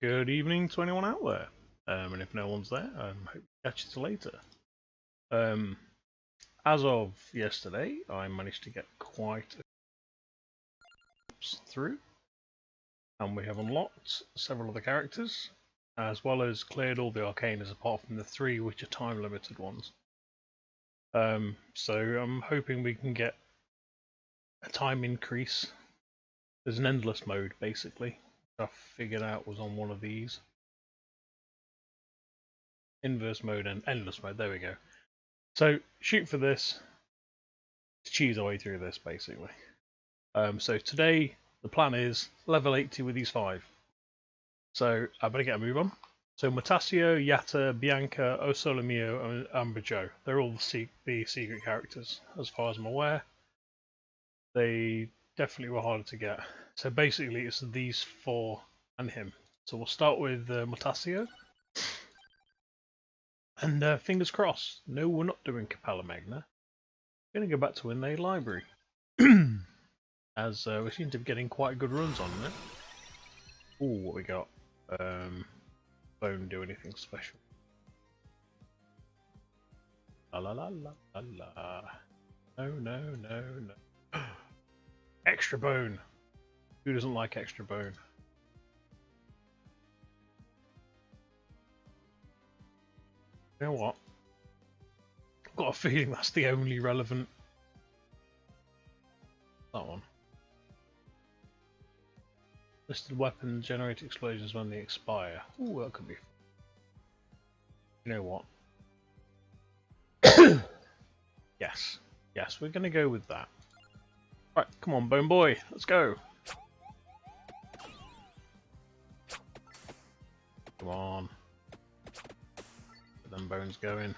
Good evening to anyone out there. And if no one's there, I hope to catch you later. As of yesterday, I managed to get quite a few through, and we have unlocked several of the characters, as well as cleared all the arcanas apart from the 3 which are time limited ones. So I'm hoping we can get a time increase. There's an endless mode basically, which I figured out was on one of these. Inverse mode and endless mode, there we go. So shoot for this to cheese our way through this basically. So today the plan is level 80 with these 5. So I better get a move on. So Mutasio, Yatta, Bianca, O Sole Mio, and Amberjo. They're all the secret characters as far as I'm aware. They definitely were harder to get. So basically it's these 4 and him. So we'll start with Mutasio. And fingers crossed. No, we're not doing Capella Magna. We're going to go back to Inlay Library. As we seem to be getting quite good runs on it. Ooh, what we got? Won't do anything special. La la la la la la. No, no, no, no. Extra bone. Who doesn't like extra bone? You know what? I've got a feeling that's the only relevant. That one. Listed weapons generate explosions when they expire. Ooh, that could be fun. You know what? Yes. Yes, we're going to go with that. Right, come on, Bone Boy. Let's go. Come on. Get them bones going.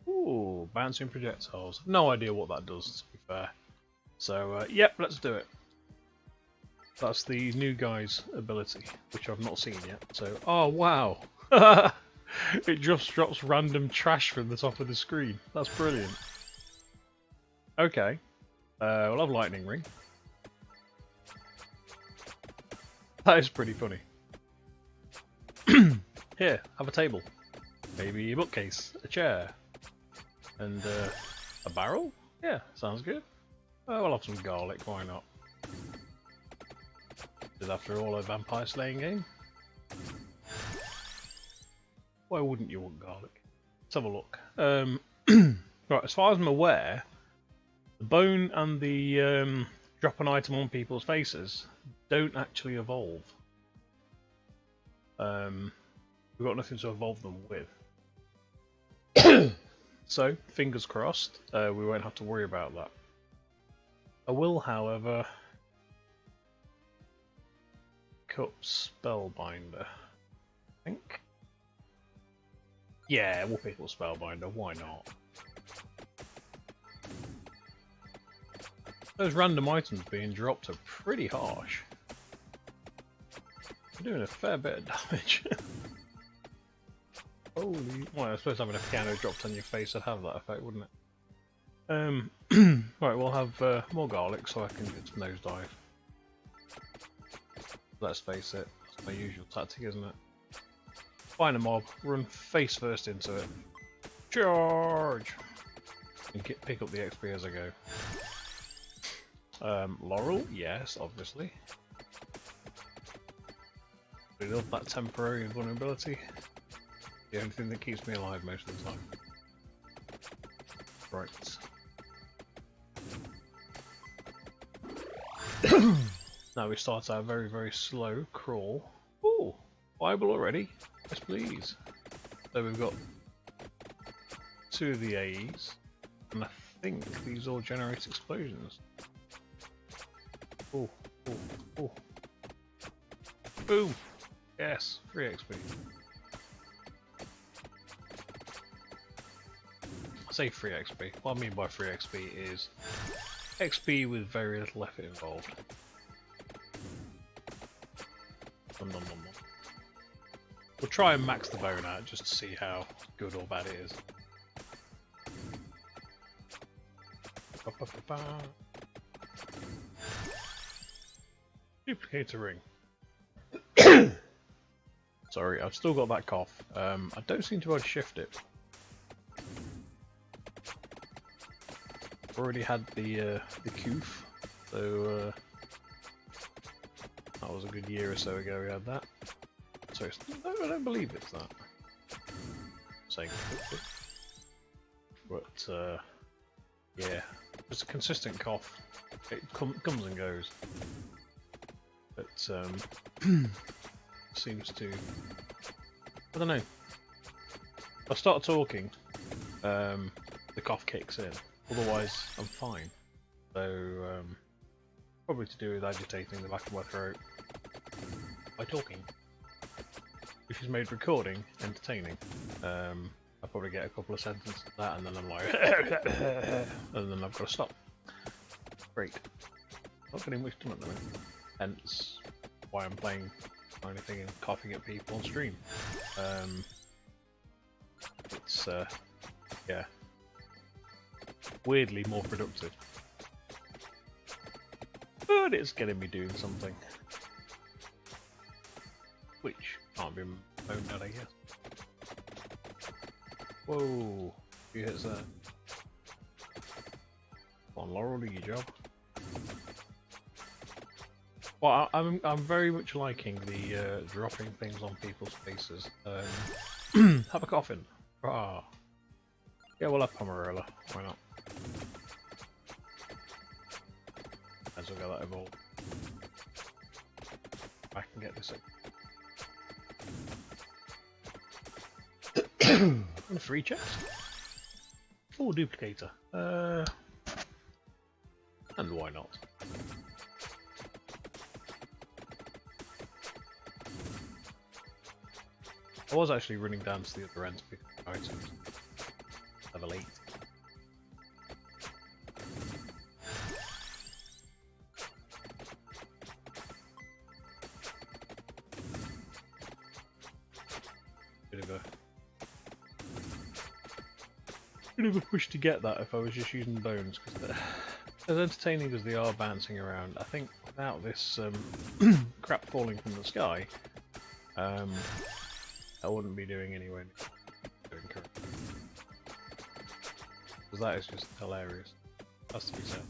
Ooh, bouncing projectiles. No idea what that does, to be fair. So, yep, let's do it. That's the new guy's ability, which I've not seen yet. So, oh wow! It just drops random trash from the top of the screen. That's brilliant. Okay, we'll have Lightning Ring. That is pretty funny. Here, have a table. Maybe a bookcase, a chair, and a barrel? Yeah, sounds good. We'll have some garlic, why not? Is after all a vampire slaying game? Why wouldn't you want garlic? Let's have a look. Right, as far as I'm aware, the bone and the drop an item on people's faces don't actually evolve. We've got nothing to evolve them with. So, fingers crossed, we won't have to worry about that. I will, however, pick up Spellbinder, I think. Yeah, we'll pick up Spellbinder, why not? Those random items being dropped are pretty harsh. They're doing a fair bit of damage. Holy... Well, I suppose having a piano dropped on your face would have that effect, wouldn't it? Right, we'll have more garlic so I can get some nosedive. Let's face it, that's my usual tactic, isn't it? Find a mob, run face first into it. Charge! And pick up the XP as I go. Laurel? Yes, obviously. We love that temporary invulnerability. The only thing that keeps me alive most of the time. Right. Now we start our very, very slow crawl. Ooh, Bible already. Yes, please. So we've got 2 of the AEs, and I think these all generate explosions. Oh, oh, oh. Boom! Yes, free XP. I say free XP. What I mean by free XP is XP with very little effort involved. Nom, nom, nom, nom. We'll try and max the bone out just to see how good or bad it is. Ba, ba, ba, ba. Duplicator ring. Sorry, I've still got that cough. I don't seem to be able to shift it. I've already had the coof, so that was a good year or so ago we had that. So no, I don't believe it's that. Saying it, but yeah, it's a consistent cough. It comes and goes, but seems to. I don't know. If I start talking, the cough kicks in. Otherwise, I'm fine. So probably to do with agitating the back of my throat by talking, which has made recording entertaining. I probably get a couple of sentences of that, and then I'm like, and then I've got to stop. Great. Not getting much done at the moment. Hence why I'm playing anything and coughing at people on stream. It's yeah, weirdly more productive, but it's getting me doing something, which can't be moaned at, I guess. Whoa, you hit that. Come on, Laurel, do your job. Well, I'm very much liking the dropping things on people's faces. Have a coffin. Ah. Yeah, we'll have Pomerella. Why not? As well get that evolved. I can get this in. And a free chest. Oh, duplicator. And why not? I was actually running down to the other end to pick up items. Level 8. Bit of a push to get that if I was just using bones, because as entertaining as they are bouncing around, I think without this crap falling from the sky, I wouldn't be doing anyway. Because that is just hilarious. Has to be said.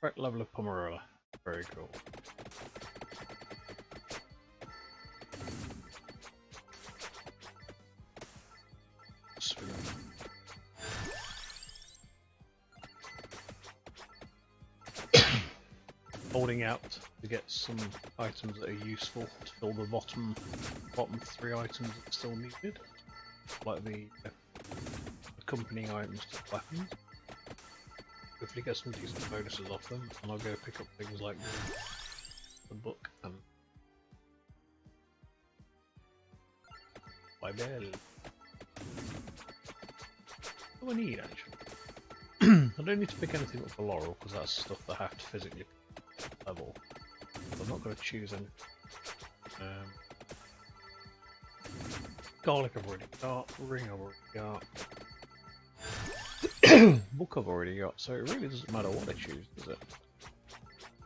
Correct level of Pomerella. Very cool. Sweet. Holding out to get some items that are useful to fill the bottom 3 items that are still needed, like the accompanying items to the weapons. Hopefully get some decent bonuses off them, and I'll go pick up things like the book and my bell. What do I need actually? I don't need to pick anything up for Laurel because that's stuff that I have to physically level. So I'm not going to choose any. Garlic I've already got, ring I've already got, book I've already got, so it really doesn't matter what I choose, does it?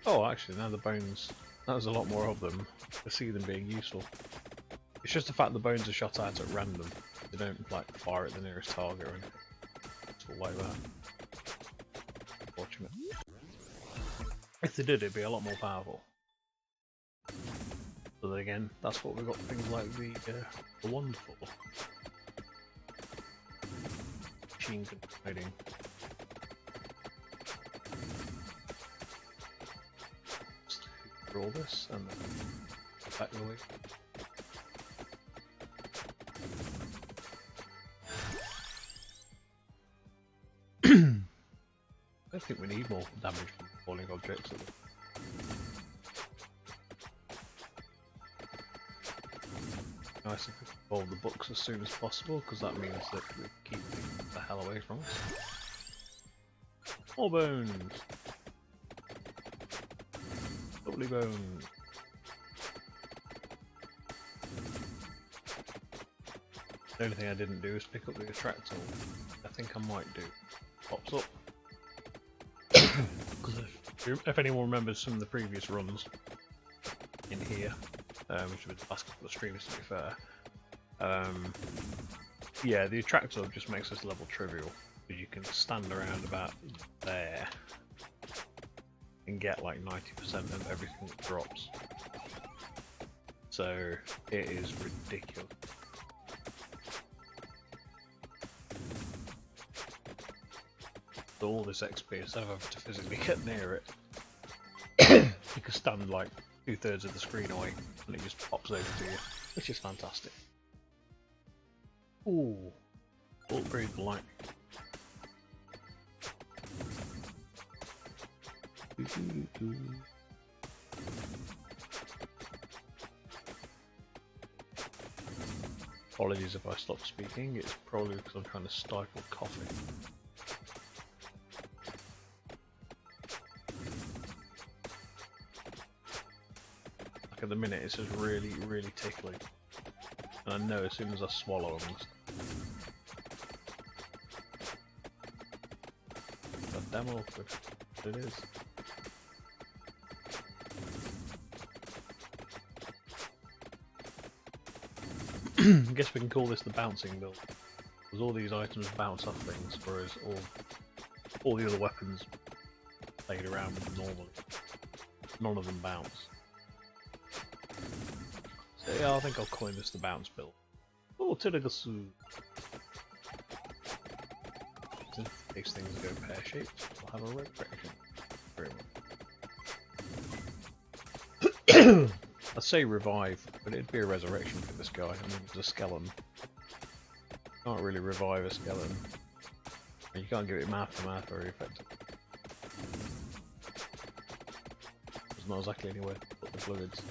Oh, actually, now the bones, there's a lot more of them. I see them being useful. It's just the fact the bones are shot out at random. They don't like fire at the nearest target or anything. It's all like that. Unfortunate. If they did, it'd be a lot more powerful. But then again, that's what we've got things like the wand for. Machine gun fighting. Just draw this and then back the way. I don't think we need more damage from falling objects. Nice if we can evolve the books as soon as possible, because that means that we keep the hell away from us. More bones! Lovely bones! The only thing I didn't do is pick up the attractor. I think I might do. Pops up. Because If anyone remembers some of the previous runs in here, which was the last couple of streams to be fair, yeah, the attractor just makes this level trivial, because you can stand around about there and get like 90% of everything that drops. So it is ridiculous. So all this XP instead of having to physically get near it, you can stand like 2/3 of the screen away and it just pops over to you, which is fantastic. Ooh, upgrade the light. Apologies if I stop speaking, it's probably because I'm trying to stifle coughing. Like at the minute it's just really, really tickly. And I know as soon as I swallow I'm damn awkward. It is. I guess we can call this the bouncing build, because all these items bounce off things, whereas all the other weapons played around with normally, none of them bounce. So yeah, I think I'll coin this the bounce build. Oh, Tidagasu! In case things go pear-shaped, we'll have a resurrection. Very well. I'd say revive, but it'd be a resurrection for this guy. I mean, it's a skeleton. You can't really revive a skeleton. And you can't give it mouth to mouth very effectively. There's not exactly anywhere to put the fluids.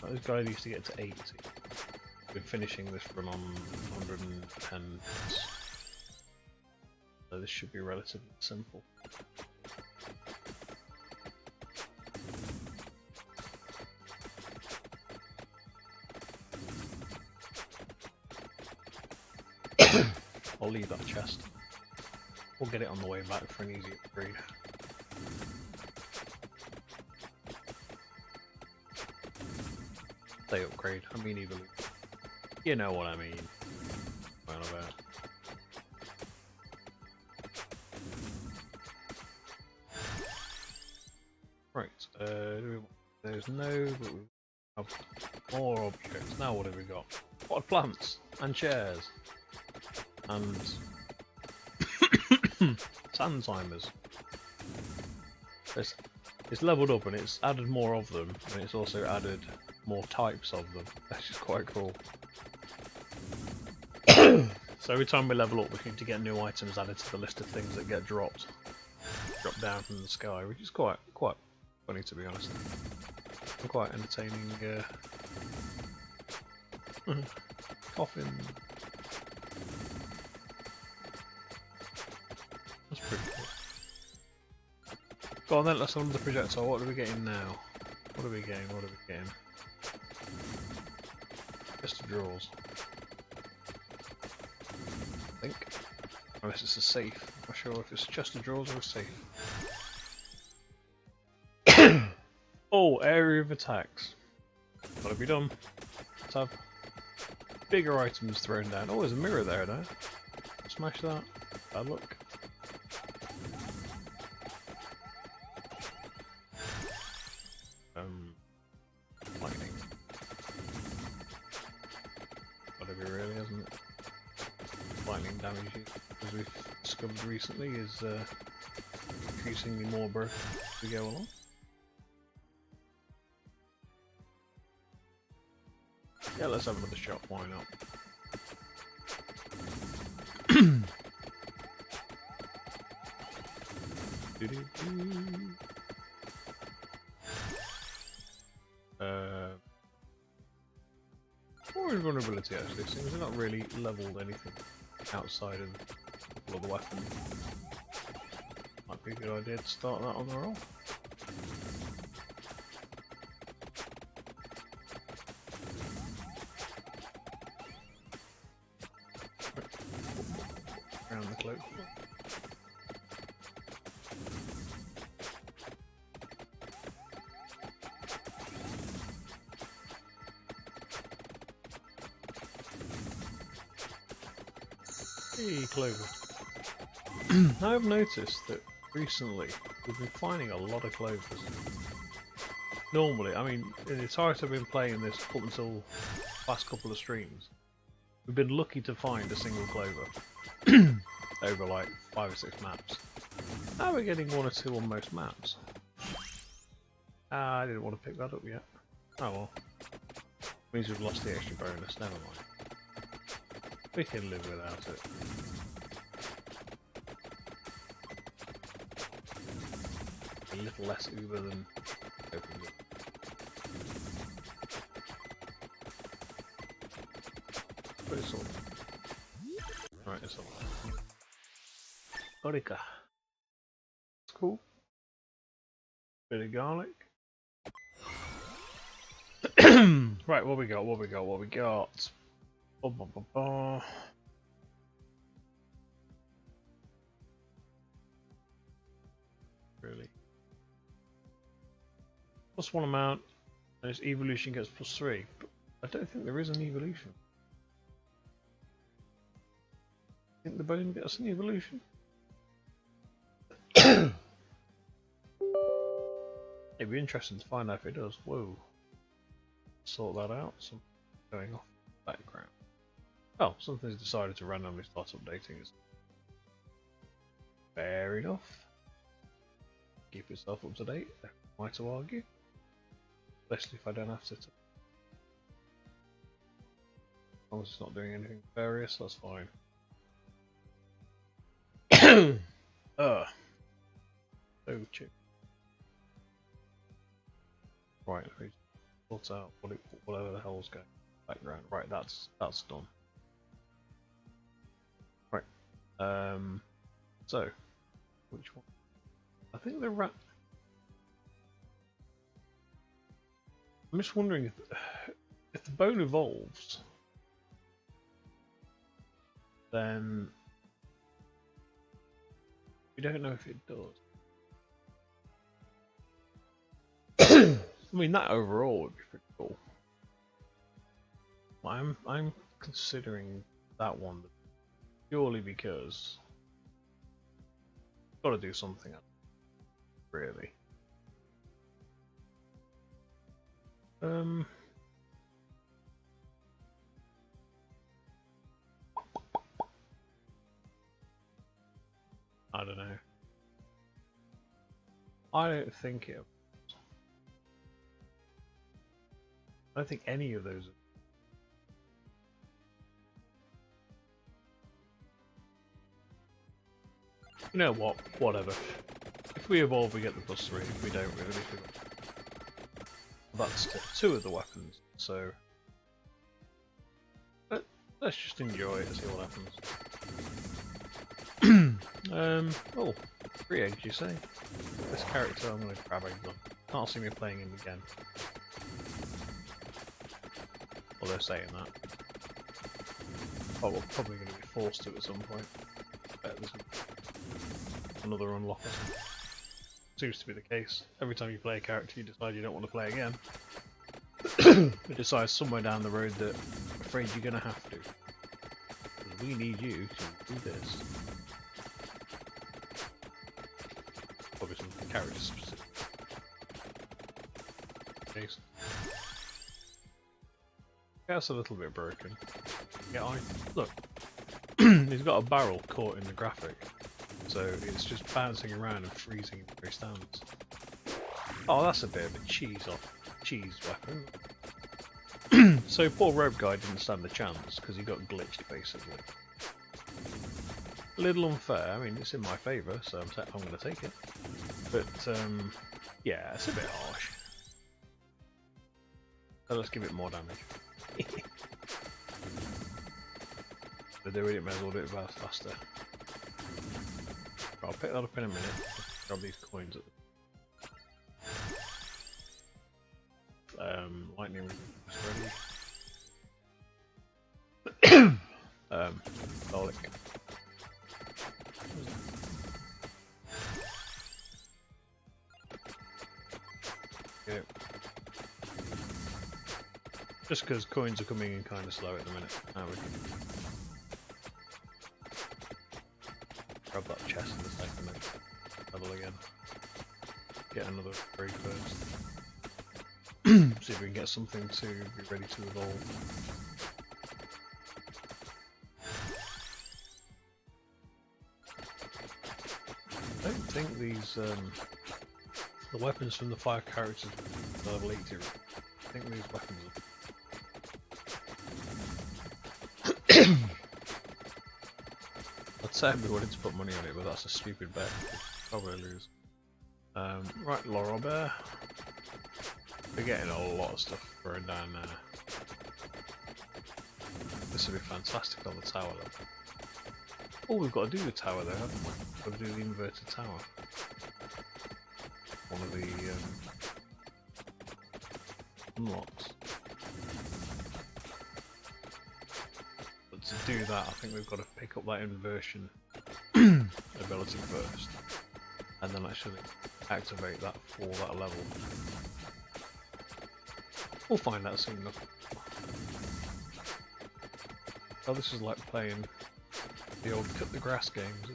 This guy used to get to 80. We're finishing this run on 110. So this should be relatively simple. I'll leave that chest. We'll get it on the way back for an easy upgrade. Say upgrade, I mean evolution. You know what I mean. Well, about. Right, there's no, but we have more objects. Now what have we got? Potted plants and chairs and sandsimers. It's leveled up and it's added more of them, and it's also added more types of them. That's just quite cool. So every time we level up, we need to get new items added to the list of things that get dropped down from the sky, which is quite funny, to be honest. And quite entertaining. Coffin. That's pretty cool. Go on then, let's on the projectile. What are we getting now? What are we getting? What are we getting? Just the drawers. I think. Unless it's a safe. I'm not sure if it's just the drawers or a safe. Oh, area of attacks. Gotta be done. Let's have bigger items thrown down. Oh, there's a mirror there now. Smash that. Bad luck. Lightning. Gotta be really, hasn't it? Lightning damage, as we've discovered recently, is increasingly more broken as we go along. Yeah, let's have another shot, why not? More invulnerability actually, seems we've not really leveled anything outside of a couple of the weapons. Might be a good idea to start that on the roll. around the cloak. Hey, Clover. I've noticed that recently we've been finding a lot of clovers. Normally, I mean, in the entirety I've been playing this up until the last couple of streams, we've been lucky to find a single clover over like 5 or 6 maps. Now we're getting 1 or 2 on most maps. I didn't want to pick that up yet. Oh well. Means we've lost the extra bonus, never mind. We can live without it. A little less Uber than open it. But it's all right, it's all Orica. It's cool. Bit of garlic. Right, what we got? What we got? What we got? Really? +1 amount, and its evolution gets +3. But I don't think there is an evolution. Think the bone gets an evolution? It'd be interesting to find out if it does. Whoa. Sort that out. Something going off in the background. Oh, something's decided to randomly start updating. Fair enough. Keep yourself up to date. Am I to argue? Especially if I don't have to. As long as it's not doing anything nefarious, that's fine. So chip. Right, let me sort out whatever the hell's going on background. Right, that's done. Right. So which one? I think the rat. I'm just wondering if the bone evolves, then we don't know if it does. I mean, that overall would be pretty cool. I'm considering that one purely because got to do something really. I don't know. I don't think it. I don't think any of those. You know what? Whatever. If we evolve, we get the +3. If we don't, we really do. That's 2 of the weapons. So let's just enjoy it and see what happens. Oh, 3 eggs, you say? This character, I'm going to grab eggs on. Can't see me playing him again. Well, they're saying that. Oh, we're probably going to be forced to at some point. There's another unlock. Seems to be the case. Every time you play a character, you decide you don't want to play again. You decide somewhere down the road that I'm afraid you're going to have to. Because we need you to do this. Probably some character specific. Case. That's a little bit broken. Yeah, look. He's got a barrel caught in the graphic, so it's just bouncing around and freezing where he stands. Oh, that's a bit of a cheese weapon. So poor rope guy didn't stand a chance because he got glitched basically. A little unfair. I mean, it's in my favour, so I'm going to take it. But yeah, it's a bit harsh. So let's give it more damage. But doing it, may as well do it faster. I'll pick that up in a minute. Grab these coins at the lightning is ready. Garlic. Yeah. Just because coins are coming in kind of slow at the minute. Now we can grab that chest in a second and level again. Get another free first. See if we can get something to be ready to evolve. I don't think these the weapons from the 5 characters are level 80. I think these weapons are I'd say I'd be willing to put money on it, but that's a stupid bet. Probably lose. Right, Laurel Bear. We're getting a lot of stuff thrown down there. This would be fantastic on the tower level. Oh, we've got to do the tower though, haven't we? We've got to do the inverted tower. One of the unlocks. But to do that, I think we've got to pick up that inversion ability first, and then actually activate that for that level. We'll find out soon enough. Oh, this is like playing the old cut the grass games.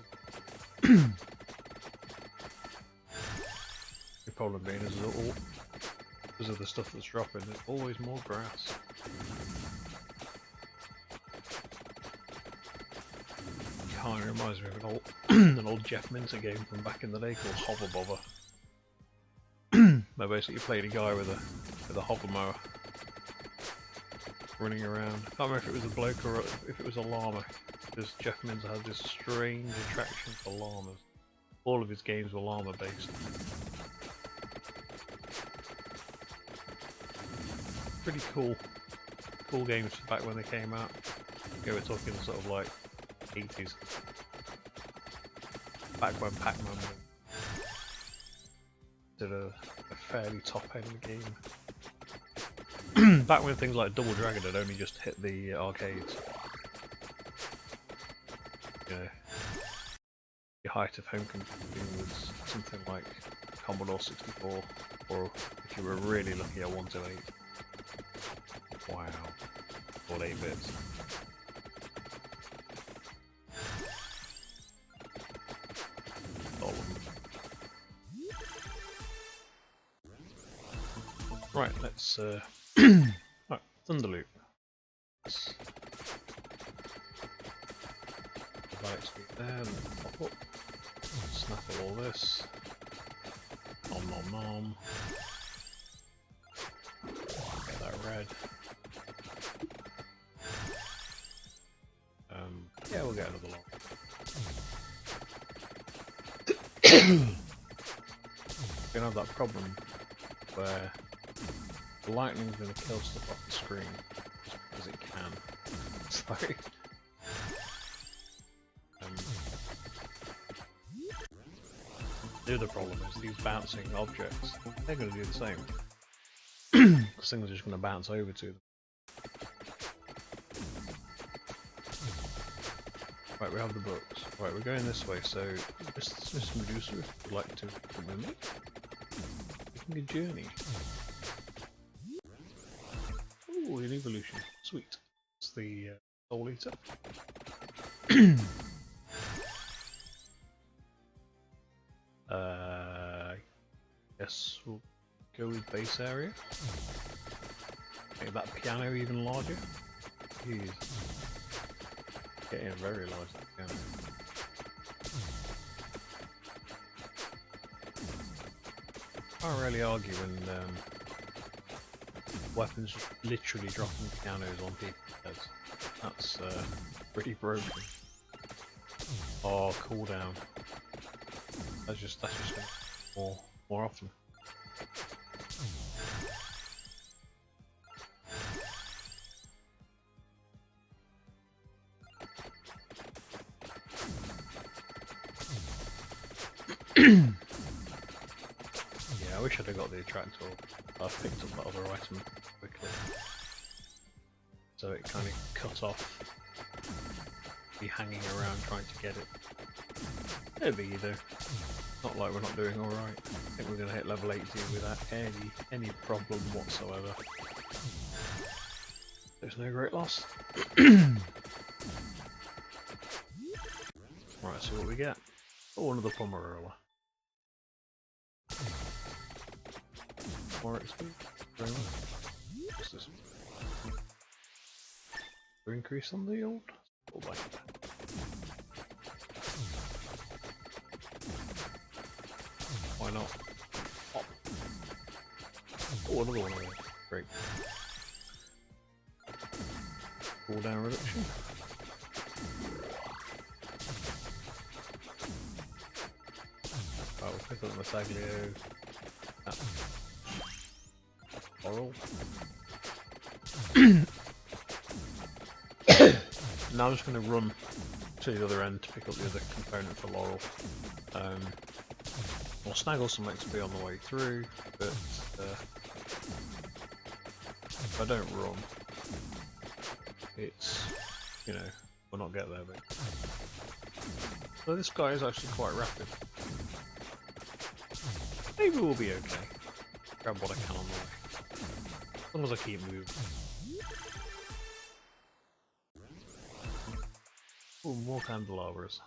The problem being is all because of the stuff that's dropping, there's always more grass. Kind of reminds me of an old Jeff Minter game from back in the day called Hover Bobber. Where basically you played a guy with a hover mower running around. I can't remember if it was a bloke or if it was a llama, because Jeff Minter had this strange attraction for llamas. All of his games were llama based. Pretty cool games back when they came out. Okay, we're talking sort of like 80s. Back when Pac-Man did a fairly top-end game. Back when things like Double Dragon had only just hit the arcades. You know, the height of home computing was something like Commodore 64, or if you were really lucky, a 128. Wow, all 8 bits. Right, let's right, Thunderloop. Lights there, then pop up. Snaffle all this. Nom nom nom. Get that red. Yeah, we'll get another long. We're gonna have that problem where the lightning's gonna kill stuff off the screen just because it can. Sorry. The other problem is these bouncing objects, they're gonna do the same. Because things are just gonna bounce over to them. Right, we have the books. Right, we're going this way, so Miss Medusa, if you'd like to come with me, making a journey. Ooh, an evolution. Sweet. It's the Soul Eater. Guess we'll go with base area. Make that piano even larger. Jeez. Getting very large, that piano. Can't really argue when weapons literally dropping pianos on people's heads. That's pretty broken. Oh, cooldown. That's just more often. Yeah, I wish I'd have got the attractor. I've picked up that other item quickly, so it kind of cut off be hanging around trying to get it. No biggie though. Not like we're not doing alright. I think we're going to hit level 80 without any problem whatsoever. There's no great loss. Right, so what we get? Oh, another Pomerula. More XP. Very well. What's this? Increase on the old? Oh, like that. Why not? Oh, oh, another one of those. Great. Cooldown reduction. Right, we'll pick up the Massaglio. Oral. Now I'm just going to run to the other end to pick up the other component for Laurel. We'll snaggle some XP on the way through, but if I don't run, it's, you know, we'll not get there. But so this guy is actually quite rapid. Maybe we'll be okay. Grab what I can on the way, as long as I keep moving. Ooh, more candelabras.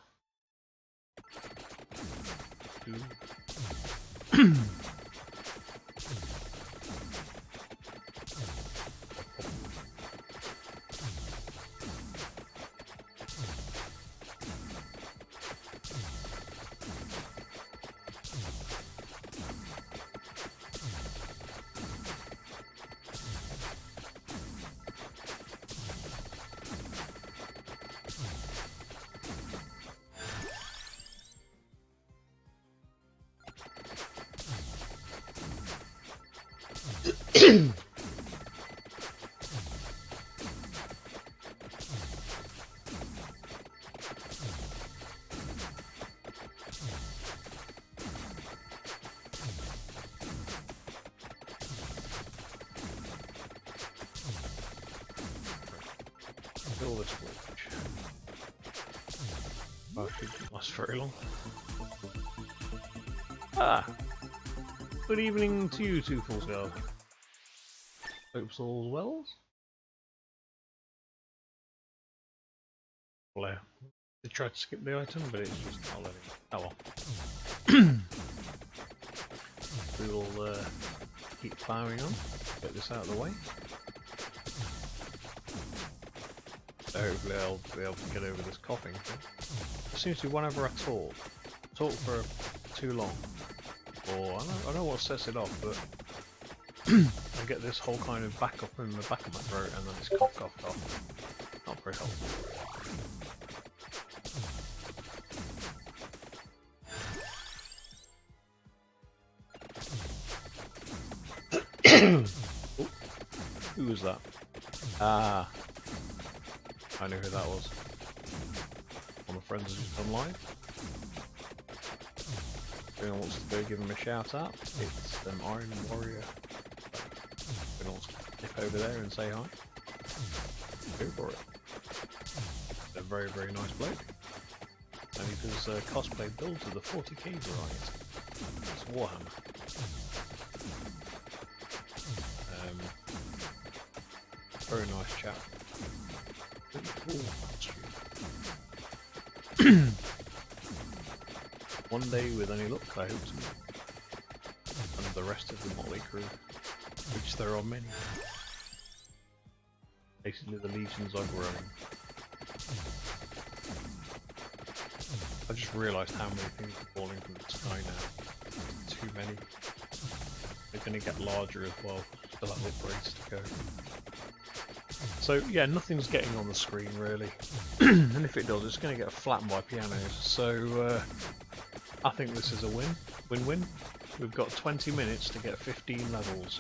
All this witch. Well, she didn't last very long. Ah! Good evening to you two, Fullsguard. Hope all's well. Well, they tried to skip the item, but it's just not letting it. Oh well. We will keep ploughing on, get this out of the way. So hopefully I'll be able to get over this coughing thing. It seems to be whenever I talk for too long, or I don't know what sets it off, but I get this whole kind of backup in the back of my throat, and then it's cough, cough, cough. Not very helpful. Ooh, who was that? Ah, I knew who that was. One of my friends has just gone live. If anyone wants to go give him a shout out, it's Iron Warrior. If anyone wants to dip over there and say hi, go for it. He's a very, very nice bloke. And he does cosplay builds of the 40k variety. It's Warhammer. Very nice chap. One day, with any luck, I hope to. And the rest of the motley crew, which there are many. Basically, the legions are growing. I just realised how many things are falling from the sky now. Too many. They're going to get larger as well. Still have upgrades to go. So yeah, nothing's getting on the screen really, and if it does, it's going to get flattened by pianos. So I think this is a win-win. We've got 20 minutes to get 15 levels,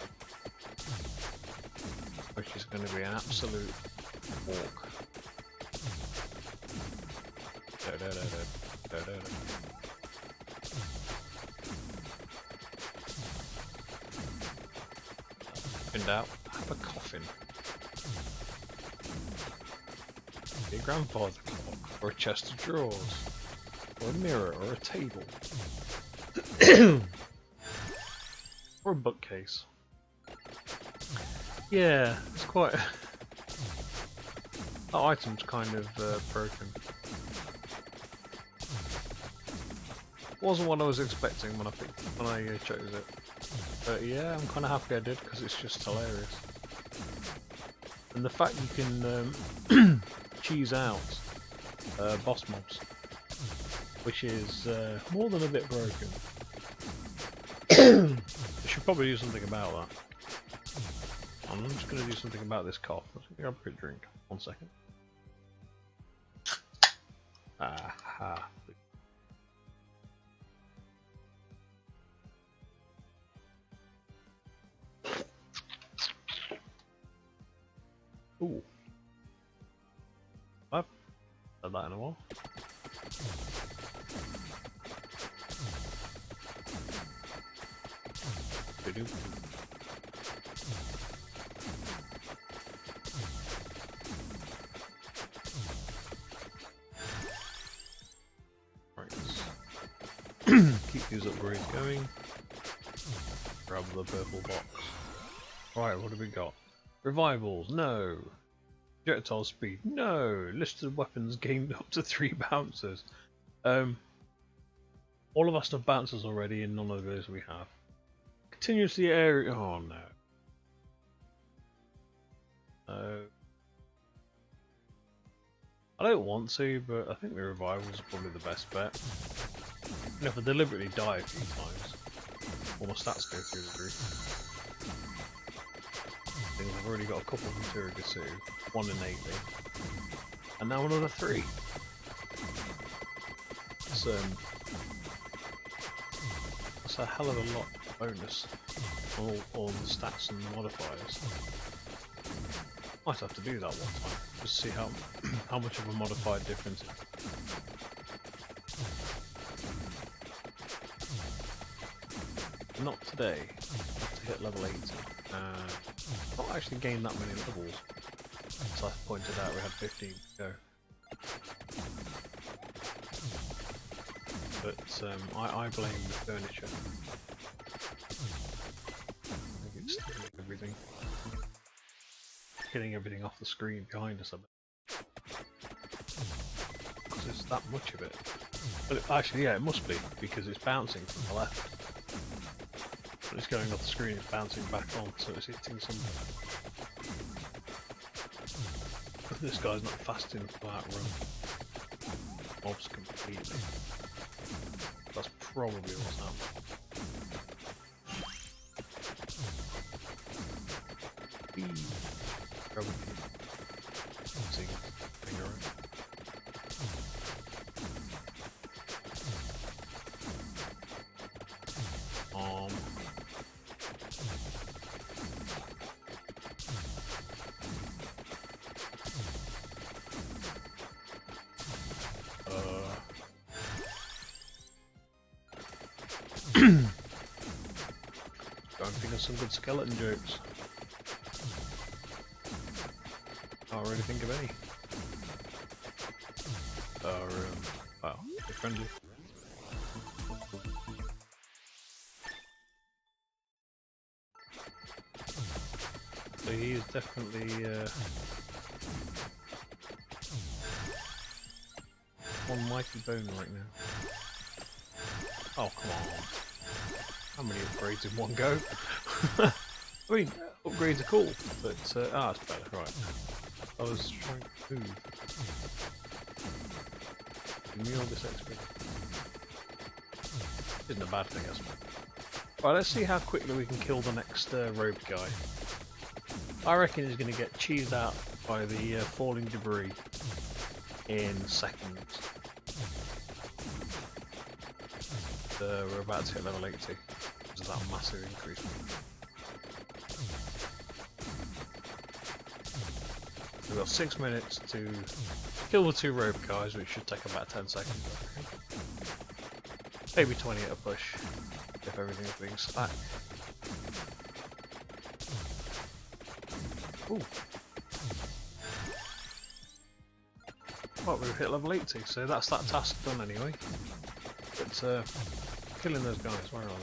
which is going to be an absolute walk. In doubt, have a coffin. A grandfather clock, or a chest of drawers, or a mirror, or a table. Or a bookcase. Yeah, it's quite... that item's kind of broken. Wasn't what I was expecting when I chose it. But yeah, I'm kind of happy I did because it's just hilarious. And the fact you can cheese out boss mobs, which is more than a bit broken. I should probably do something about that. I'm just going to do something about this cough. Let's grab a quick drink. 1 second. Aha. Ooh. I've done that in a while. Right. Keep these upgrades going. Grab the purple box. Right, what have we got? Revivals, no. Projectile speed, no. Listed weapons gained up to 3 bouncers. All of our stuff bounces already, and none of those we have. Continuously area. Oh no. I don't want to, but I think the revivals are probably the best bet. And if I deliberately die a few times, all my stats go through the roof. I've already got a couple from Turagasu, 1 innately, and now another 3. That's a hell of a lot bonus on all the stats and modifiers. Might have to do that one time, just to see how much of a modified difference it is. Not today. Have to hit level 80. Not actually gained that many levels. As I pointed out, we had 15 to go. But I blame the furniture. I think it's stealing everything. Getting everything off the screen behind us, I bet. Because there's that much of it. But actually, yeah, it must be, because it's bouncing from the left. But it's going off the screen, it's bouncing back on, so it's hitting something. This guy's not fast enough to outrun mobs completely. That's probably what's happening. Grab a few. Finger out. Don't think of some good skeleton jokes. Can't really think of any. Wow, they're friendly. So he is definitely one mighty bone right now. Oh, come on. How many upgrades in one go? I mean, upgrades are cool, but it's better, right. I was trying to move. Give me all this XP. Isn't a bad thing, I suppose. Right, let's see how quickly we can kill the next robed guy. I reckon he's going to get cheesed out by the falling debris in seconds. We're about to hit level 80 because of that massive increase. We've got 6 minutes to kill the 2 rope guys, which should take about 10 seconds. Maybe 20 at a push, if everything's being stacked. Ooh. Well, we've hit level 80, so that's that task done anyway. But killing those guys. Where are they?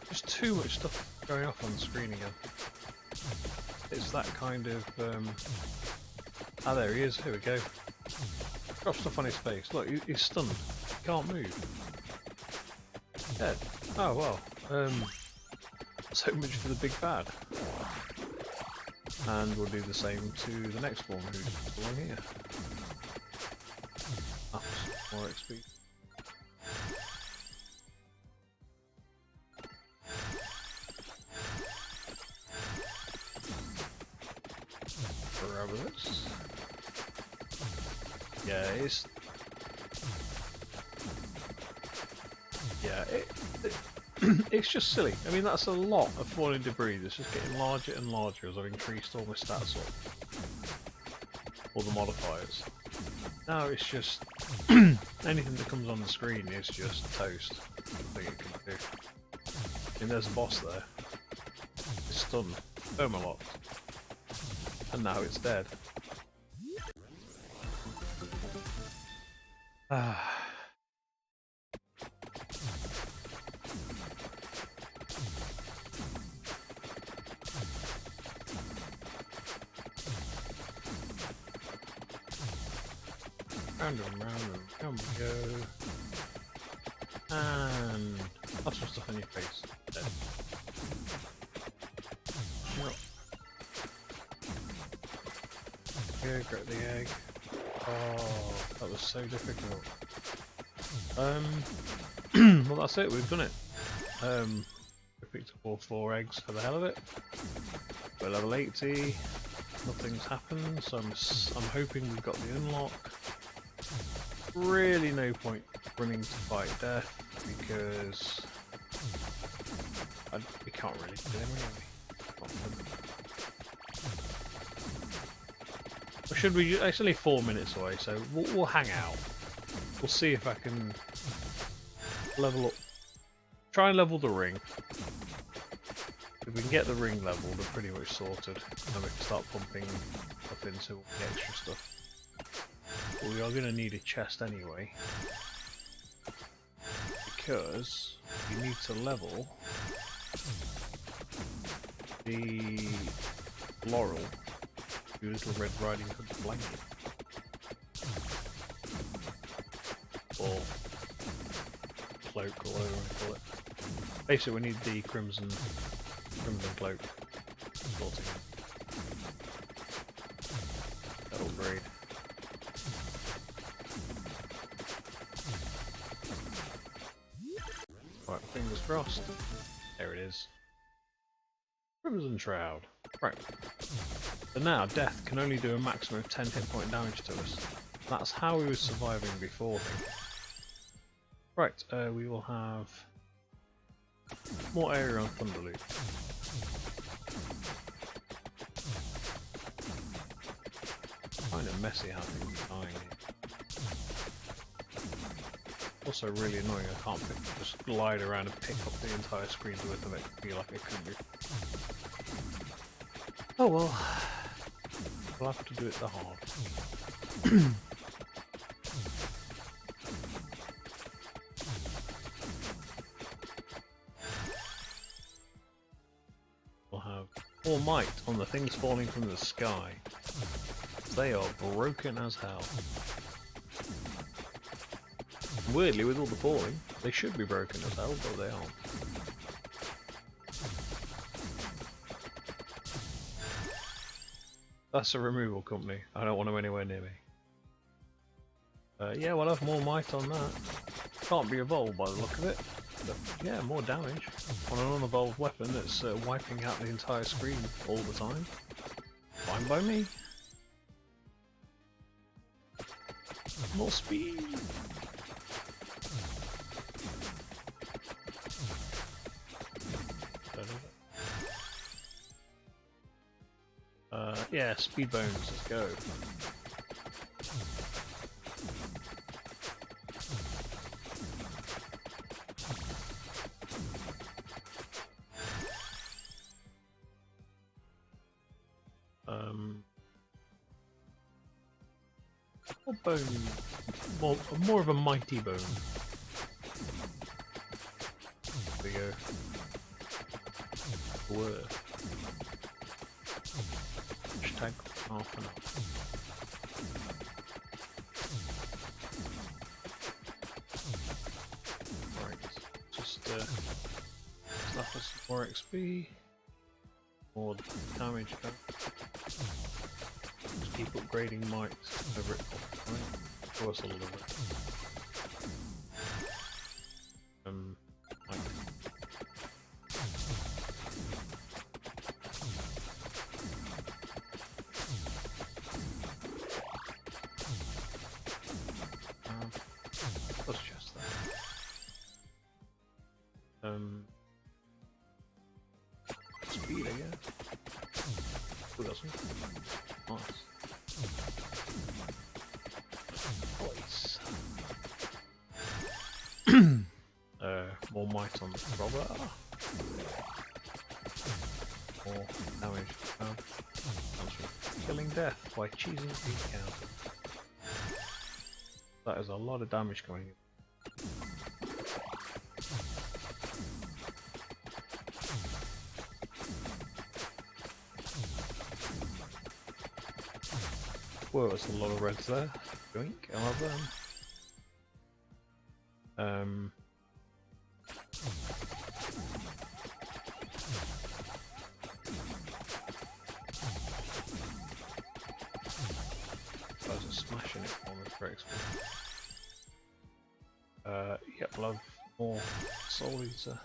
There's too much stuff going off on the screen again. It's that kind of... Ah, there he is. Here we go. Got stuff on his face. Look, he's stunned. He can't move. Dead. Oh, well. So much for the big bad. And we'll do the same to the next one who's along here. Up more XP. Grab this. Yeah, it's just silly. I mean, that's a lot of falling debris. It's just getting larger and larger as I've increased all my stats up. All the modifiers. Now it's just anything that comes on the screen is just toast. I think it can do. And there's a boss there. It's stunned. Thermalocked. And now it's dead. Ah. Round and round and round we go. And lots of stuff on your face. Dead. Here, grab the egg. Oh, that was so difficult. Well, that's it. We've done it. We picked up all 4 eggs for the hell of it. We're level 80. Nothing's happened, so I'm hoping we've got the unlock. Really, no point running to fight death because we can't really do it, really. Or should we? It's only 4 minutes away, so we'll hang out. We'll see if I can level up. Try and level the ring. If we can get the ring leveled, we're pretty much sorted. And we can start pumping stuff into the extra stuff. But we are going to need a chest anyway. Because you need to level the laurel, your little Red Riding Hood blanket. Or cloak, or whatever you want to call it. Basically we need the crimson cloak. That'll grade. Right, fingers crossed. There it is. Crimson Shroud. Right. So now death can only do a maximum of 10 hit point damage to us. That's how we were surviving before. Right, we will have more area on Thunderloop. Kind of messy how things are dying here. Also really annoying I can't just glide around and pick up the entire screen's worth of it. I feel like I could do. Oh well. We'll have to do it the hard. We'll have more might on the things falling from the sky. They are broken as hell. Weirdly, with all the falling, they should be broken as hell, but they aren't. That's a removal company. I don't want them anywhere near me. Yeah, we'll have more might on that. Can't be evolved by the look of it. But yeah, more damage on an unevolved weapon that's wiping out the entire screen all the time. Fine by me. More speed. Yeah, speed bones, let's go. More bone, more of a mighty bone. There we go. Word. Hashtag half an hour. Right, just slap us some more XP, more damage. Just keep upgrading mics over it. Right? Of course, a little bit. Let's just that. Speed, I guess. Who doesn't? Nice. Voice. More might on the robber. More damage. Killing death by cheesing the count. That is a lot of damage going in. Whoa, there's a lot of reds there. Yoink, I love them. Guys are smashing it for me for XP. Yep, love more soul eater.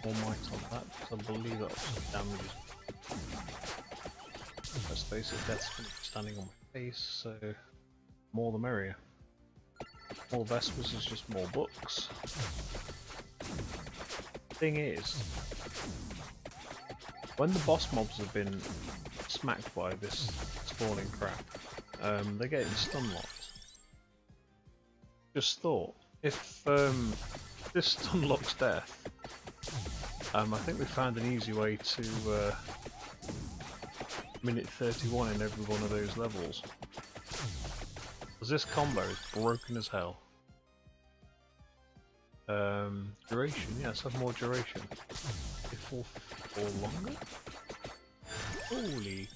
More might on that, because I believe that also damages. Let's face it, death's standing on my face, so more the merrier. More Vespers is just more books. Thing is, when the boss mobs have been smacked by this spawning crap, they're getting stun locked. Just thought, if this stun locks death, I think we found an easy way to minute 31 in every one of those levels. Because this combo is broken as hell. Duration, yeah, let's have more duration. If or longer? Holy.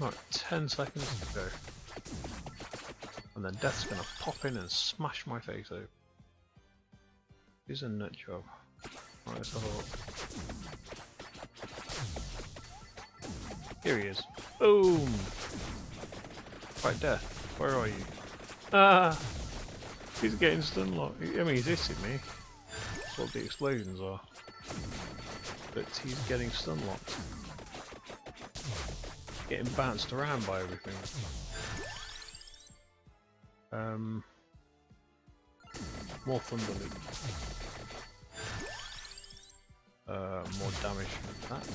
Right, 10 seconds to go. And then death's gonna pop in and smash my face over. He's a nut job. Right, let's have a look. Here he is. Boom! Right, death, where are you? Ah! He's getting stun locked. I mean, he's hitting me. That's what the explosions are. But he's getting stun locked. Getting bounced around by everything. More thunder leak. More damage from that.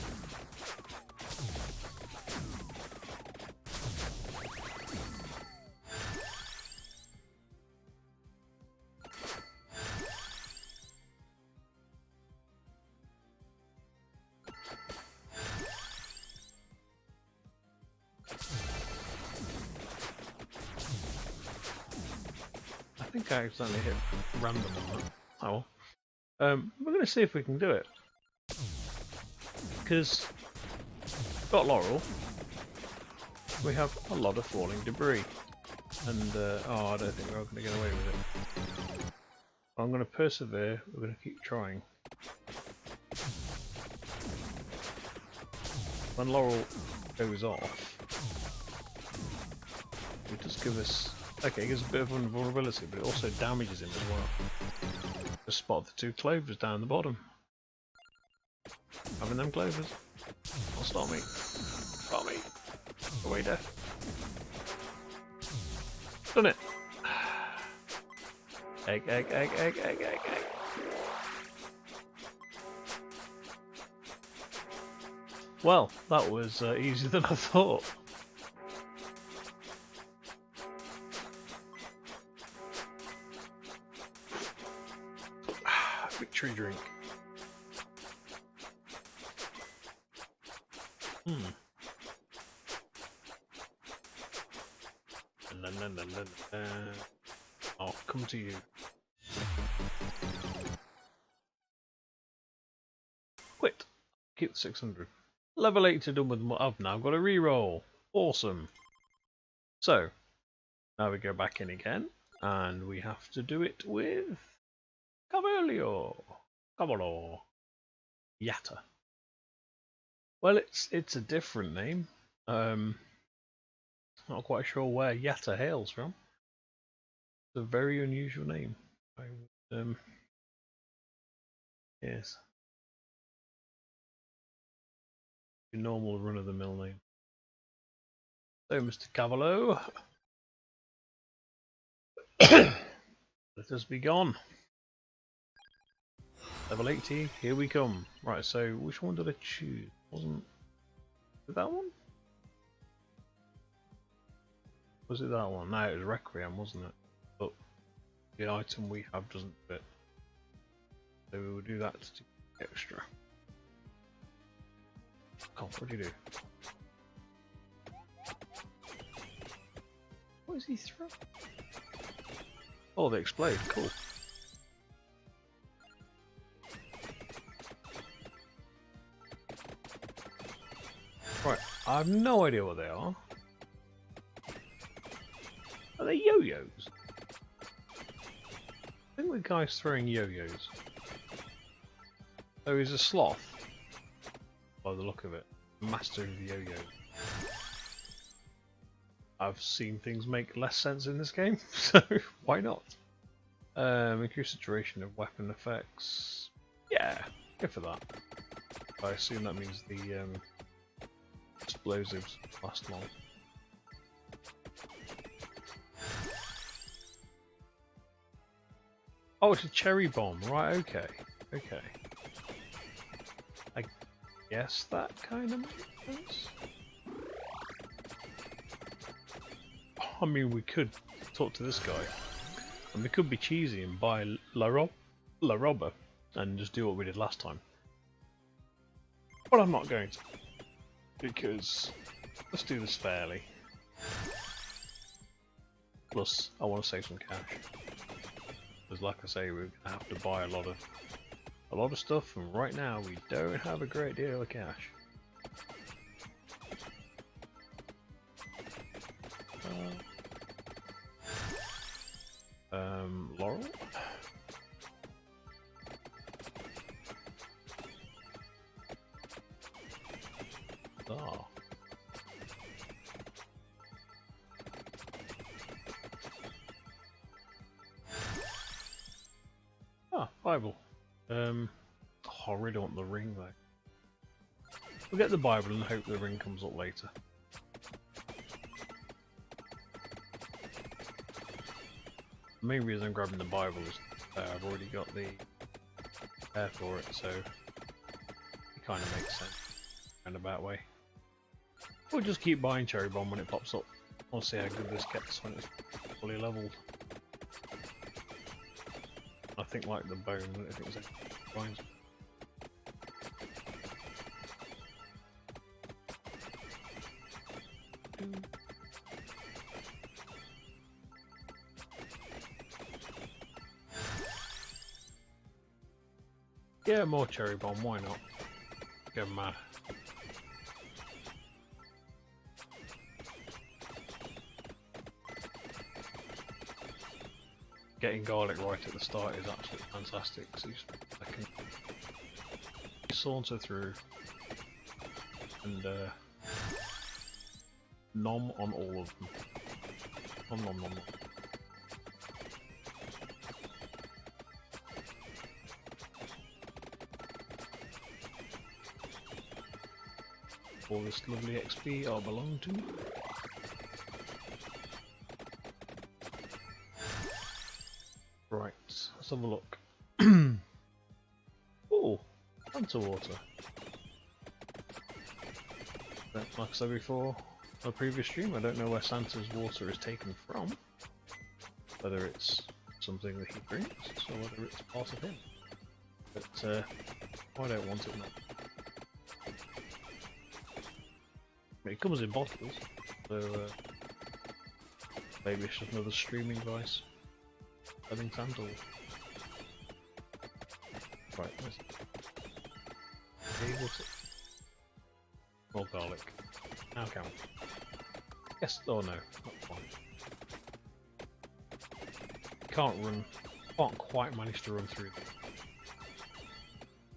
I think I accidentally hit random on that. Oh well. We're going to see if we can do it. Because we've got Laurel. We have a lot of falling debris. And, oh, I don't think we're going to get away with it. I'm going to persevere. We're going to keep trying. When Laurel goes off, it just gives us... Okay, it gives a bit of vulnerability, but it also damages him as well. Just spot the two clovers down the bottom. Having them clovers. Don't stop me. Stop me. Away, death. Done it. Egg, egg, egg, egg, egg, egg, egg. Well, that was easier than I thought. victory drink. I'll come to you. Quit. Keep the 600. Level 80 done with. I've now got a reroll. Awesome. So now we go back in again, and we have to do it with Cavalier. Yatta. Well, it's a different name. Not quite sure where Yatta hails from. It's a very unusual name. I would, yes. Your normal run-of-the-mill name. So, Mr. Cavalo, let us be gone. Level 80, here we come. Right, so which one did I choose? Was it that one? Was it that one? No, it was Requiem, wasn't it? But the item we have doesn't fit. So we will do that to get extra. Oh, what do you do? What is he throwing? Oh, they explode. Cool. Right, I have no idea what they are. Are they yo-yos? I think the guy's throwing yo-yos. Oh, he's a sloth. By the look of it. Master of the yo-yo. I've seen things make less sense in this game, so why not? Increase the duration of weapon effects. Yeah, go for that. I assume that means the explosives last long. Oh, it's a cherry bomb, right? Okay, okay. I guess that kind of makes sense. I mean, we could talk to this guy, and we could be cheesy and buy La Robber and just do what we did last time. But I'm not going to, because let's do this fairly. Plus, I want to save some cash, because like I say, we're gonna have to buy a lot of stuff, and right now we don't have a great deal of cash. Laurel? Ah. Ah, Bible. Oh, I really want the ring though. We'll get the Bible and hope the ring comes up later. The main reason I'm grabbing the Bible is I've already got the hair for it, so it kind of makes sense in a bad way. We'll just keep buying Cherry Bomb when it pops up. We'll see how good this gets when it's fully leveled. I think like the bone, I think it's fine. Yeah, more Cherry Bomb, why not? Go mad. Getting garlic right at the start is absolutely fantastic, so I can saunter through and nom on all of them. Nom nom nom nom. All this lovely XP all belong to me. Right, let's have a look. Oh, Santa water. Like I said before, on a previous stream, I don't know where Santa's water is taken from. Whether it's something that he drinks, or whether it's part of him. but I don't want it now. It comes in bottles, so maybe it's just another streaming device. I think sandal. Right, let's able to more garlic. Now can we? Yes, oh no, not quite. Can't quite manage to run through them.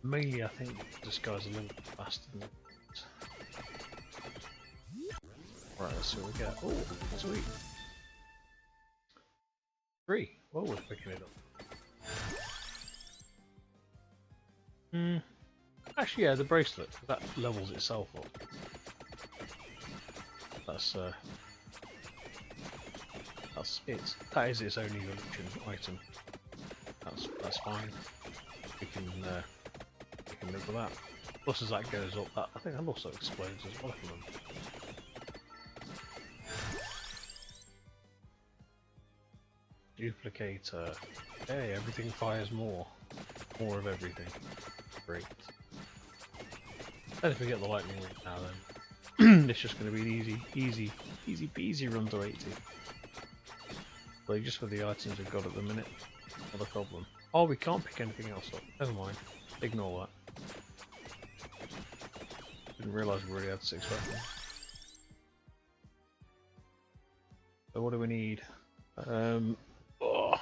Mainly I think this guy's a little bit faster than it. Right, let's see what we get. Oh, sweet. 3. Well, we're picking it up. Actually, yeah, the bracelet, that levels itself up. That is its own evolution item. That's fine. We can live with that. Plus, as that goes up, I think that also explodes as well for them. Duplicator. Hey, everything fires more. More of everything. Great. And if we get the lightning ring now, then it's just going to be an easy peasy run to 80. Like just for the items we've got at the minute, not a problem. Oh, we can't pick anything else up. Never mind. Ignore that. Didn't realise we already had 6 weapons. So what do we need? Oh,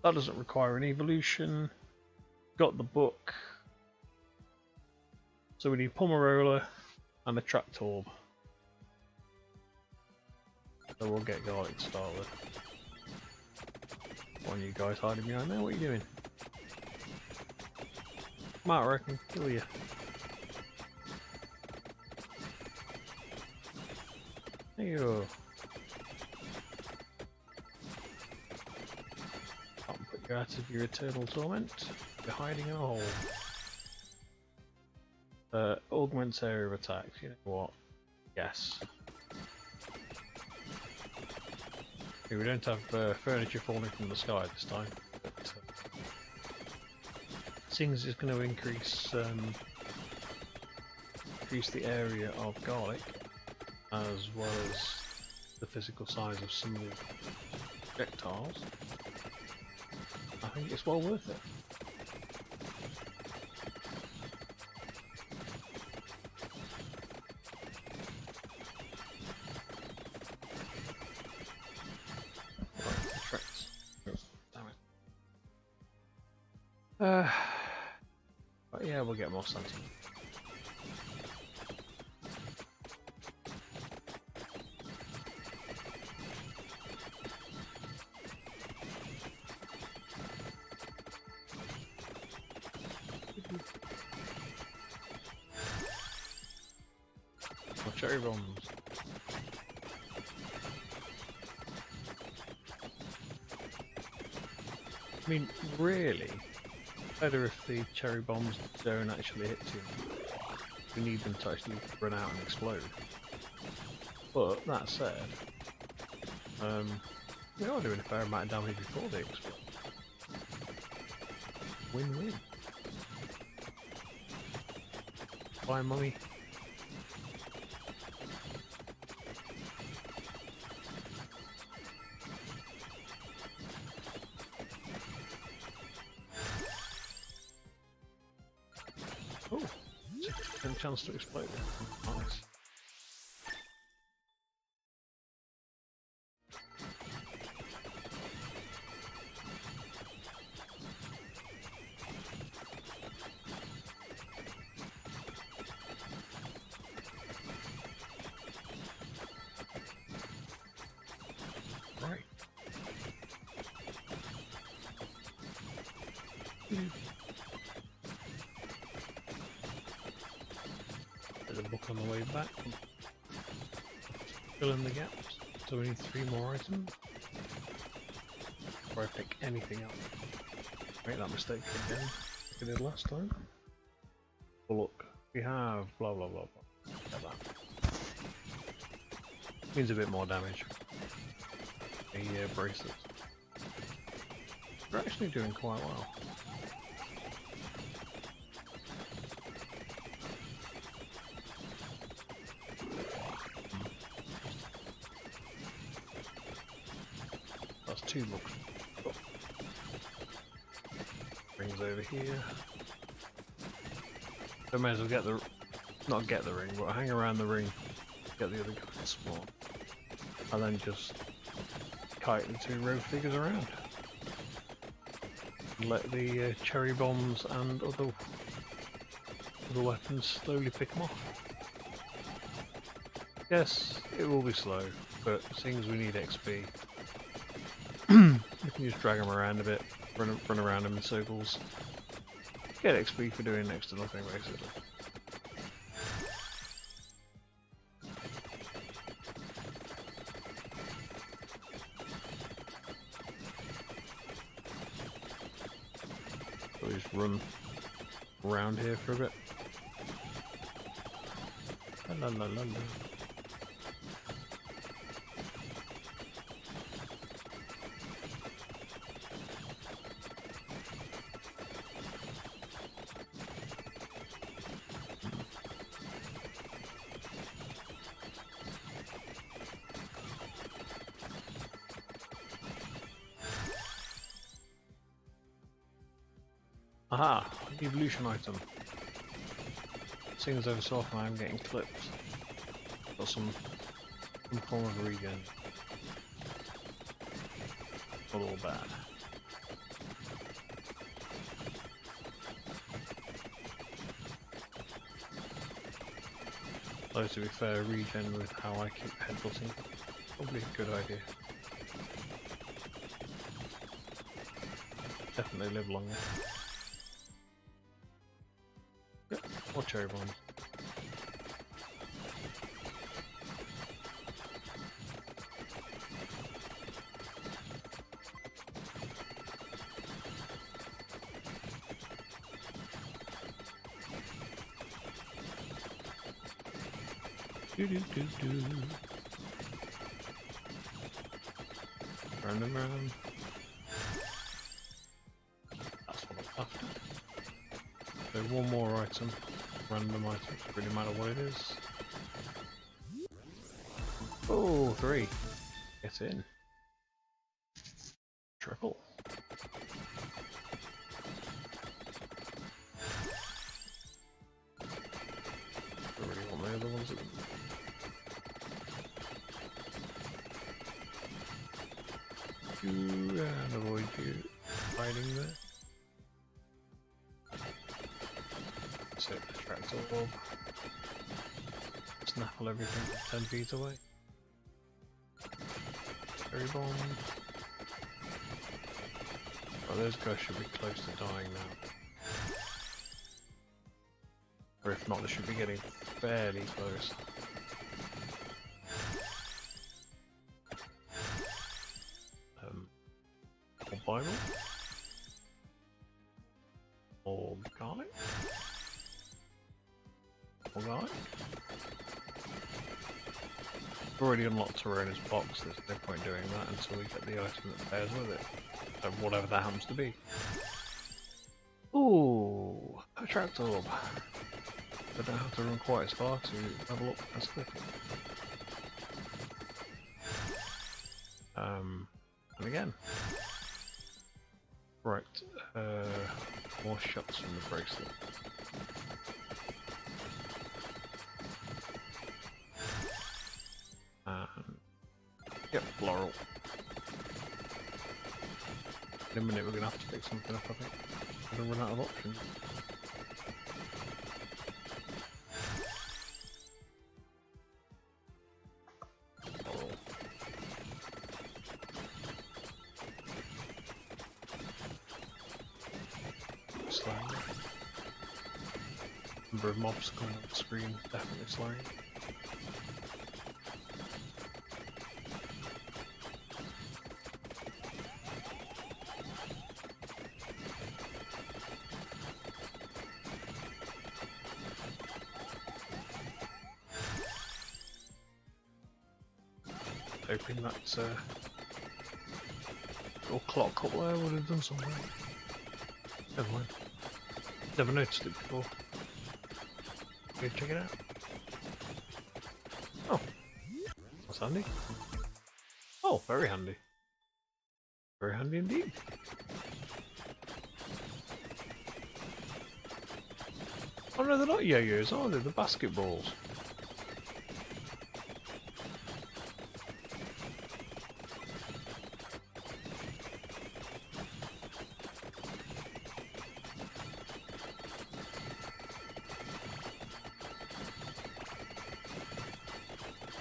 that doesn't require an evolution. Got the book. So we need Pomerola and a trapped orb. So we'll get garlic to start with. One of you guys hiding behind there, what are you doing? Come out, I can kill you. There you go. Can't put you out of your eternal torment. You're hiding in a hole. Augments area of attack, you know what? Yes. Okay, we don't have furniture falling from the sky this time, but seeing as it's going to increase the area of garlic, as well as the physical size of some of the projectiles, I think it's well worth it. But yeah, we'll get more sentiment. More cherry bombs. I mean, really? Better if the cherry bombs don't actually hit you. We need them to actually run out and explode. But that said, we are doing a fair amount of damage before they explode. Win-win. Bye, mummy. Oh, a chance to explode it. Nice. Right. There's a book on the way back. Fill in the gaps. So we need 3 more items. Before I pick anything up. Make that mistake again, like I did last time. But look, we have blah blah blah blah. Get that. Means a bit more damage. The bracelets. We're actually doing quite well. 2 looks. Rings over here. So I may as well get the, not get the ring, but hang around the ring, get the other guy to spawn, and then just kite the 2 rogue figures around. And let the cherry bombs and other weapons slowly pick them off. Yes, it will be slow, but seeing as we need XP, we can just drag them around a bit, run around them in circles, get XP for doing next to nothing basically. So we just run around here for a bit. La la la la. Aha! Evolution item. Seeing as over so often I am getting clipped. Got some form of regen. Not all bad. Though to be fair, regen with how I keep headbutting, probably a good idea. Definitely live longer. Yep, more cherry bombs. Do do do do. Round and round. That's what I'm after. So one more item, random item, doesn't really matter what it is. Oh, 3. Get in. Triple. Don't really want the other ones at the moment. And avoid you hiding there. So attract orb. Snaffle everything 10 feet away. Cherry bomb. Oh, those guys should be close to dying now. Or if not, they should be getting fairly close. Or Bible? Or garlic? Or garlic? We've already unlocked Torona's box, there's no point doing that until we get the item that pairs with it. So whatever that happens to be. Ooh, attract orb. I don't have to run quite as far to level up as quickly. And again. Right, more shots from the bracelet. Yep, floral. In a minute we're going to have to pick something up, I think. We're going to run out of options. Floral. Slowing. Number of mobs coming up the screen, definitely slowing. Hoping that little clock up there would have done something. Never mind. Never noticed it before. Go check it out. Oh, that's handy. Oh, very handy. Very handy indeed. Oh no, they're not yo-yos, are they? They're basketballs.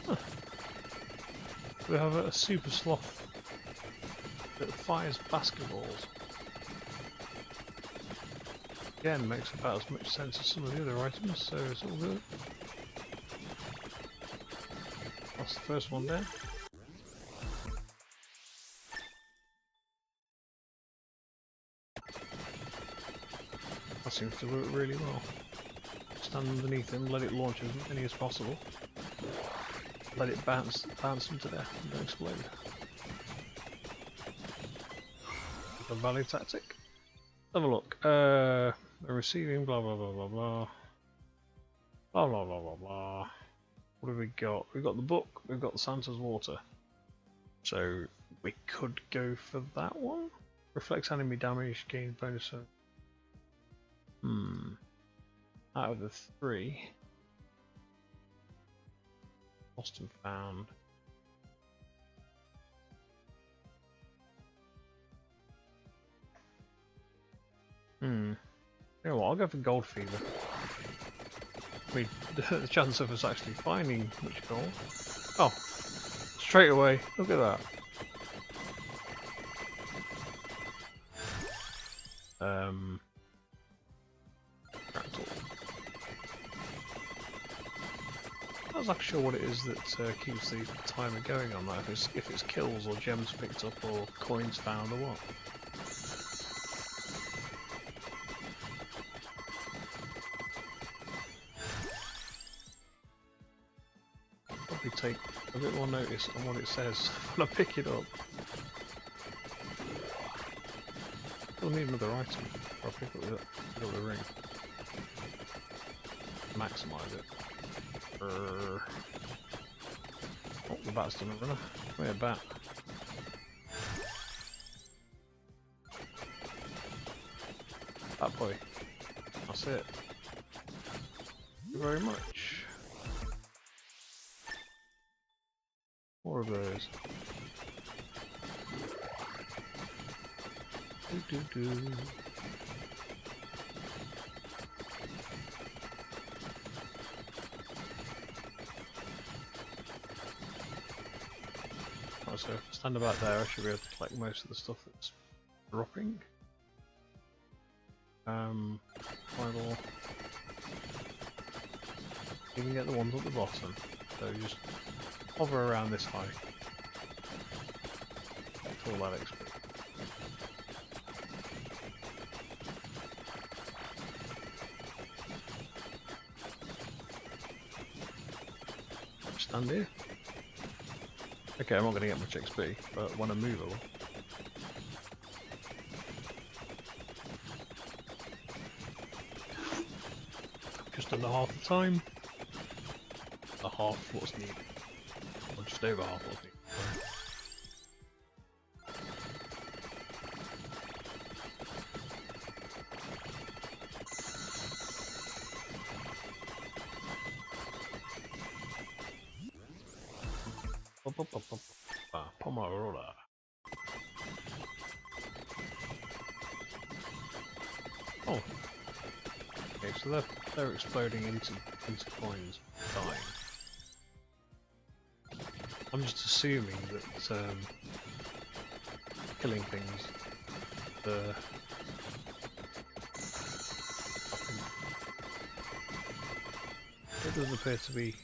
Huh. We have a super sloth that fires basketballs. Again, makes about as much sense as some of the other items, so it's all good. That's the first one down. That seems to work really well. Stand underneath him, let it launch as many as possible. Let it bounce him to death and don't explode. A valid tactic. Have a look. Receiving blah blah blah blah blah. Blah blah blah blah blah. What have we got? We've got the book, we've got the Santa's water. So we could go for that one. Reflects enemy damage, gain bonus of out of the 3. Lost and found. You know what, I'll go for gold fever. I mean, the chance of us actually finding much gold. Oh, straight away, look at that. I'm not actually sure what it is that keeps the timer going on that, if it's kills or gems picked up or coins found or what. Probably take a bit more notice on what it says when I pick it up. I'll need another item before I pick up the ring. Maximise it. Oh, the bat's done a runner. Wait, a bat. That boy. That's it. Thank you very much. More of those. Do. So if I stand about there, I should be able to collect most of the stuff that's dropping. Final. You can get the ones at the bottom, so just hover around this high. That's all that XP. Stand here. Okay, I'm not going to get much XP, but when I move I will. Just under half the time. A half what's needed. Or just over half what's needed. Pomarola. Oh. Okay, so they're exploding into coins, dying. I'm just assuming that killing things, it does appear to be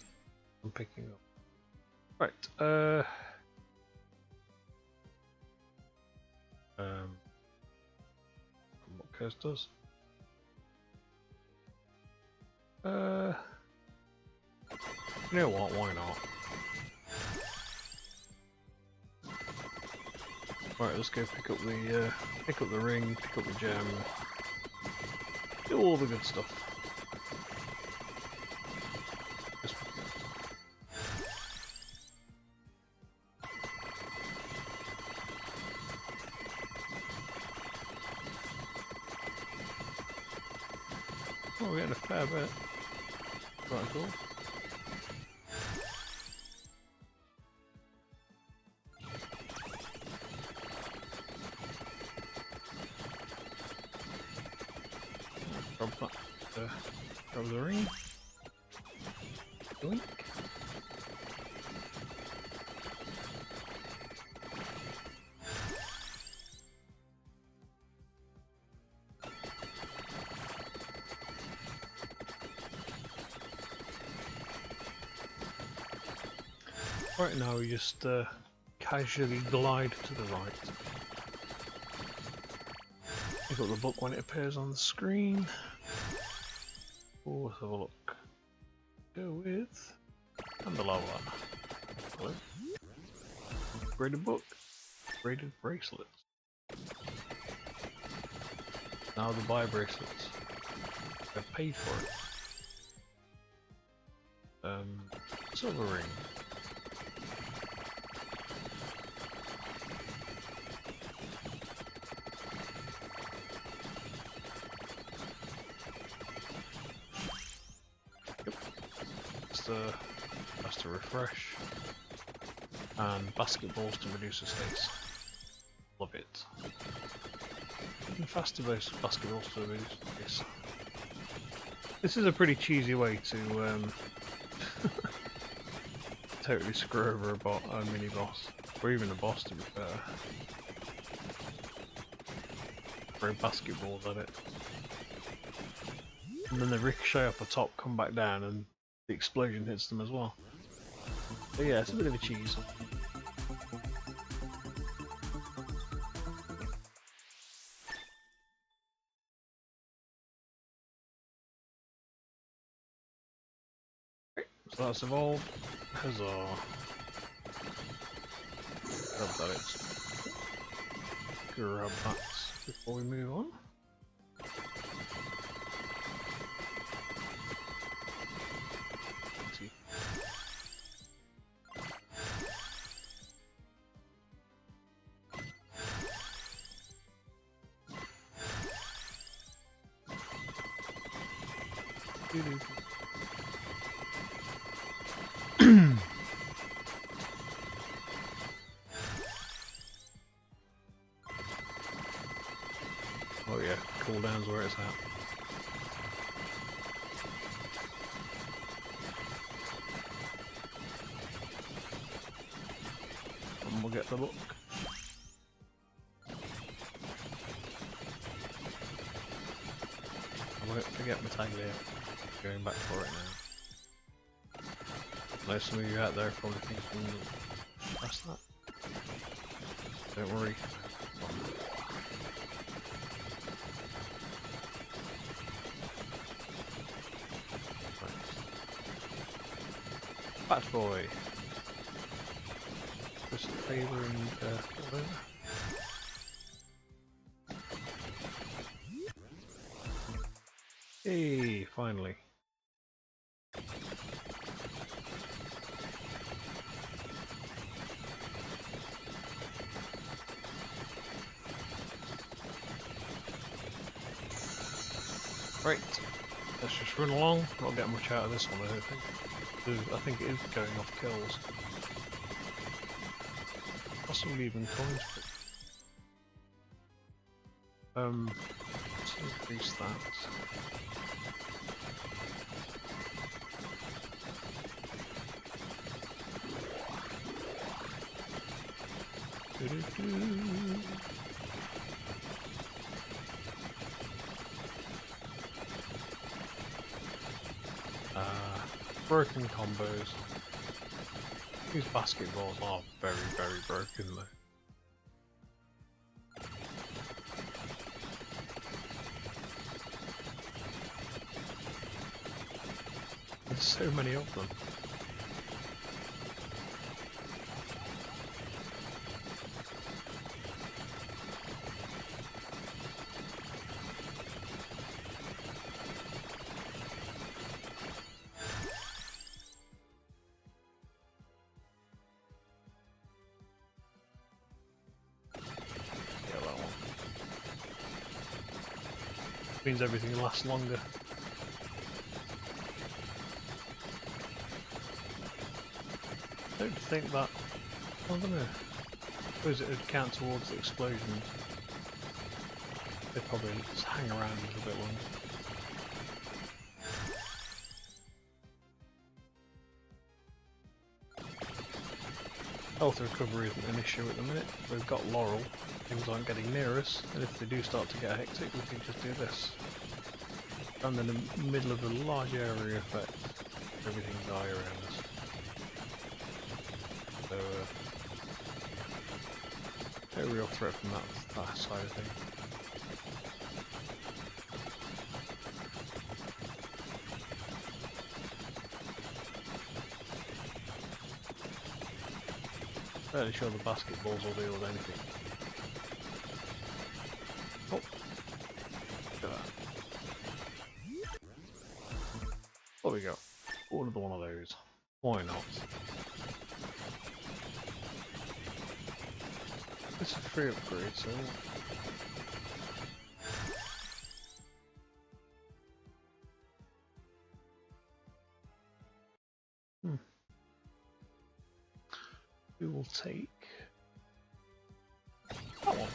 I'm picking up. Right, what curse does? You know what? Why not? Right, let's go pick up the ring, pick up the gem, do all the good stuff. getting a fair bit. Quite cool. Grab that. Grab the ring. Doink. Right now we just casually glide to the right. Pick up the book when it appears on the screen. Oh, let's have a look. Go with and below that. Hello. Upgraded book. Upgraded bracelets. Now the buy bracelets. I've paid for it. Silver ring. Has to refresh, and basketballs to reduce the space. Love it. Even faster basketballs to reduce space. This is a pretty cheesy way to totally screw over a mini boss, or even a boss to be fair. Throw basketballs at it, and then they ricochet off the top, come back down, and the explosion hits them as well. But yeah, it's a bit of a cheese. So that's evolved. Huzzah. Grab that. Grab that before we move on. Oh yeah, cooldown's where it's at. And we'll get the book. I won't forget my tag there. Going back for it now. I know some of you out there are probably thinking, that's that. Don't worry. Fat boy. Just favouring whatever. Hey, finally. Right, let's just run along, not get much out of this one I don't think. I think it is going off kills. Possibly even coins, but... let's increase that. Broken combos. These basketballs are very, very broken though. There's so many of them. Means everything lasts longer. don't think that... I don't know. I suppose it would count towards the explosions. They'd probably just hang around a little bit longer. Health recovery isn't an issue at the minute. We've got Laurel. Things aren't getting near us, and if they do start to get hectic, we can just do this. And then in the middle of a large area effect, everything die around us. So, no real threat from that side of things. Fairly sure the basketballs will deal with anything. Oh, look at that. There we go. Oh, another one of those. Why not? It's a free upgrade, so... We will take that one.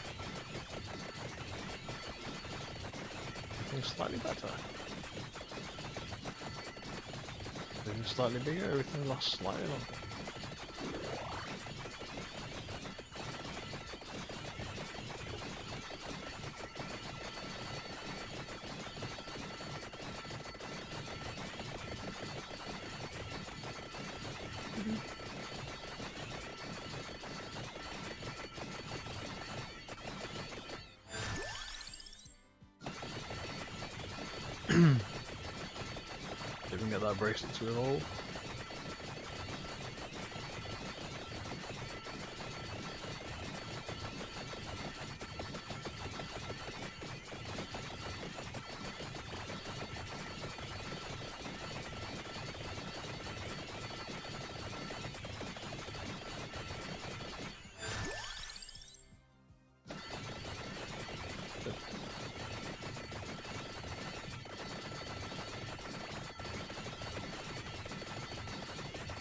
Everything's slightly better. Everything's slightly bigger, everything lasts slightly longer. Didn't get that bracelet to evolve.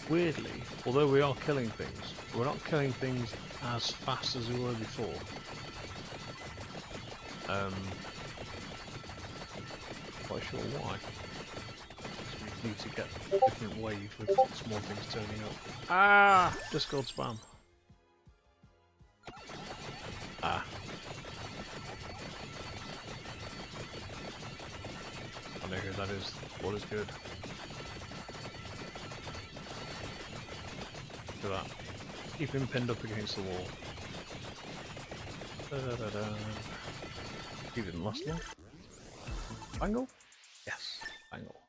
Weirdly, although we are killing things, we're not killing things as fast as we were before. Quite sure why. We need to get a different wave with small things turning up. Ah! Discord spam. Ah. I know who that is. What is good? That. Keep him pinned up against the wall. He didn't last long. Bangle? Yes, Bangle.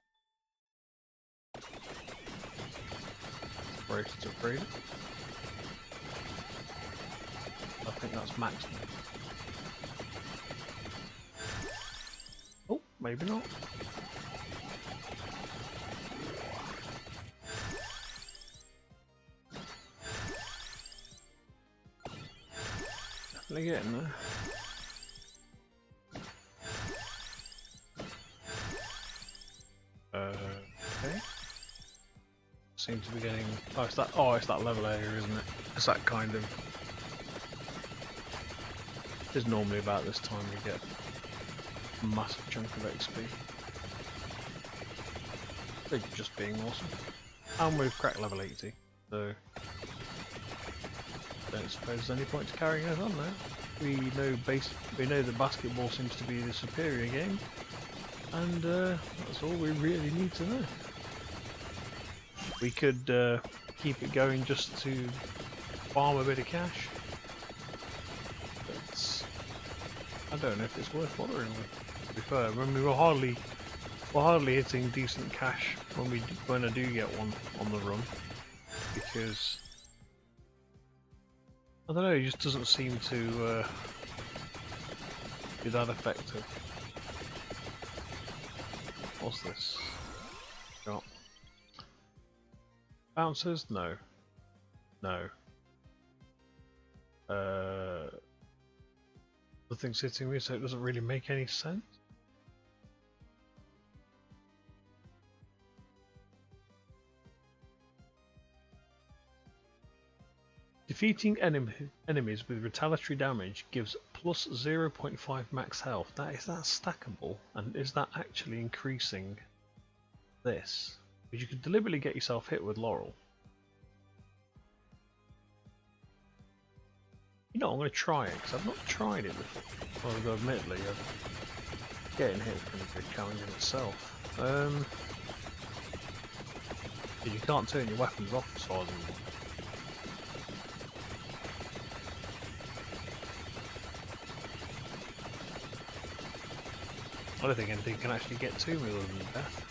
Bracelets upgraded. I think that's maximum. Oh, maybe not. Definitely getting there. Okay. Seem to be getting. Oh, it's that. Oh, it's that level area, isn't it? It's that kind of. It's normally about this time we get a massive chunk of XP. They're just being awesome. And we've cracked level 80, so. Don't suppose there's any point to carrying us on now. We know the basketball seems to be the superior game, and that's all we really need to know. We could keep it going just to farm a bit of cash, but I don't know if it's worth bothering with. To be fair, when we're hardly hitting decent cash when I do get one on the run, because. I don't know, it just doesn't seem to be that effective. What's this? Got bouncers? No. No. Nothing's hitting me, so it doesn't really make any sense. Defeating enemies with retaliatory damage gives plus 0.5 max health. Is that stackable? And is that actually increasing this? Because you could deliberately get yourself hit with Laurel. You know, I'm going to try it because I've not tried it before. Although admittedly, getting hit is going to be a challenge in itself. You can't turn your weapons off as far as I'm aware. I don't think anything can actually get to me other than death.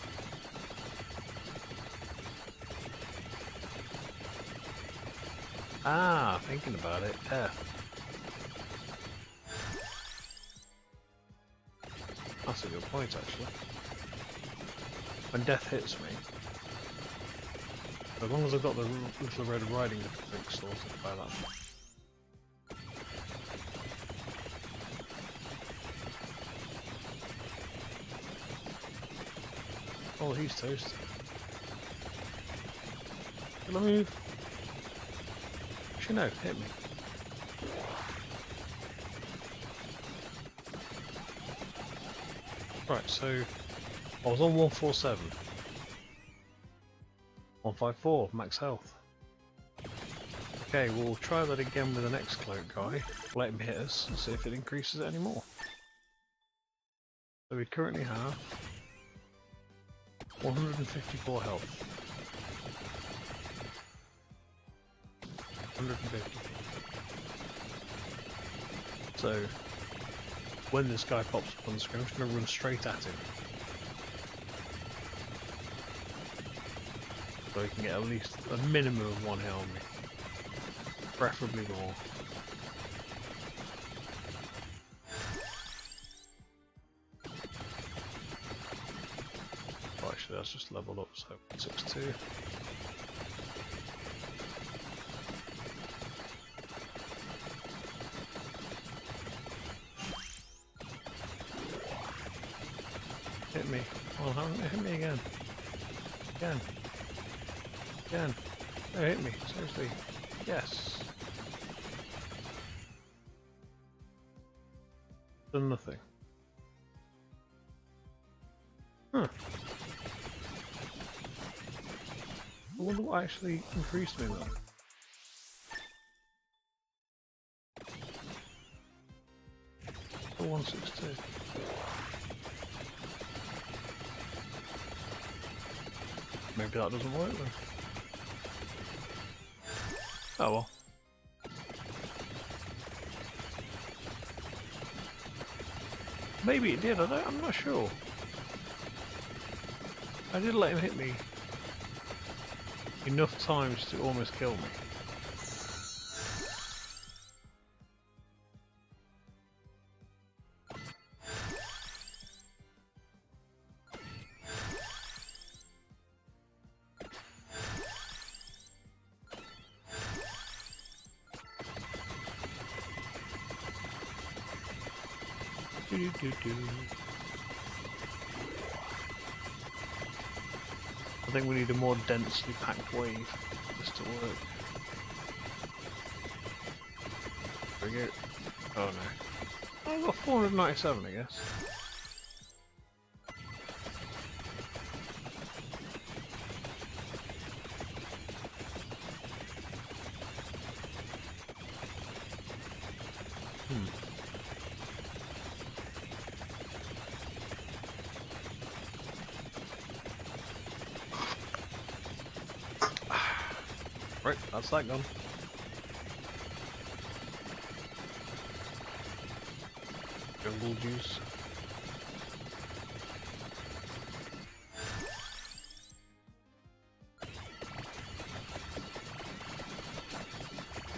Ah, thinking about it, death. That's a good point, actually. When death hits me, as long as I've got the little red riding hook sorted by that. Oh, he's toast. Will I move? Actually, no, hit me. Right, so I was on 147. 154, max health. Okay, we'll try that again with the next cloak guy. Let him hit us and see if it increases it anymore. So we currently have 154 health. 150. So when this guy pops up on the screen, I'm just going to run straight at him. So he can get at least a minimum of one hit on me. Preferably more. Oh, actually that's just leveled up, so 162. Hit me. Oh, hit me again. Again. Again. No, hit me. Seriously. Yes. Done nothing. Huh. I wonder what actually increased me though. Oh, 162. Maybe that doesn't work then. Oh well. Maybe it did, I'm not sure. I did let him hit me enough times to almost kill me. I think we need a more densely packed wave for this to work. There we go. Oh no. I've got 497 I guess. Right, that's that gone. Jungle juice.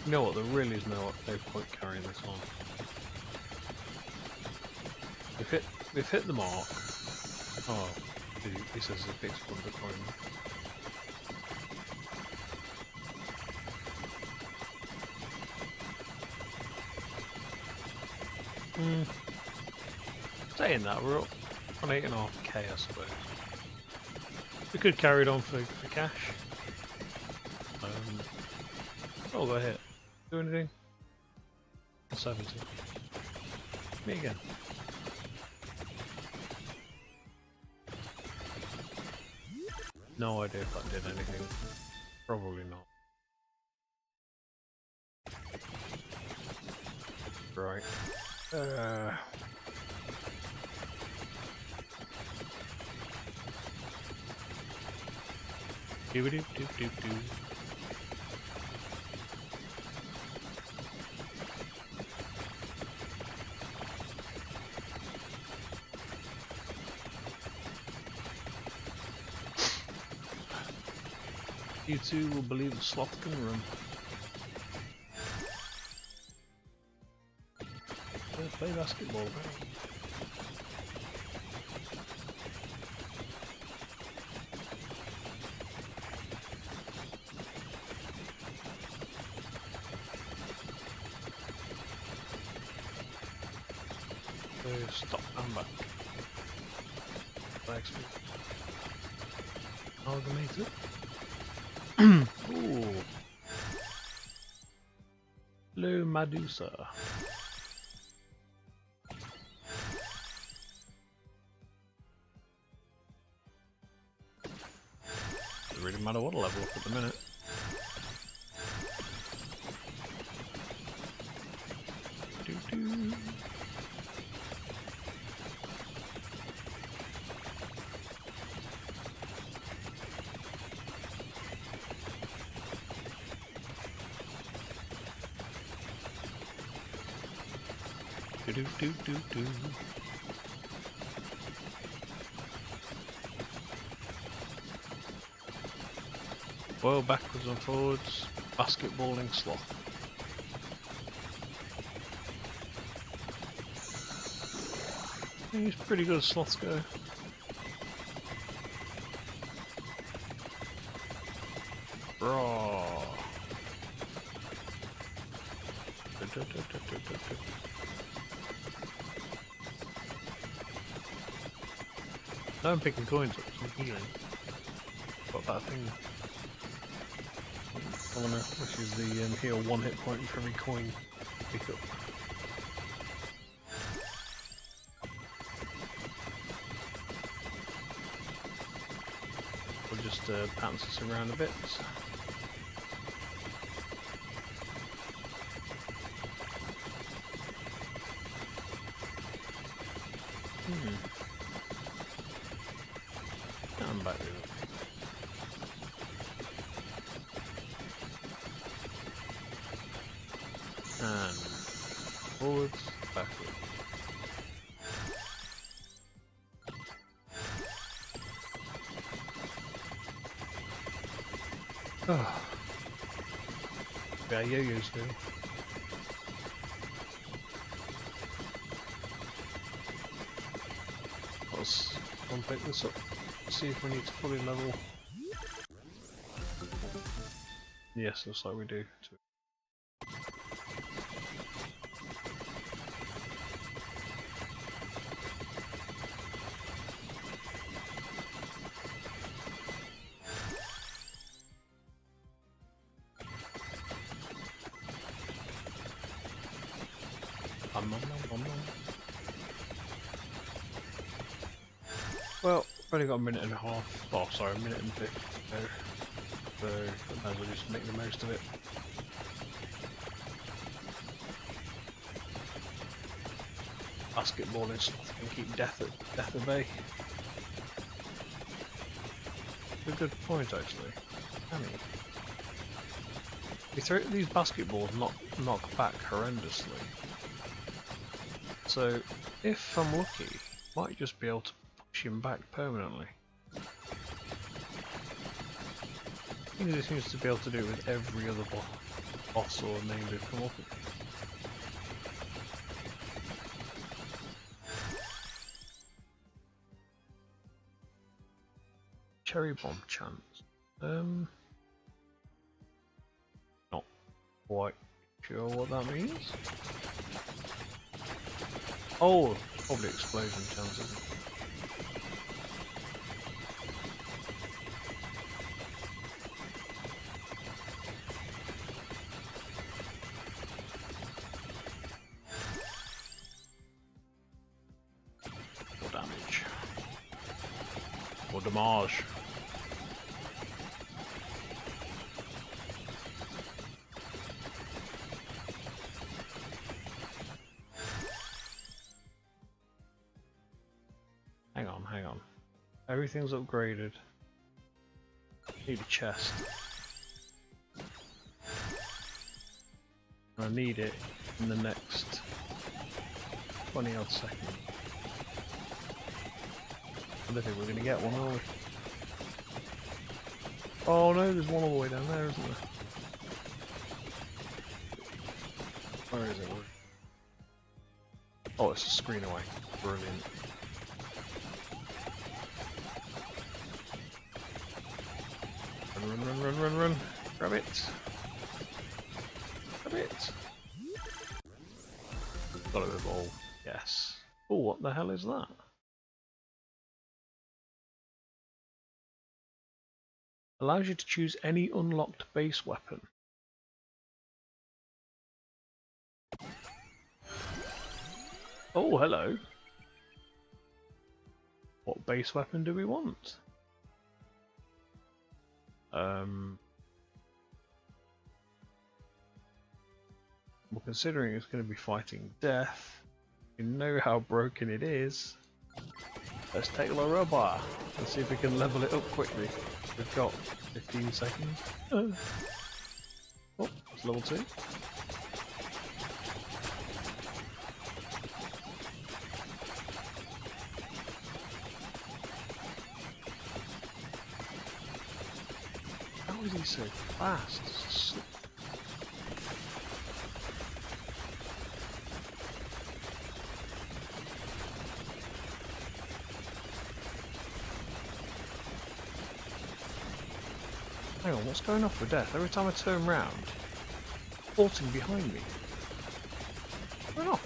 You know what, there really is no point carrying this on. We've hit the mark. Oh, he says a fixed one deployment. Saying that, we're up on 8.5k I suppose. We could carry it on for cash. Oh, go ahead. Do anything? 70. Me again. No idea if that did anything. Probably not. Right. Do-do-do-do-do. You two will believe the sloth can run. Let's play basketball. Stop and back. Thanks. Amalgamated. Ooh. Hello, Medusa. Doesn't really matter what level up at the minute. Doo-doo. Do-do-do-do-do. Boil backwards and forwards, basketballing sloth. He's pretty good as sloths go. Raw. Now I'm picking coins up, so I'm healing. Got that thing. Which is the heal 1 hit point for every coin pick up. We'll just bounce this around a bit. I'm back with it. And forwards, backwards. Oh. Yeah, yo-yos do. Let's unpick this up. See if we need to fully level. Yes, looks like we do. Well, I've only got a minute and a half. Oh, sorry, a minute and 50 there. So, I might as well just make the most of it. Basketballing stuff can keep death at bay. It's a good point, actually. Can he? These basketballs knock back horrendously. So, if I'm lucky, I might just be able to push him back permanently. I think he seems to be able to do it with every other boss or name they've come up with. Cherry bomb chance. Not quite sure what that means. Oh, probably explosion chance, isn't it? for damage. Hang on. Everything's upgraded. Need a chest. I need it in the next 20 odd seconds. I don't think we're going to get one, are we? Oh no, there's one all the way down there, isn't there? Where is it? Oh, it's a screen away. Brilliant. Run. Grab it. Grab it. Got it with all. Yes. Oh, what the hell is that? Allows you to choose any unlocked base weapon. Oh, hello. What base weapon do we want? Well, considering it's going to be fighting death, you know how broken it is. Let's take the robot and see if we can level it up quickly. We've got 15 seconds. Oh, it's level 2. How is he so fast? Hang on, what's going off with death? Every time I turn round, halting behind me. What's going on?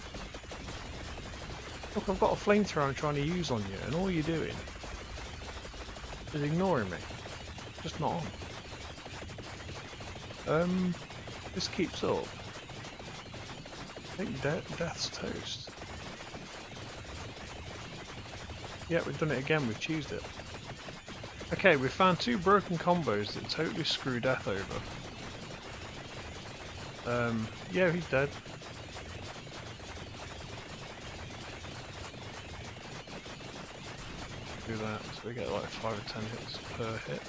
Look, I've got a flamethrower I'm trying to use on you, and all you're doing is ignoring me. Just not on. This keeps up. I think death's toast. Yeah, we've done it again, we've cheesed it. Okay, we found 2 broken combos that totally screw death over. Yeah, he's dead. Do that, so we get like 5 or 10 hits per hit.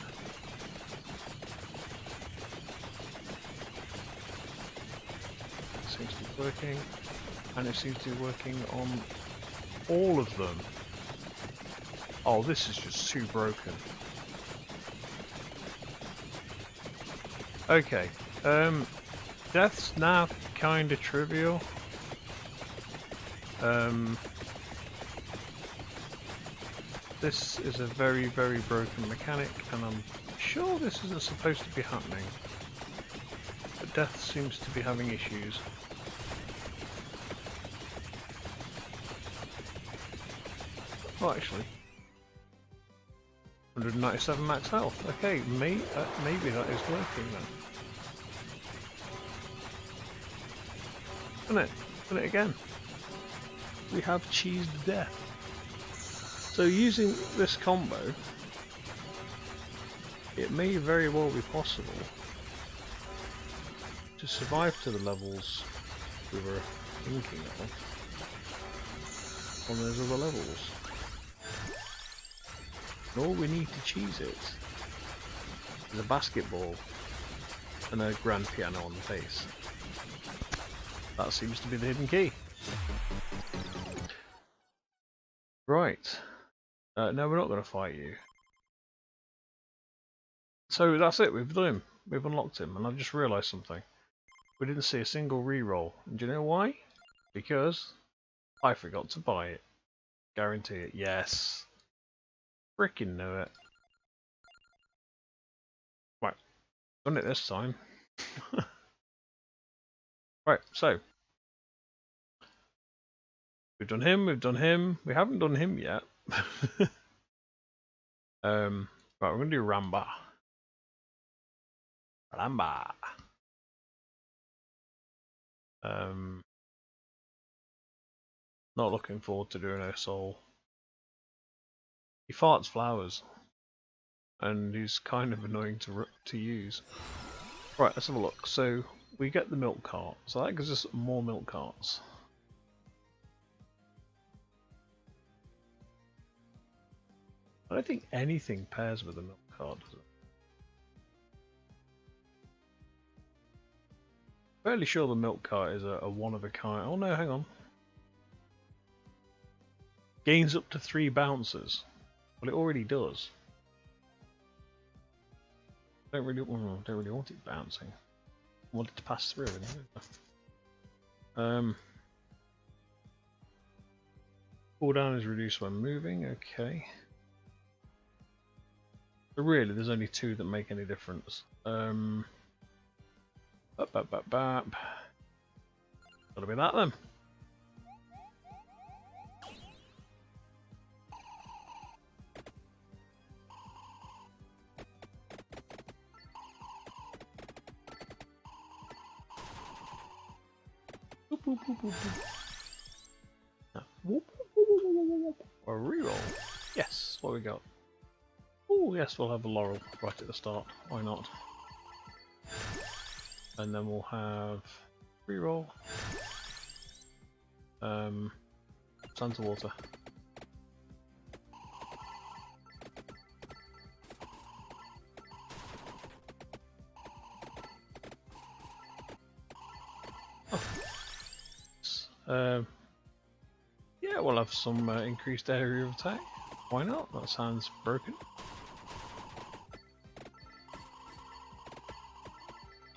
It seems to be working, and it seems to be working on all of them. Oh, this is just too broken. Okay, death's now kinda trivial. This is a very, very broken mechanic, and I'm sure this isn't supposed to be happening. But death seems to be having issues. Oh, actually. 197 max health. Okay, maybe that is working then. Done it. Done it again. We have cheesed death. So using this combo, it may very well be possible to survive to the levels we were thinking of on those other levels. And all we need to cheese it is a basketball and a grand piano on the face. That seems to be the hidden key. Right. No, we're not going to fight you. So that's it, we've done him. We've unlocked him, and I've just realised something. We didn't see a single reroll. And do you know why? Because I forgot to buy it. Guarantee it. Yes. Frickin' know it. Right. Done it this time. Right, so. We've done him, we haven't done him yet. Right, we're going to do Ramba. Ramba. Not looking forward to doing her soul. He farts flowers. and he's kind of annoying to use. Right, let's have a look. So we get the milk cart, so that gives us more milk carts. I don't think anything pairs with a milk cart, does it? Fairly sure the milk cart is a one of a kind. Oh no, hang on. Gains up to 3 bounces. Well, it already does. Don't really want it bouncing. I want it to pass through. Cooldown is reduced when moving. Okay. But really, there's only 2 that make any difference. Gotta be that then. A reroll. Yes, what we got? Oh yes, we'll have a laurel right at the start. Why not? And then we'll have reroll. Santa water. Yeah, we'll have some increased area of attack. Why not? That sounds broken.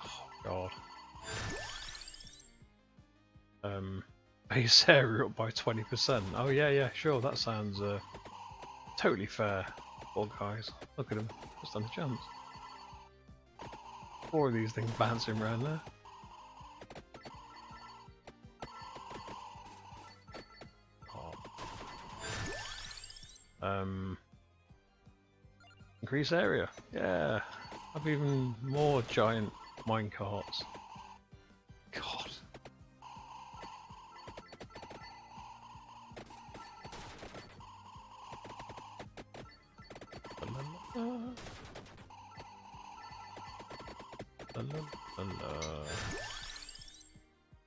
Oh god. Base area up by 20%. Oh yeah, sure. That sounds totally fair. Poor guys. Look at him. Just on a chance. 4 of these things bouncing around there. Increase area. Yeah. Have even more giant minecarts. God.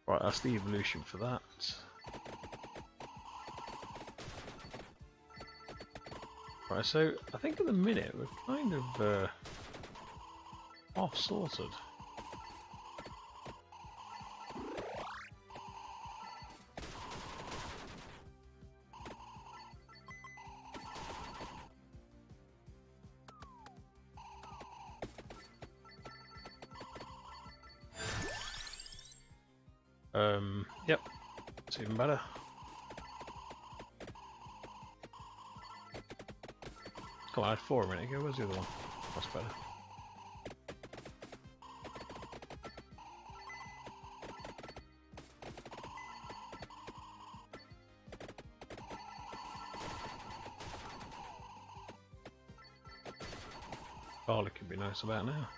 Right, that's the evolution for that. Right, so I think at the minute we're kind of half sorted. Yep, it's even better. Come on, I had 4 a minute ago. Where's the other one? That's better. Garlic could be nice about now.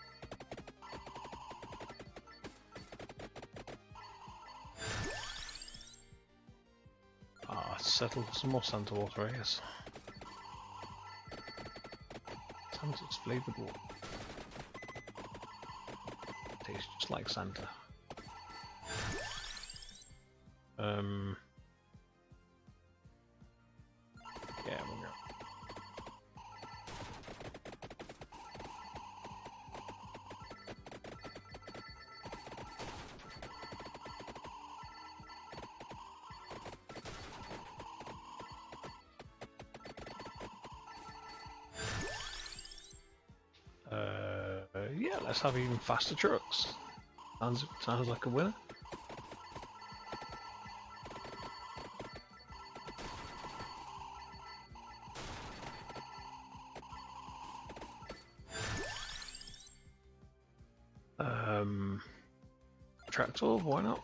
Settle for some more Santa water, I guess. Santa's flavoured water. Tastes just like Santa. Yeah, we'll go. Yeah, let's have even faster trucks. Sounds like a winner. Tractor, why not?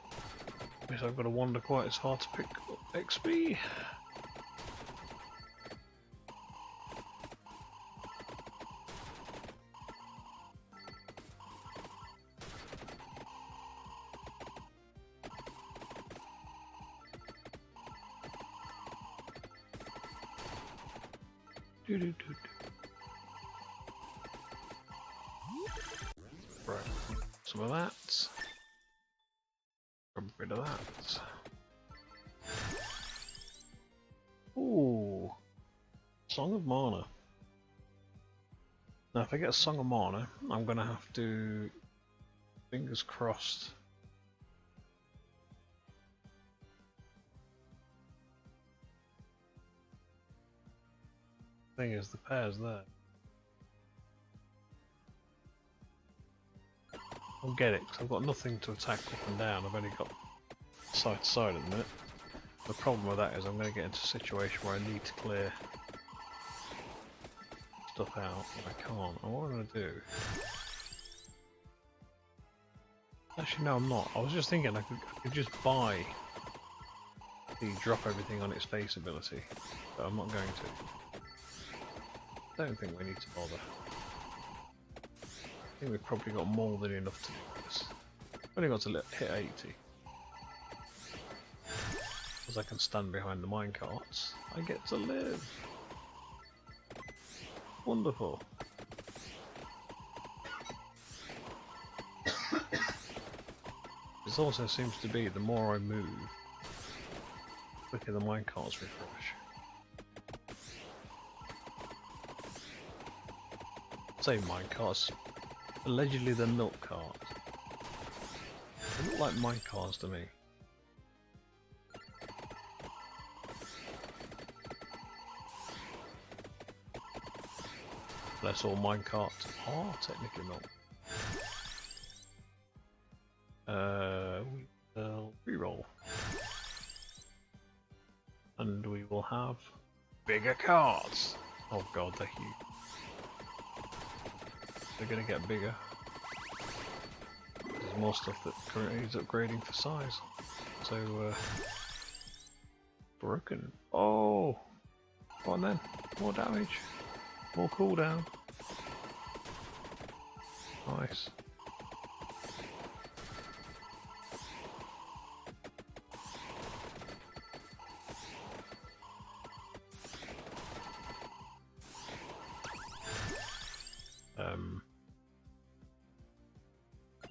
Guess I've got to wander quite as hard to pick up XP. some of that. Grab rid of that. Ooh, Song of Mana. Now if I get a Song of Mana, I'm gonna have to, fingers crossed. Thing is, the pair's there. I'll get it because I've got nothing to attack up and down. I've only got side to side at the minute. The problem with that is I'm going to get into a situation where I need to clear stuff out and I can't. And what I'm going to do... Actually no, I'm not. I was just thinking I could just buy the drop everything on its face ability, but I'm not going to. Don't think we need to bother. I think we've probably got more than enough to do this. Only got to hit 80. Because I can stand behind the minecarts, I get to live. Wonderful. This also seems to be the more I move, the quicker the minecarts refresh. Say minecarts. Allegedly they're milk carts. They look like minecarts to me. Unless all minecarts are technically milk. We will reroll. And we will have bigger carts! Oh god, they're huge. They're gonna get bigger. There's more stuff that currently is upgrading for size. So, broken. Oh! Go on then. More damage. More cooldown. Nice.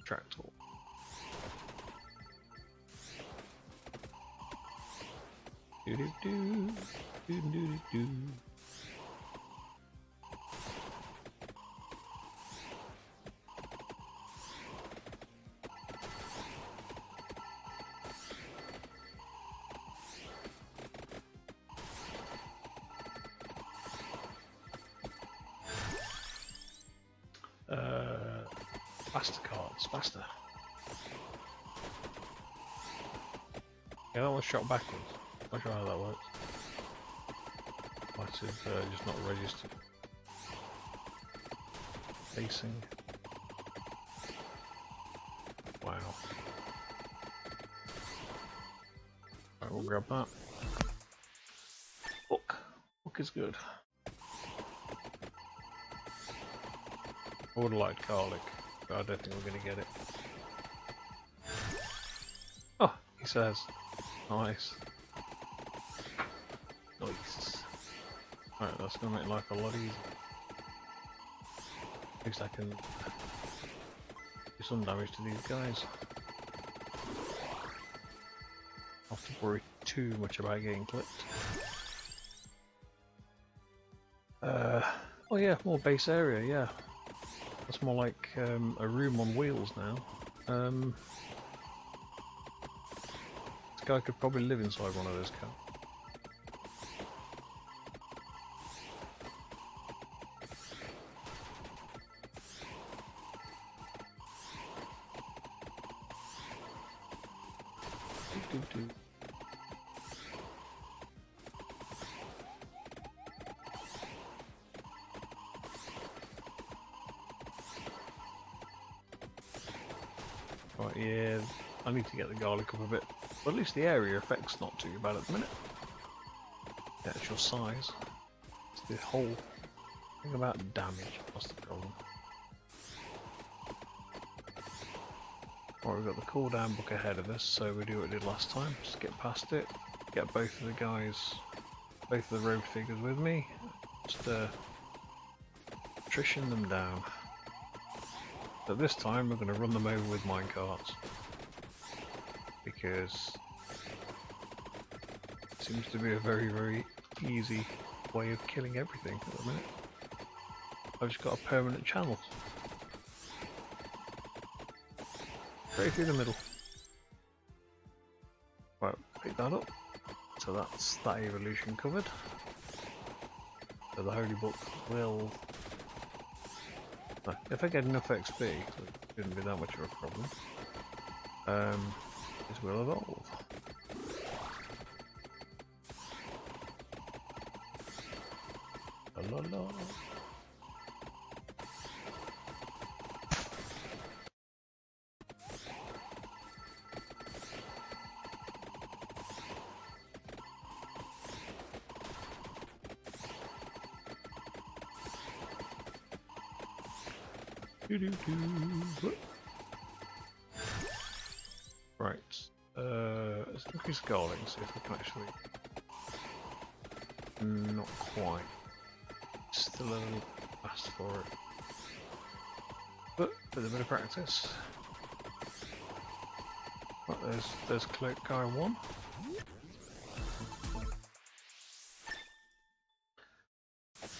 Tractor. Do do do do do do. Faster cards, faster. Yeah, that was shot backwards. Not sure how that works. Might have just not registered. Facing. Wow. Right, we'll grab that. Book. Book is good. I would have liked garlic, but I don't think we're going to get it. Oh, he says. Nice. Nice. Right, that's going to make life a lot easier. At least I can do some damage to these guys. Not to worry too much about getting clipped. Oh yeah, more base area, yeah. That's more like a room on wheels now. This guy could probably live inside one of those cars. Right, yeah, I need to get the garlic up a bit. But at least the area effect's not too bad at the minute. The actual size. It's the whole thing about damage, that's the problem. Right, we've got the cooldown book ahead of us, so we do what we did last time. Just get past it, get both of the guys, both of the rogue figures with me. Just attrition them down. But this time we're going to run them over with minecarts. Because it seems to be a very, very easy way of killing everything at the minute. I've just got a permanent channel. Straight through the middle. Right, pick that up. So that's that evolution covered. So the Holy Book will... if I get enough XP, so it shouldn't be that much of a problem, this will evolve. La la la. Right, let's increase scaling, see if we can actually... not quite. Still a little fast for it. But with a bit of practice. Right, there's Cloak Guy 1.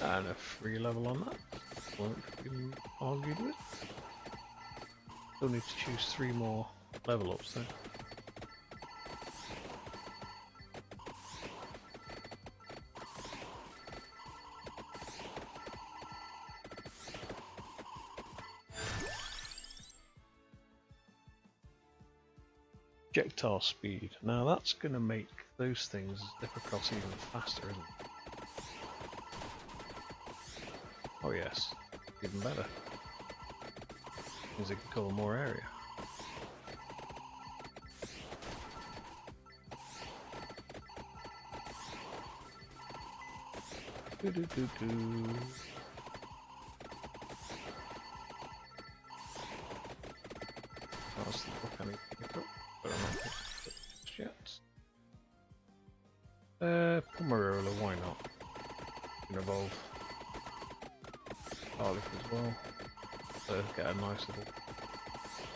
And a free level on that. Won't be argued with. Still need to choose 3 more level ups though. Projectile speed. Now that's going to make those things zip across even faster, isn't it? Oh yes, even better. Means it can cover more area. Do do do do. That's the book I need to pick up, but I'm not picking it up just yet. Pomerola, why not? Can evolve. Garlic as well. So get a nice little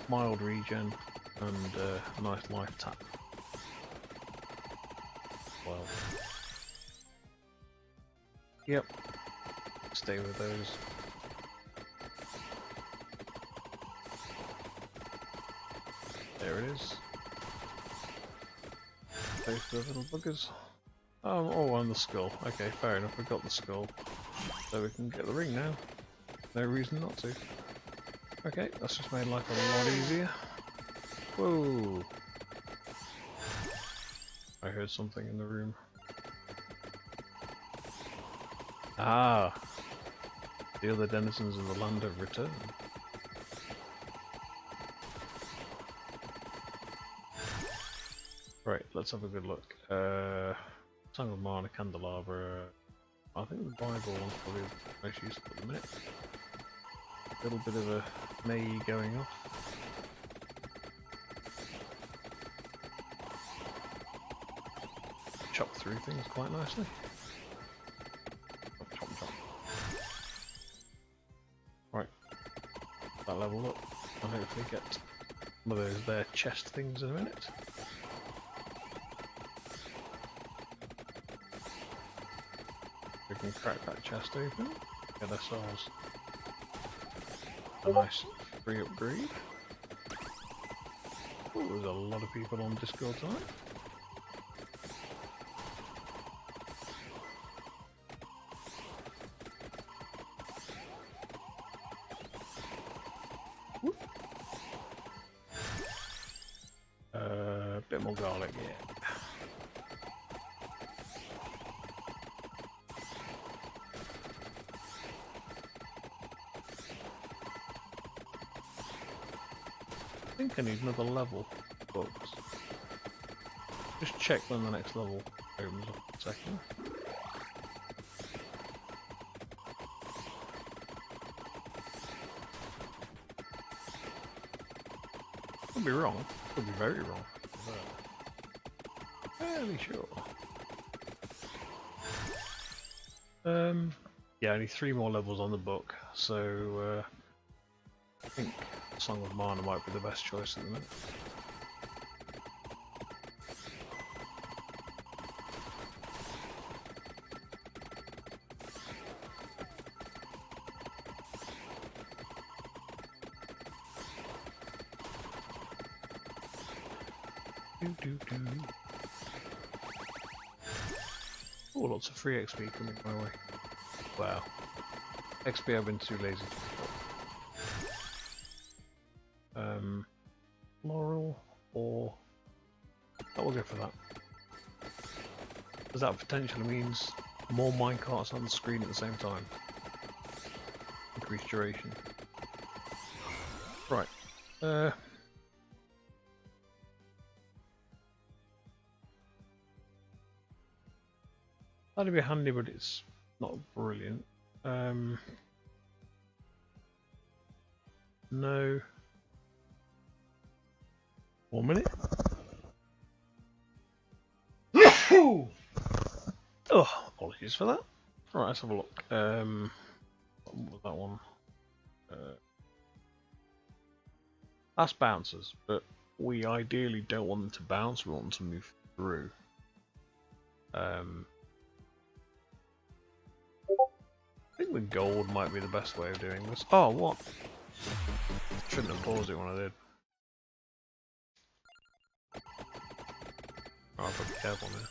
mild regen and a nice life tap. Well. Yep. Stay with those. There it is. Both the little buggers. Oh, and the skull. Okay, fair enough, we got the skull. So we can get the ring now. No reason not to. Okay, that's just made life a lot easier. Whoa! I heard something in the room. Ah! The other denizens of the land have returned. Right, let's have a good look. Song of Mana, Candelabra. I think the Bible one's probably the most useful at the minute. A little bit of a May going off. Chop through things quite nicely. Chop, chop, chop. Right, that level up. I'll hopefully get some of those there chest things in a minute. We can crack that chest open, get ourselves a nice free upgrade. Oh, there's a lot of people on Discord tonight. Bit more garlic, yeah. I think I need another level of books. Just check when the next level opens up in a second. Could be wrong. Could be very wrong. Fairly sure. Yeah, only 3 more levels on the book, so I think Song of Mana might be the best choice at the minute. Oh, lots of free XP coming my way. Wow. XP I've been too lazy. Laurel or... I will go for that. Because that potentially means more minecarts on the screen at the same time. Increased duration. Right. That'd be handy, but it's not brilliant. No. 1 minute. Oh, apologies for that. Right, let's have a look. What was that one? That's bouncers, but we ideally don't want them to bounce. We want them to move through. I think the gold might be the best way of doing this. Oh, what? Shouldn't have paused it when I did. Oh, I've got to be careful now.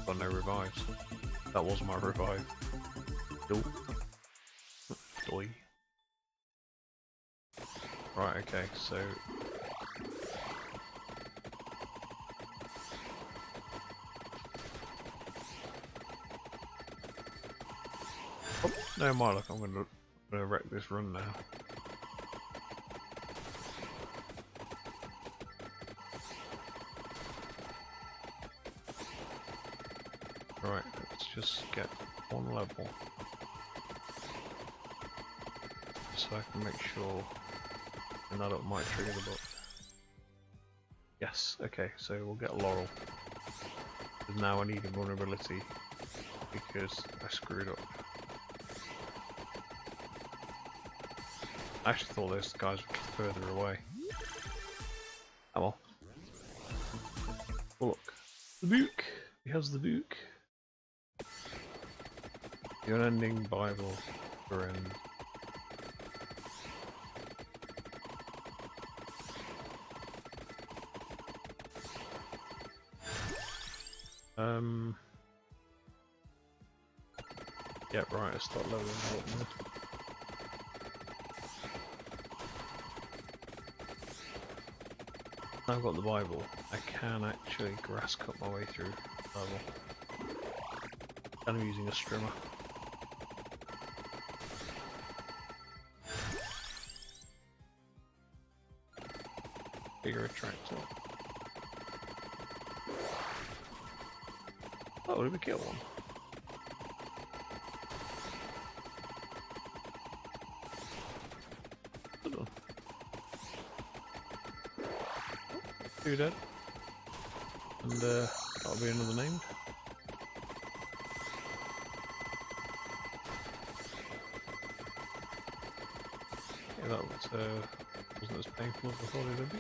Got no revives. That was my revive. Nope. Doi. Right, okay, so... Oh, no, my luck, I'm gonna wreck this run now. Right, let's just get one level. So I can make sure and that up might trigger the book. Yes, okay, so we'll get Laurel. Because now I need invulnerability because I screwed up. I actually thought those guys were further away. Oh well. Oh look. The book! He has the book. The unending Bible friend. Yep, right, let's start leveling up. Now I've got the Bible, I can actually grass cut my way through the level. And I'm using a strimmer. Bigger attractor. Oh, did we kill one? Good one. Two dead. And that'll be another named. Yeah, that wasn't as painful as I thought it would be.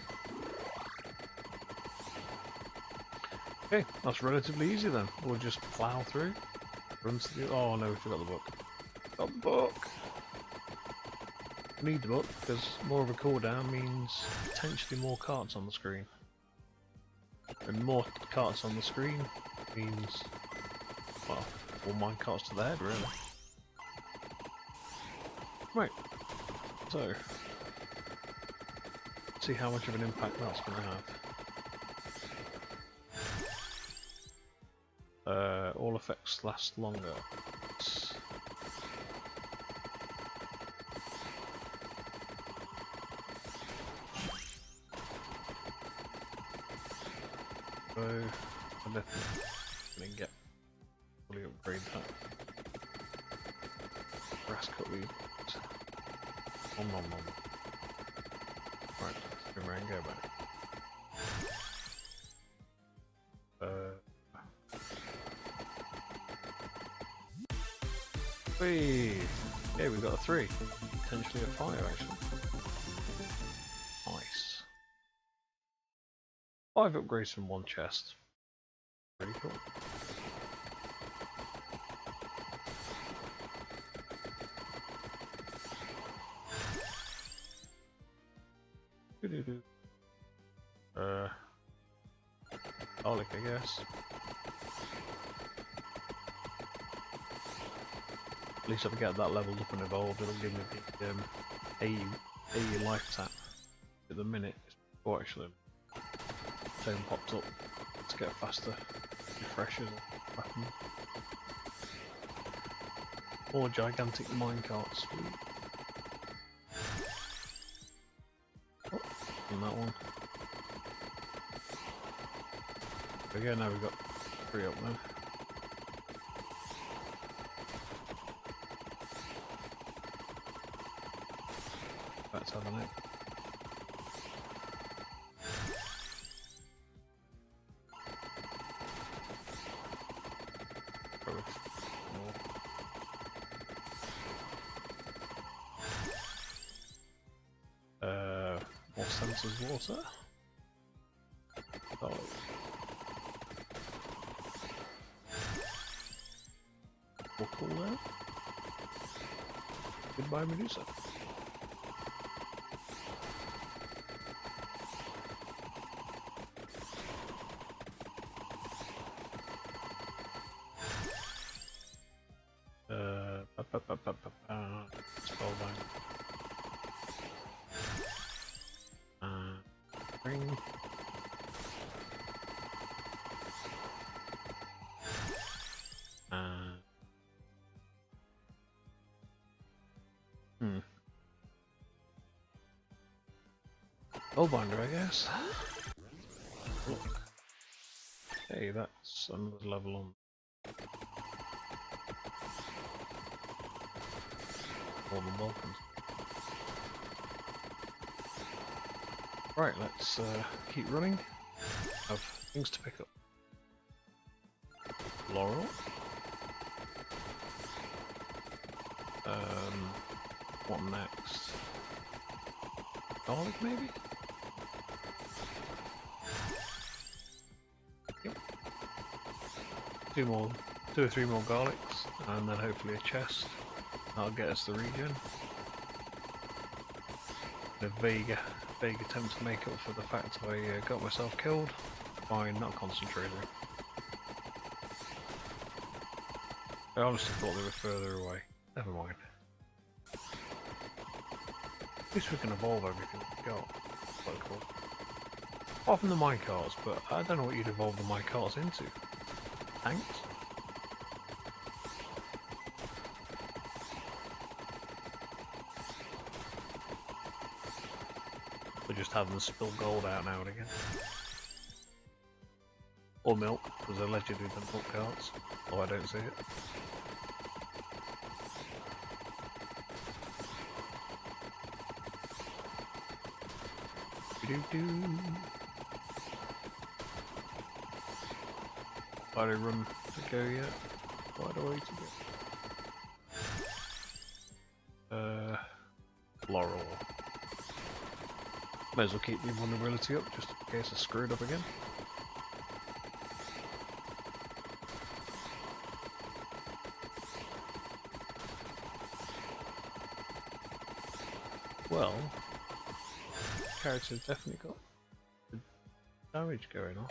Okay, that's relatively easy then. We'll just plough through. Run to the... Oh no, we forgot the book. Got the book! Need the book because more of a cooldown means potentially more cards on the screen. And more cards on the screen means, well, more minecarts to the head really. Right, so, let's see how much of an impact that's going to have. All effects last longer. So, I'm definitely going to get fully upgrade that. Grass cut weed. Nom. Right, let's go around, go back. Whee! Okay, we've got a 3. Potentially a 5 actually. Nice. 5 upgrades from 1 chest. Pretty cool. Garlic, I guess. At least if I get that leveled up and evolved, it'll give me the A life tap. At the minute, it's before actually tone popped up to get faster refreshers and weapons. More gigantic minecarts. Oh, and that one. Again, now we've got 3 up there. Let's have a look. More sensors water. Oh. More cooldown. Goodbye, Medusa. Spellbind. Ring. Spellbinder, I guess. Look. Hey, that's another level on. More than welcome. Right, let's keep running. Have things to pick up. Laurel. What next? Garlic, maybe? Yep. 2 or 3 more garlics, and then hopefully a chest. That'll get us the regen. A vague attempt to make up for the fact I got myself killed by not concentrating. I honestly thought they were further away. Never mind. At least we can evolve everything we've got. Quite cool. Apart from the minecarts, but I don't know what you'd evolve the minecarts into. Tanks? Or just have them spill gold out now and again. Or milk, because allegedly the milk carts. Oh, I don't see it. Why do I run to go yet? Why do I to go? Laurel. May as well keep the invulnerability up just in case I screwed up again. Well, character's definitely got the damage going on.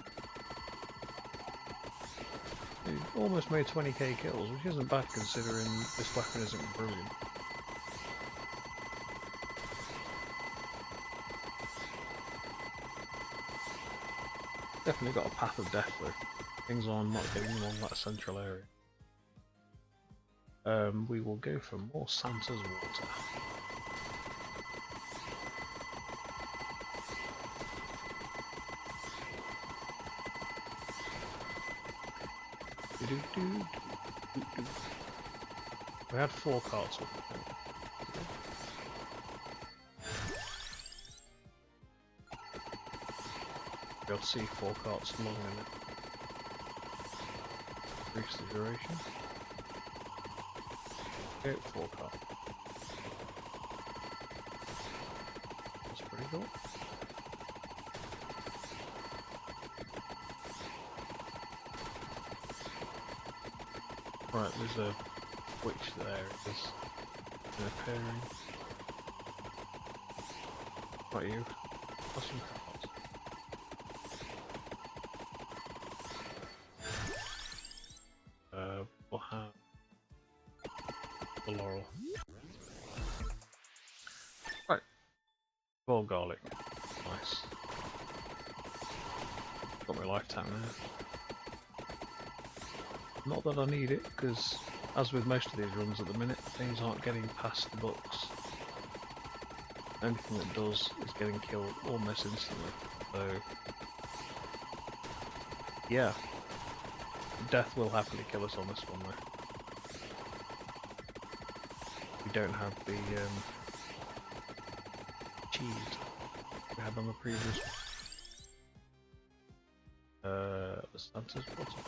He almost made 20k kills, which isn't bad considering this weapon isn't brilliant. Definitely got a path of death though. Things on not getting along that central area. We will go for more Santa's water. We had 4 carts with it. You'll see 4 carts long in it. Increase the duration. Okay, 4 cards. That's pretty cool. Right, there's a witch there. There's an appearing. Right, you. Got some cards. We'll have the laurel. Right. Raw garlic. Nice. Got my lifetime there. Not that I need it, because as with most of these runs at the minute, things aren't getting past the books. Anything that does is getting killed almost instantly. So, yeah. Death will happily kill us on this one though. We don't have the cheese we had on the previous one. Santa's water.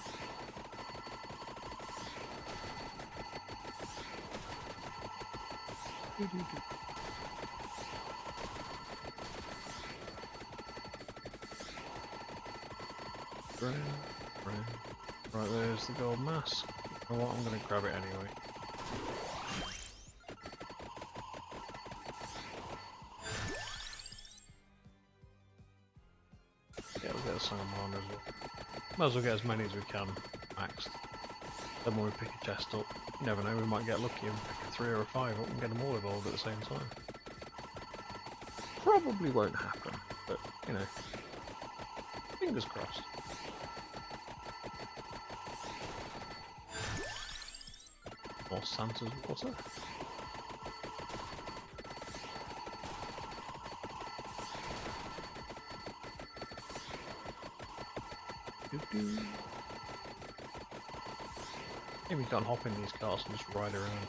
Right, there's the gold mask. You know what, I'm going to grab it anyway. Yeah, we'll get a song on as well. Might as well get as many as we can maxed. Then when we pick a chest up, you never know, we might get lucky and pick a 3 or a 5 up and get them all evolved at the same time. Probably won't happen, but you know, fingers crossed. More Santa's water. Maybe we can't hop in these cars and just ride around.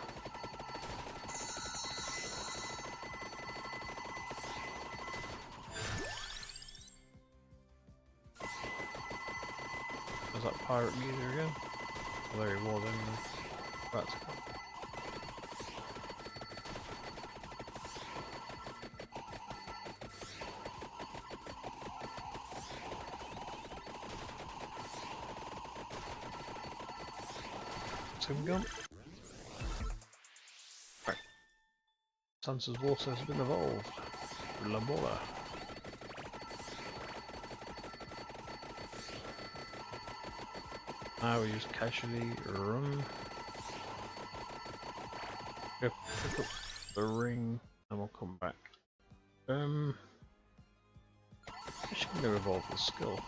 Was that pirate music again? Well, there he was anyway. That's cool. Him gone. Right. Santa's water has been evolved. La bola. Now we just casually run. Go pick up the ring and we'll come back. I'm going to evolve the skull.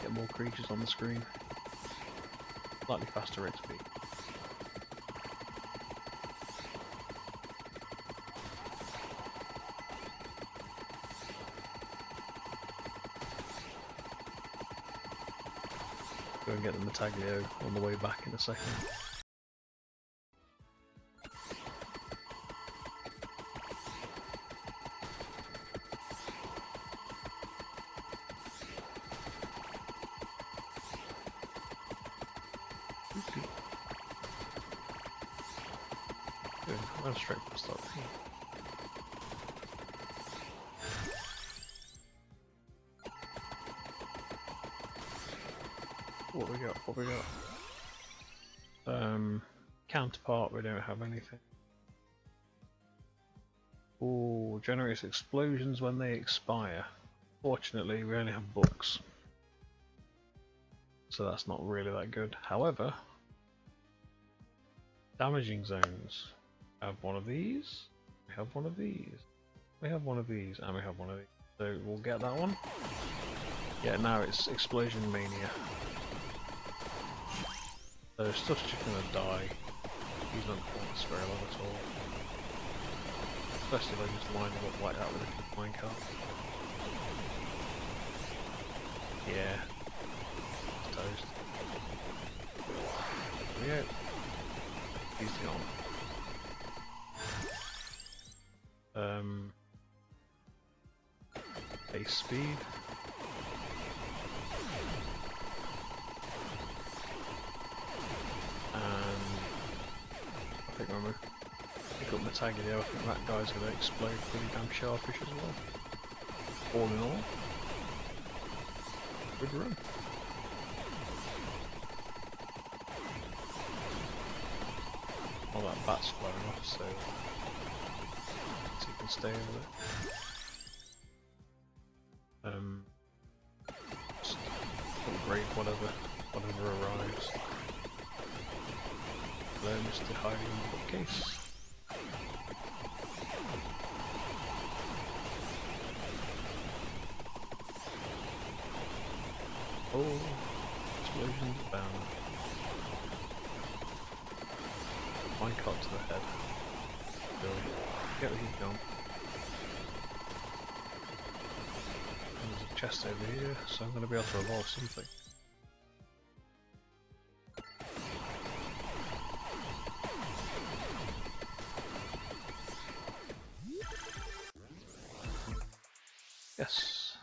Get more creatures on the screen. Slightly faster XP. Go and get the Metaglio on the way back in a second. Good, run straight past that thing. What we got? What we got? Counterpart, we don't have anything. Ooh, generates explosions when they expire. Fortunately, we only have books. So that's not really that good. However, damaging zones. We have one of these. We have one of these. We have one of these, and we have one of these. So we'll get that one. Yeah, now it's Explosion Mania. So stuff's just gonna die. He's not going to very long at all. Especially if I just line him up like that with a minecart. Yeah. It's toast. There we go. He's gone. Base speed. pick up my Taglio. I think that guy's going to explode pretty damn sharpish as well. All in all, good run. All that bat's flying off, so you can stay over there. Just upgrade whatever arrives. Hello, Mr. Hiding Bookcase. Oh, explosions abound. Minecart to the head. Really, get where he's gone. There's a chest over here, so I'm going to be able to evolve something. Yes.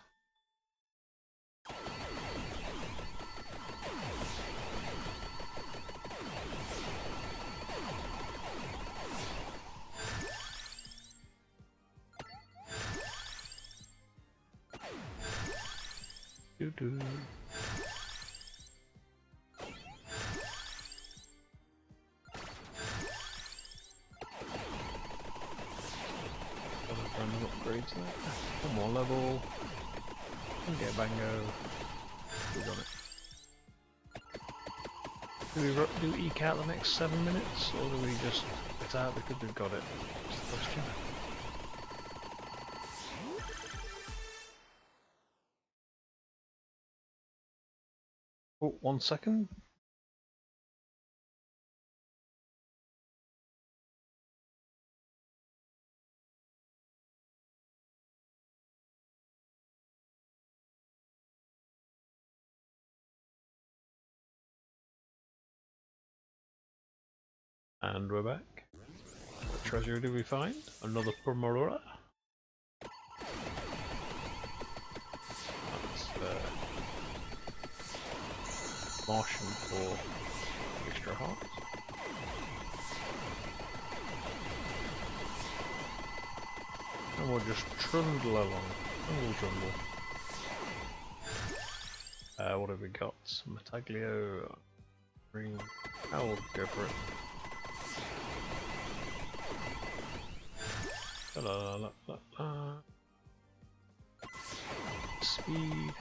Doo-doo. Random upgrades there. One more level. And get Bango. We got it. Do we eke out the next 7 minutes, or do we just get out because we've got it? That's the question. Oh, 1 second. And we're back. What treasure did we find? Another Purmurura. That's Martian for extra hearts. And we'll just trundle along. Trundle. What have we got? Metaglio. Green. I'll go for it. La la la la la. Speed.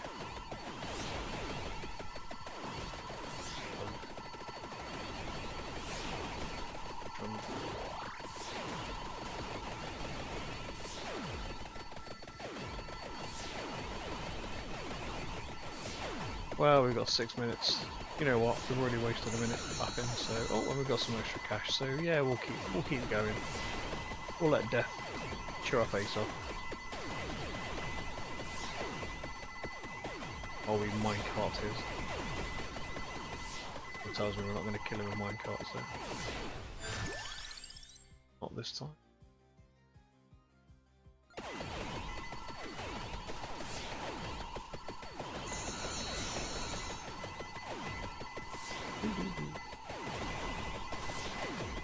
Well, we've got 6 minutes. You know what? We've already wasted a minute back in. So, oh, and we've got some extra cash. So yeah, we'll keep going. We'll let death chew our face off. While we minecart his. It tells me we're not going to kill him with minecart, so not this time.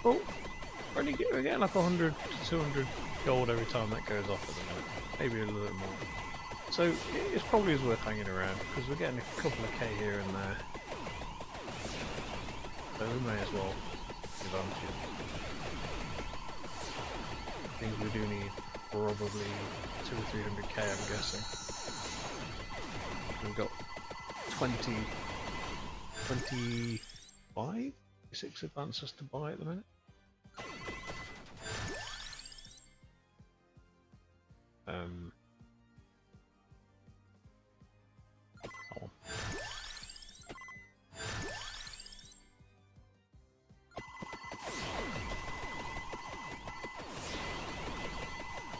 Oh, we're getting like 100 to 200 gold every time that goes off at the minute. Maybe a little bit more. So it's probably worth hanging around because we're getting a couple of K here and there. So we may as well give on to. I think we do need probably 200 or 300k, I'm guessing. We've got 26 advances to buy at the minute.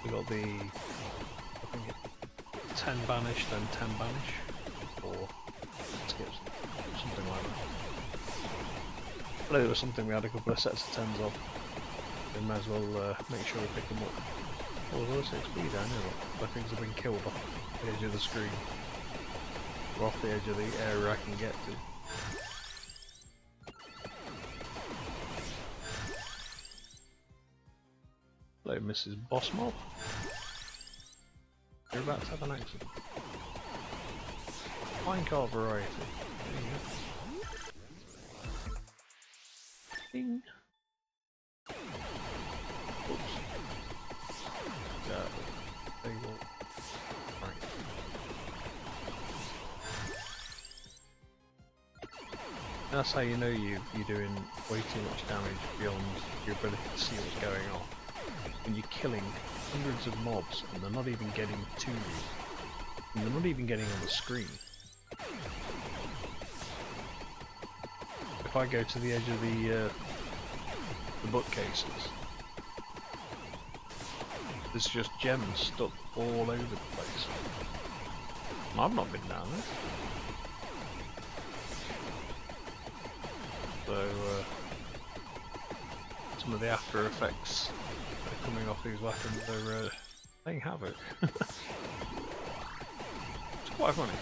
We got the, I think it's 10 banish, then 10 banish, or skips, something like that. I know there was something we had a couple of sets of 10s of. We may as well make sure we pick them up. Oh, there's also XP down here, look. My things have been killed off the edge of the screen. Or off the edge of the area I can get to. Hello, Mrs. Boss Mob. You're about to have an accident. Minecart variety. There you go. Ding. Oops. There you go. Right. That's how you know you're doing way too much damage beyond your ability to see what's going on. When you're killing hundreds of mobs and they're not even getting to you. And they're not even getting on the screen. If I go to the edge of the bookcases, there's just gems stuck all over the place. I've not been down there. So, some of the after effects that are coming off these weapons are playing havoc. It's quite funny.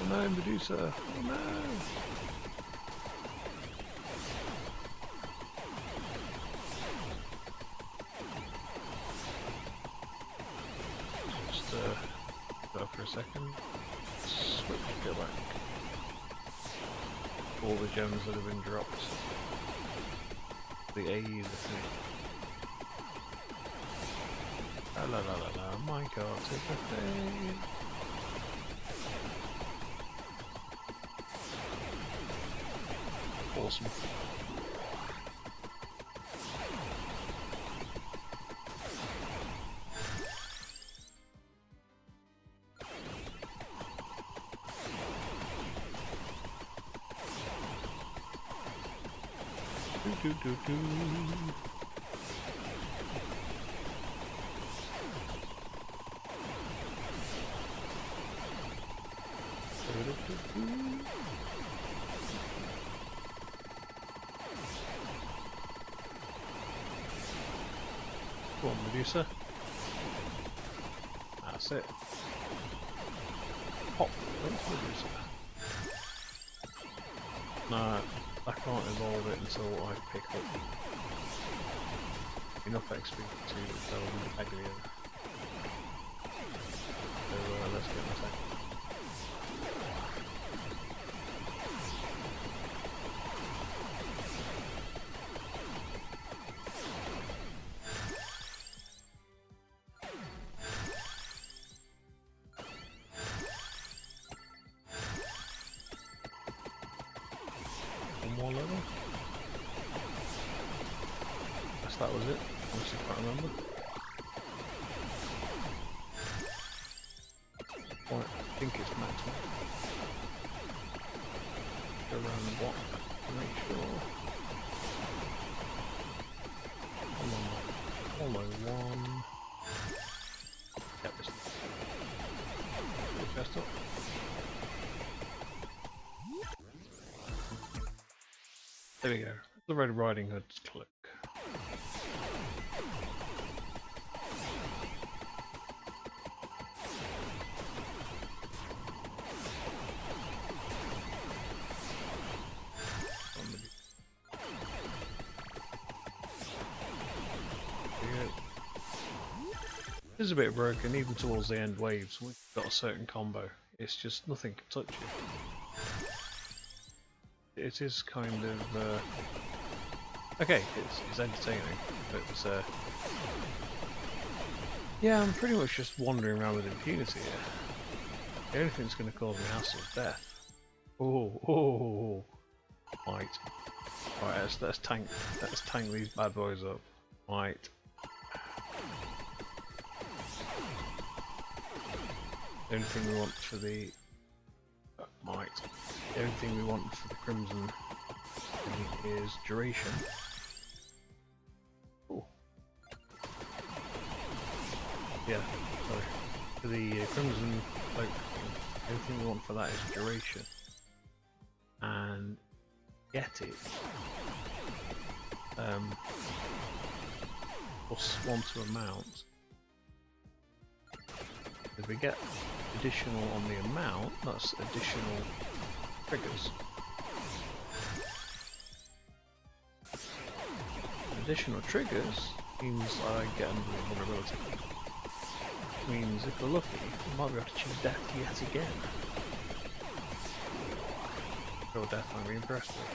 Oh no, Medusa! Oh no! Just go for a second. Switch, go back. All the gems that have been dropped. The A, the thing. La la la la, my god, take the thing. Awesome. Do do do. Go on, Medusa. That's it. Pop. Where's Medusa? No, I can't evolve it until I pick up enough XP to evolve Aglia. So let's get this out. More level? Guess that was it. Honestly can't remember. Right, I think it's maximum. Go around the block to make sure. Hollow one. Get this. Put the chest up. There we go, the Red Riding Hood's cloak. This is a bit broken, even towards the end waves. We've got a certain combo. It's just nothing can touch you. It is kind of okay. It's entertaining, but yeah, I'm pretty much just wandering around with impunity here. The only thing that's going to cause me hassle is death. Oh, right. Let's tank these bad boys up. Right. The only thing we want for the the only thing we want for the Crimson is duration. Oh. Yeah, sorry. For the Crimson Cloak, the only thing we want for that is duration. And get it. +1 to amount. If we get additional on the amount, that's additional triggers. Additional triggers means I get another vulnerability. Means if we're lucky, we might be able to choose death yet again. Or death might be impressed with.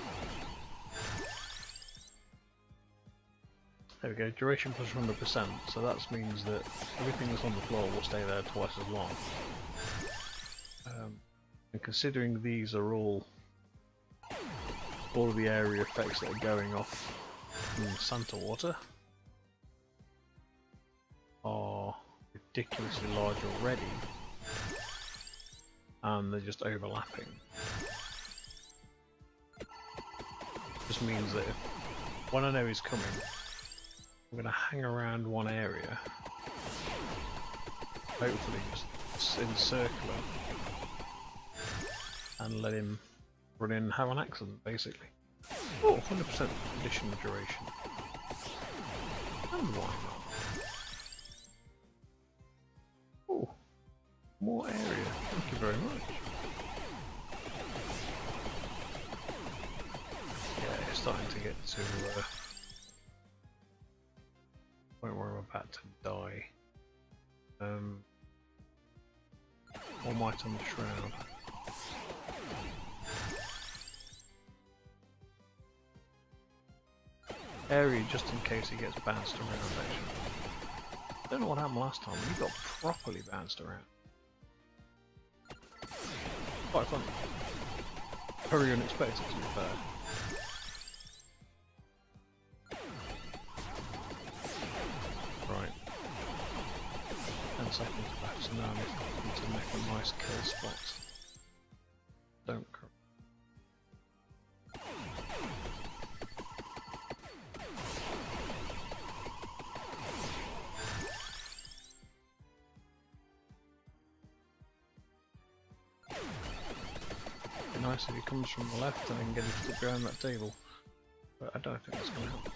There we go, duration plus 100%, so that means that everything that's on the floor will stay there twice as long. And considering these are all of the area effects that are going off from Santa Water are ridiculously large already, and they're just overlapping. Just means that if, when I know he's coming, I'm going to hang around one area, hopefully just encircle him, and let him run in and have an accident, basically. Oh, 100% additional duration. And why not? Oh, more area. Thank you very much. Yeah, it's starting to get to a point where I'm about to die. All might on the shroud. Area just in case he gets bounced around, actually. I don't know what happened last time, he got properly bounced around. Quite funny. Very unexpected, to be fair. Right. 10 seconds left, so now I need to make a nice kill spot. Don't cry. Nice if he comes from the left and I can get him to stick behind that table, but I don't think that's going to help.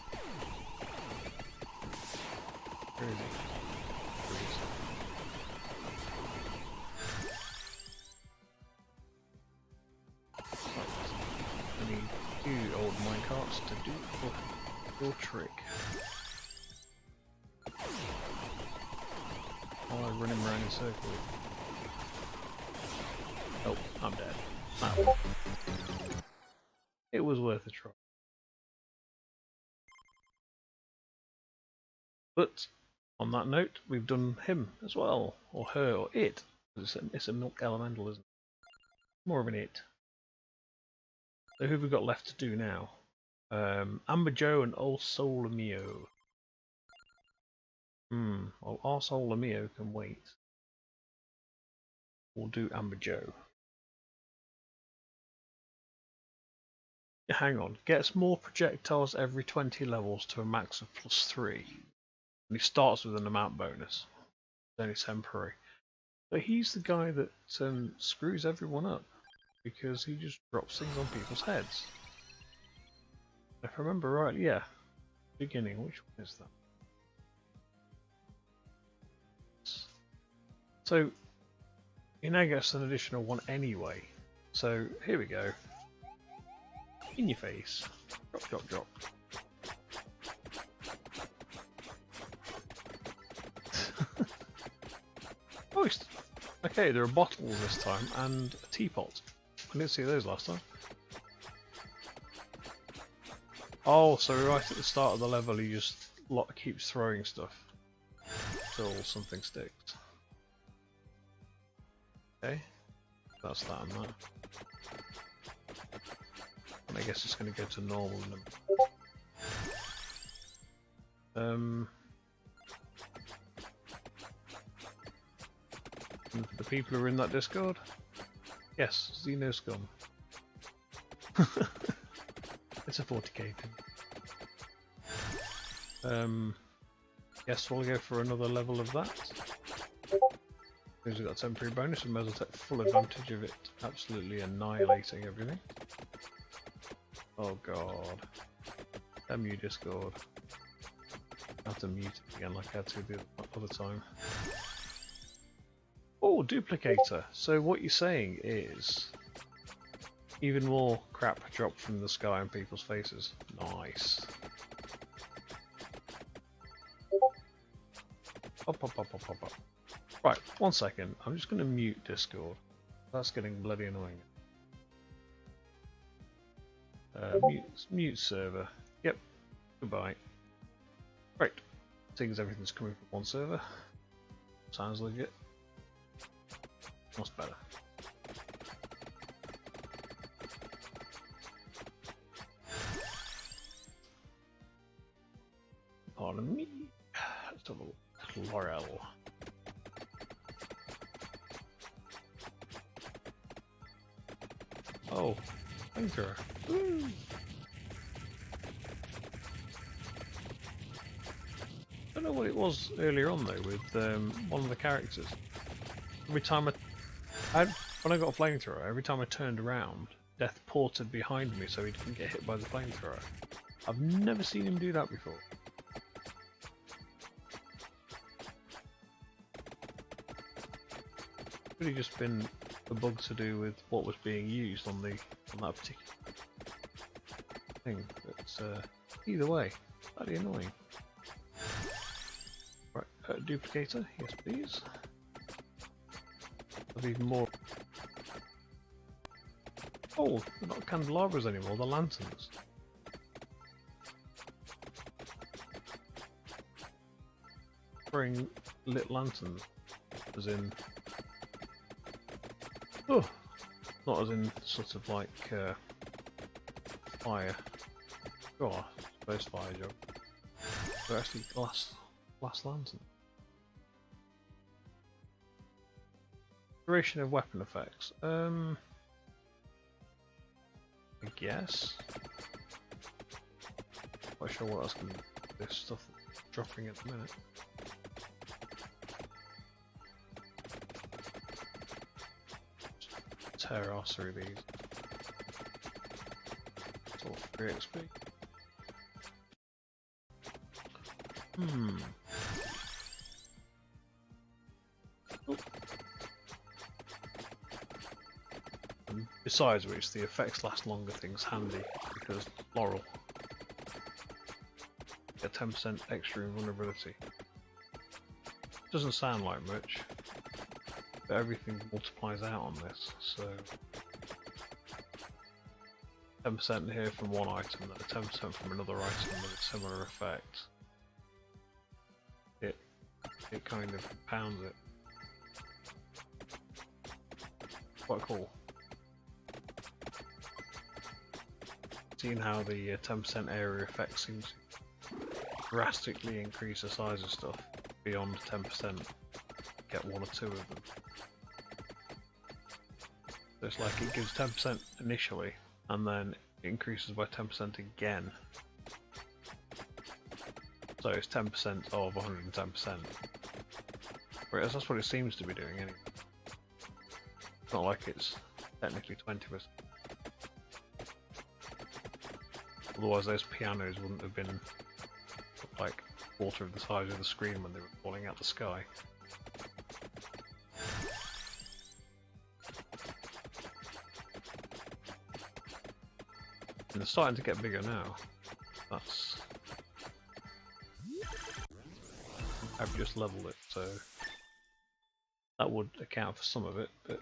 Where is he? I need you old minecarts to do your trick. While I run him around in a circle. Oh, I'm dead. Oh. It was worth a try. But on that note, we've done him as well, or her, or it. It's a milk elemental, isn't it? More of an it. So who have we got left to do now? Amber Joe and Old Soul Mio. Well, our Soul Mio can wait. We'll do Amber Joe. Hang on, gets more projectiles every 20 levels to a max of +3. And he starts with an amount bonus. It's only temporary. But he's the guy that screws everyone up, because he just drops things on people's heads. If I remember rightly, yeah. Beginning, which one is that? So, he now gets an additional one anyway. So, here we go. In your face. Drop, drop, drop. Oh, okay, there are bottles this time, and a teapot. I didn't see those last time. Oh, so right at the start of the level he just keeps throwing stuff until something sticks. Okay, that's that and that. And I guess it's going to go to normal. The people who are in that Discord? Yes, Xenoscum. It's a 40k pin. Guess we'll go for another level of that. Because we've got a temporary bonus, we may as well take full advantage of it, absolutely annihilating everything. Oh god. Damn you, Discord. I have to mute it again like I had to the other time. Oh, duplicator. So what you're saying is even more crap dropped from the sky on people's faces. Nice. Up. Right, 1 second. I'm just going to mute Discord. That's getting bloody annoying. Mute server. Yep. Goodbye. Great. Seeing as everything's coming from one server. Sounds legit. What's better? Pardon me. Let's have a look. Laurel. Oh, flamethrower. Woo! I don't know what it was earlier on though with one of the characters. Every time when I got a flamethrower, every time I turned around, Death ported behind me so he didn't get hit by the flamethrower. I've never seen him do that before. Could have just been a bug to do with what was being used on that particular thing. But either way, bloody annoying. Right, duplicator, yes please. There's even more. Oh, they're not candelabras anymore, they're lanterns. Throwing lit lanterns, as in. Oh, not as in sort of like fire. Oh, I suppose fire job. They're actually glass lantern. Duration of weapon effects. I guess. Not sure what else can do. This stuff that's dropping at the minute. Tear off through these. It's all free XP. Oh. And besides which, the effects last longer thing's handy because Laurel get 10% extra invulnerability. Doesn't sound like much. But everything multiplies out on this, so 10% here from one item, then 10% from another item with a similar effect. It kind of pounds it. Quite cool. Seeing how the 10% area effect seems to drastically increase the size of stuff beyond 10%. Get one or two of them. So it's like it gives 10% initially, and then it increases by 10% again. So it's 10% of 110%. Whereas that's what it seems to be doing anyway. It's not like it's technically 20%. Otherwise those pianos wouldn't have been like a quarter of the size of the screen when they were falling out the sky. And they're starting to get bigger now. That's... I've just leveled it, so that would account for some of it, but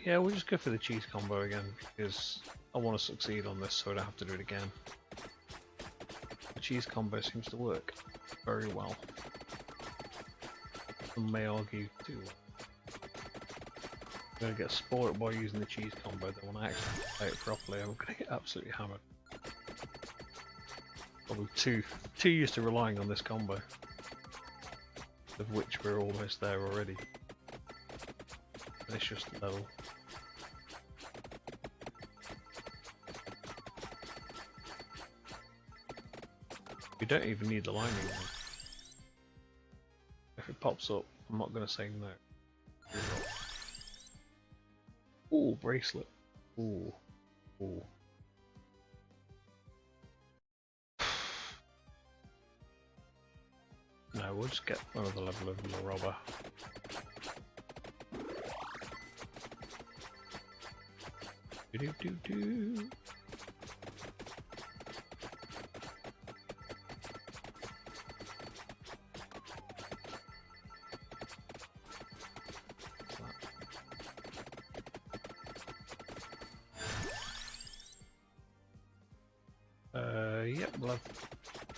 yeah, we'll just go for the cheese combo again because I want to succeed on this so I don't have to do it again. The cheese combo seems to work very well. Some may argue too. I'm going to get spoiled by using the cheese combo, that when I actually play it properly I'm going to get absolutely hammered. Probably too used to relying on this combo, of which we're almost there already. It's just level. You don't even need the lining one. If it pops up, I'm not going to say no. Ooh, bracelet. Ooh. Ooh. No, we'll just get another level of the robber. Do do do do. Yep, we'll have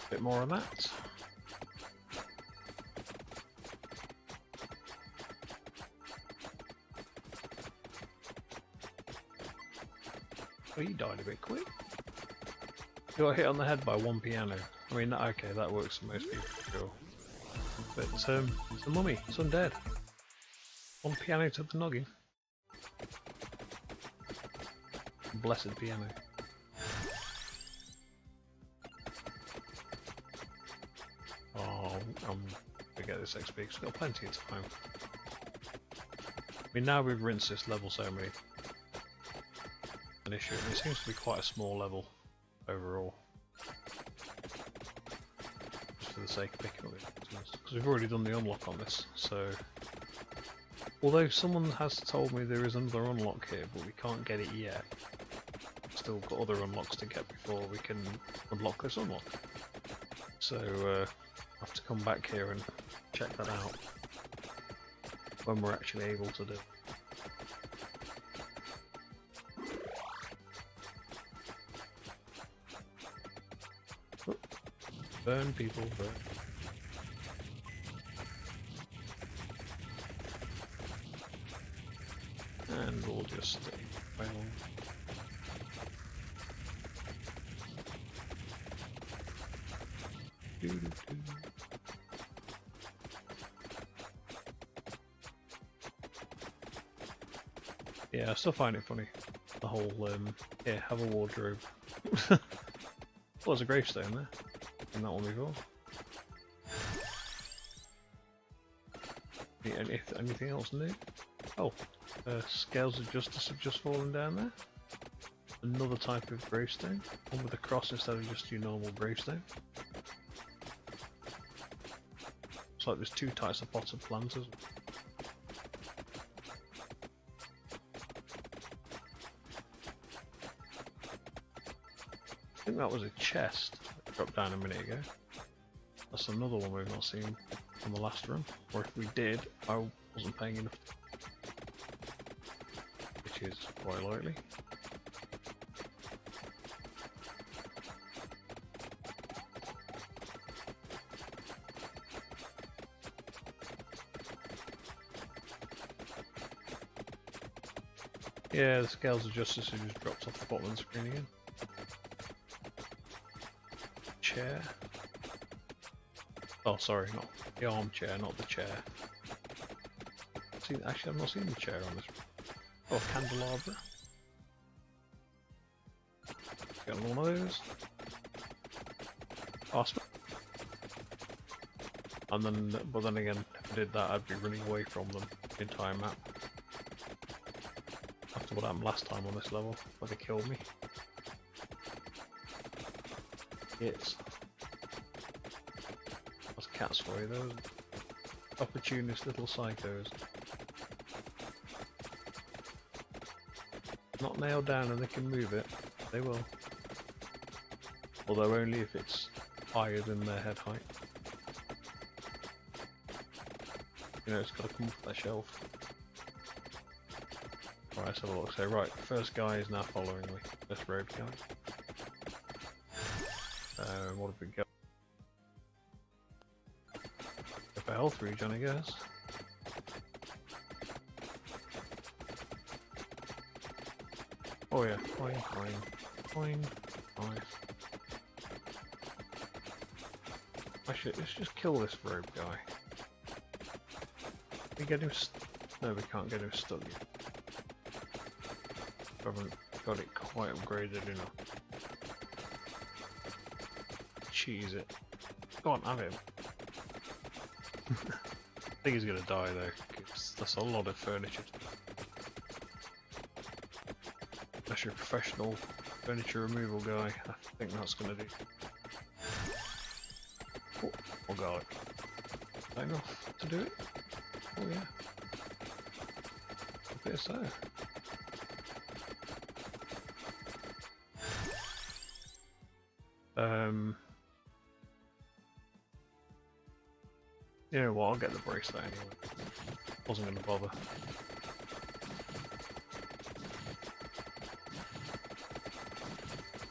a bit more on that. Oh, you died a bit quick. You got hit on the head by one piano. I mean, okay, that works for most people, sure. But it's a mummy, it's undead. One piano to the noggin. Blessed piano. Oh, I'm gonna get this XP because we've got plenty of time. I mean, now we've rinsed this level so many. An issue, and it seems to be quite a small level overall. Just for the sake of picking up the because we've already done the unlock on this, so. Although someone has told me there is another unlock here, but we can't get it yet. Still got other unlocks to get before we can unlock this unlock. So I'll have to come back here and check that out when we're actually able to do it. Oh, burn people, burn. And we'll just stay well. Yeah, I still find it funny. The whole, yeah, have a wardrobe. Well, there's a gravestone there. In that one before. Anything else new? Oh, Scales of Justice have just fallen down there. Another type of gravestone. One with a cross instead of just your normal gravestone. Looks like there's two types of potted plants as well. I think that was a chest that dropped down a minute ago. That's another one we've not seen from the last run. Or if we did, I wasn't paying enough. Which is quite likely. Yeah, the Scales of Justice have just dropped off the bottom of the screen again. Chair. Oh, sorry, not the armchair, not the chair. See, actually, I've not seen the chair on this. Oh, candelabra. Got one of those. Oh, and then, but then again, if I did that, I'd be running away from them the entire map. After what happened last time on this level, where they killed me. It's that's cats for you, those opportunist little psychos. Not nailed down and they can move it, they will. Although only if it's higher than their head height. You know, it's got to come off that shelf. Right, let's have a look. So, right, the first guy is now following me. This road guy. What have we got? Go for health regen, I guess. Oh yeah, fine. Actually, let's just kill this rogue guy. Can we get him no, we can't get him stuck yet. Haven't got it quite upgraded enough. Cheese it. Go on, have him. I think he's gonna die though, because that's a lot of furniture. Unless you're a professional furniture removal guy, I think that's gonna do. Oh god. Is that enough to do it? Oh yeah. I guess so. You know what, I'll get the bracelet anyway. Wasn't going to bother.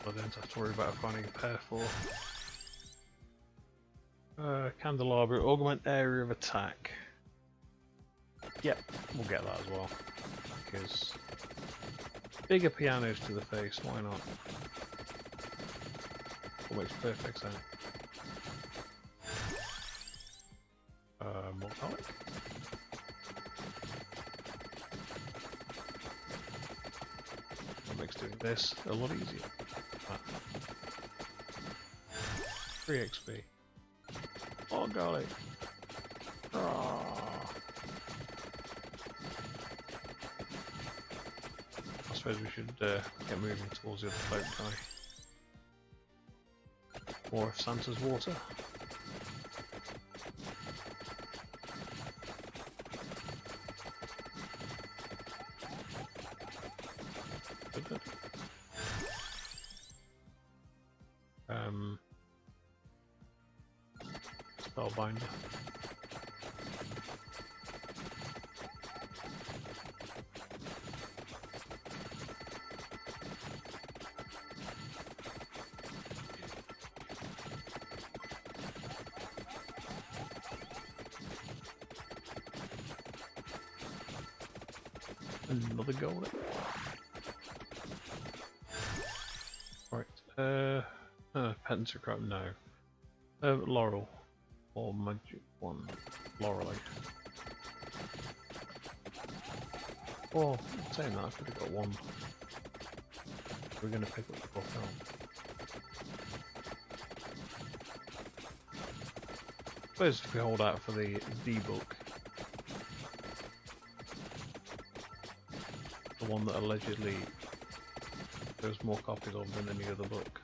I don't have to worry about finding a pair for. Candelabra, augment area of attack. Yep, we'll get that as well. Because bigger pianos to the face, why not? It makes perfect sense. Mortalic. That makes doing this a lot easier. 3 XP. Oh golly. I suppose we should get moving towards the other boat guy. More of Santa's water. Spellbinder. Another golden. Right. Pentachrome, no. Laurel. Or magic one. Laurelite. Well, saying that, I could have got one. We're going to pick up the book out. I suppose if we hold out for the book, the one that allegedly there's more copies of than any other book.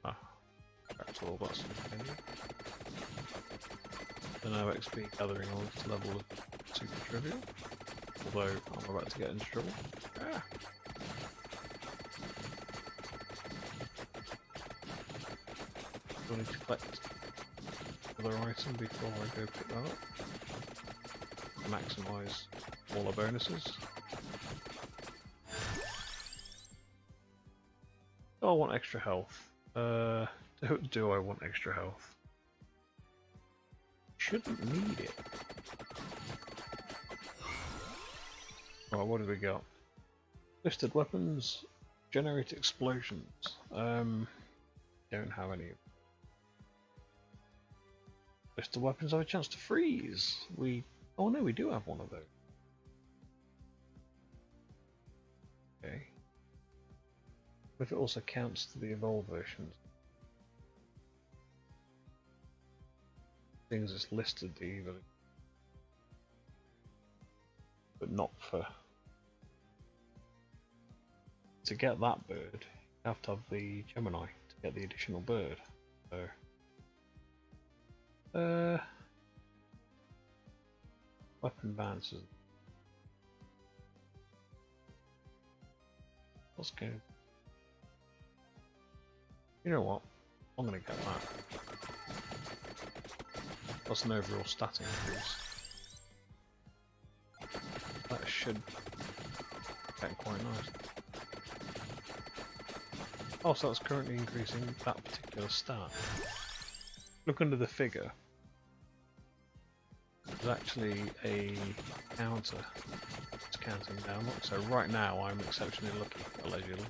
Ah, that's all that's something. So now XP gathering on this level of super trivial. Although I'm about to get into trouble. Ah. I need to collect another item before I go pick that up. Maximise all our bonuses. Do I want extra health? Do I want extra health? Shouldn't need it. Right, what have we got? Listed weapons, generate explosions. Don't have any. Listed weapons have a chance to freeze. Oh no, we do have one of those. Okay. If it also counts to the evolved versions. Things it's listed either. But not for. To get that bird, you have to have the Gemini to get the additional bird. So weapon balances. Let's go. You know what? I'm gonna get that. That's an overall stat increase. That should get quite nice. Oh, so that's currently increasing that particular stat. Look under the figure. There's actually a counter. It's counting down. So right now I'm exceptionally lucky, allegedly.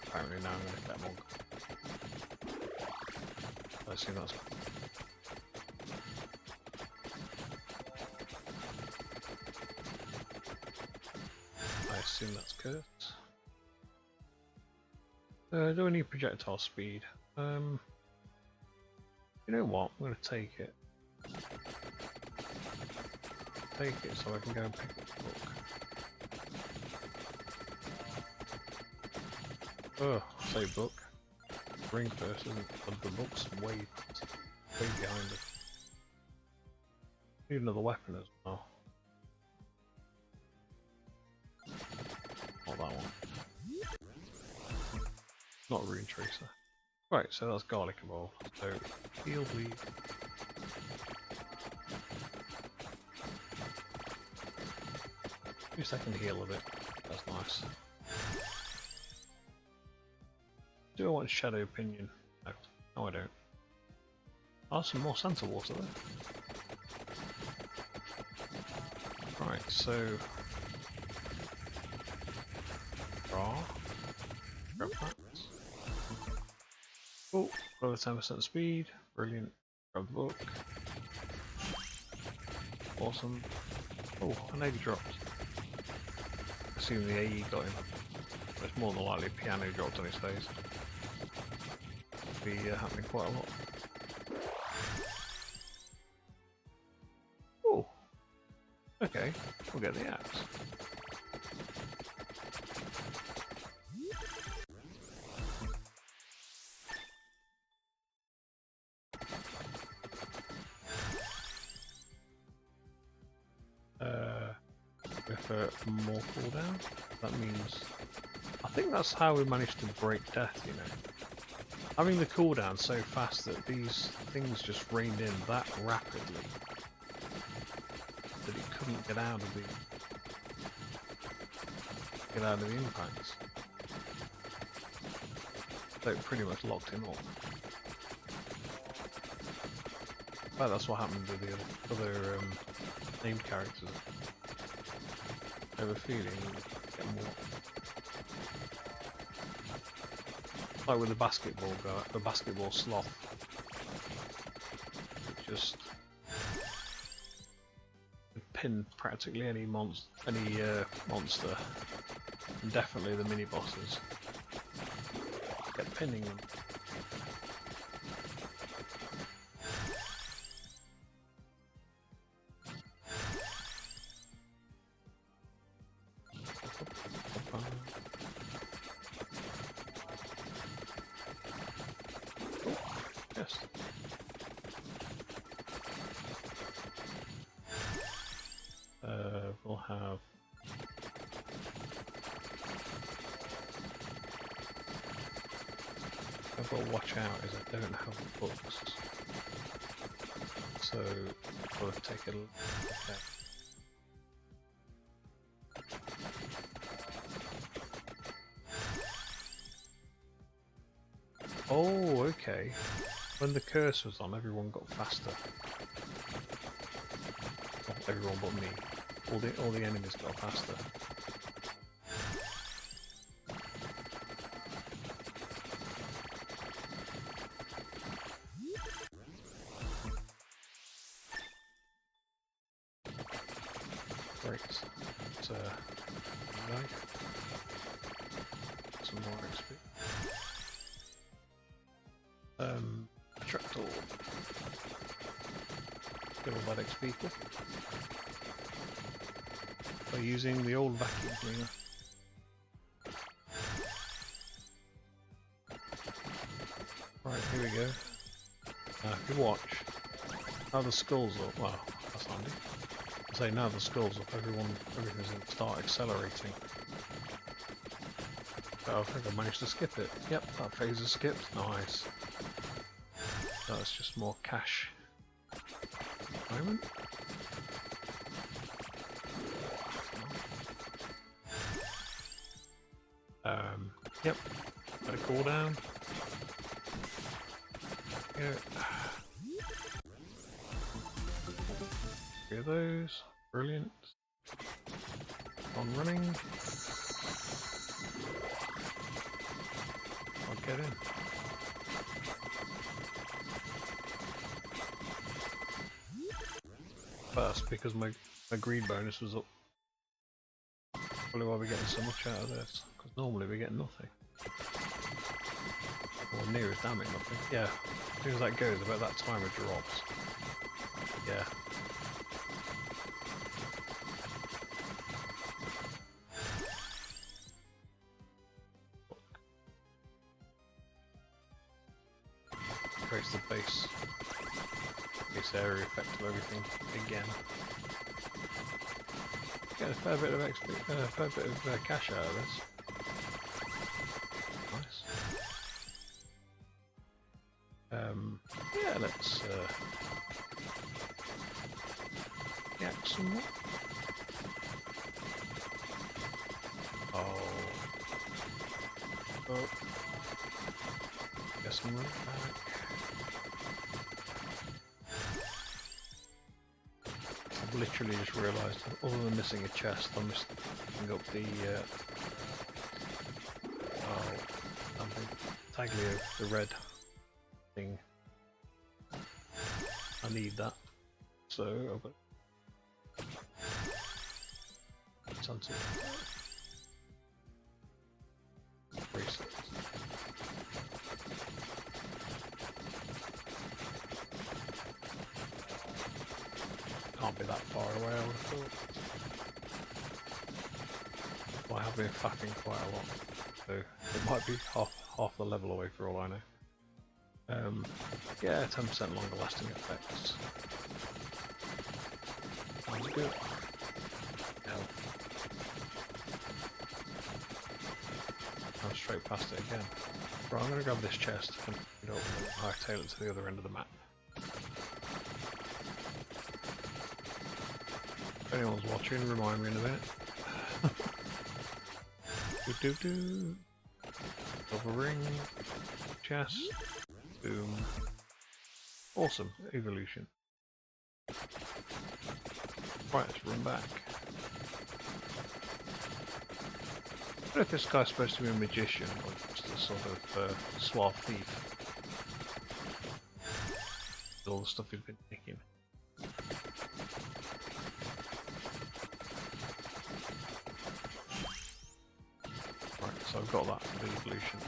Apparently now I'm going to get more. I assume that's. I assume that's Kurt. Do I need projectile speed? You know what? I'm going to take it. Take it so I can go and pick up the book. Oh, say book. ring first, isn't it? But the book's way behind it. Need another weapon as well. Not that one. Not a rune tracer. Right, so that's garlic evolved. So heal, bleed. 2-second heal of it. That's nice. Do I want shadow opinion? No. No, I don't. Oh, some more Santa water there. Right, so raw. Grab that. Oh, over 10% speed. Brilliant. Grab the book. Awesome. Oh, an egg dropped. I assume the AE got him. But it's more than likely a piano dropped on his face. Be happening quite a lot. Oh, okay, we'll get the axe. With more cooldown. That means I think that's how we managed to break death. You know. Having the cooldown so fast that these things just rained in that rapidly that it couldn't get out of the impacts. So it pretty much locked him up. Well, that's what happened with the other named characters. I have a feeling we'll get more. Like with the basketball guy, the basketball sloth. It just pin practically any monster, and definitely the mini bosses. Get pinning them. Yes. We'll have I've got to watch out is I don't have the books, so I'll take a look. Okay. Oh, okay. When the curse was on, everyone got faster. Not everyone but me. All the enemies got faster. Great. So, some more XP. Tractor. Get all that XP quick. By using the old vacuum cleaner. Right, here we go. Now if you watch, now the skull's up, well, that's handy. I say now the skull's up, everything's going to start accelerating. Oh, I think I managed to skip it. Yep, that phase is skipped. Nice. That's just more cash. Moment. Yep. Got a cooldown. Yeah. 3 of those. Brilliant. On running. I'll get in. First, because my greed bonus was up. Probably why we're getting so much out of this, because normally we get nothing. Or near as damn it, nothing. Yeah, as soon as that goes, about that timer drops. Yeah. increase the base area effect of everything again. Get a fair bit of cash out of this. Nice. Yeah, let's get some more. Oh. Guess I'm right back. I've literally just realised, other than missing a chest, I'm just picking up the taglio, the red thing. I need that, so I've got something. Can't be that far away, I would have thought. Well, I have been faffing quite a lot, so it might be half the level away for all I know. Yeah, 10% longer lasting effects. Sounds good. No. I'm straight past it again. Right, I'm going to grab this chest and hightail it to the other end of the map. If anyone's watching, remind me in a minute. Do. Silver ring. Chest. Boom. Awesome. Evolution. Right, let's run back. I don't know if this guy's supposed to be a magician or just a sort of suave thief. With all the stuff he's been taking. So I've got that for the evolution.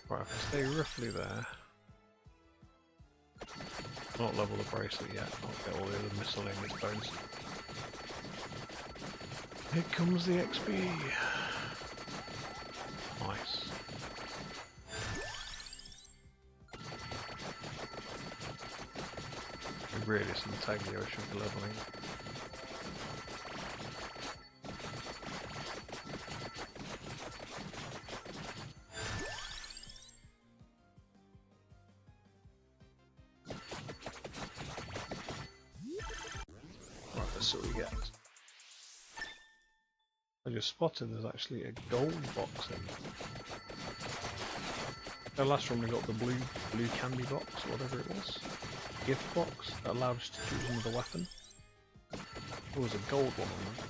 Right, if I stay roughly there, not level the bracelet yet, I'll get all the other miscellaneous bones. Here comes the XP! Nice. Really, some taglio should be leveling. So we get. I just spotted there's actually a gold box in there. The last one we got the blue candy box, or whatever it was. Gift box that allowed us to choose another weapon. There was a gold one on there.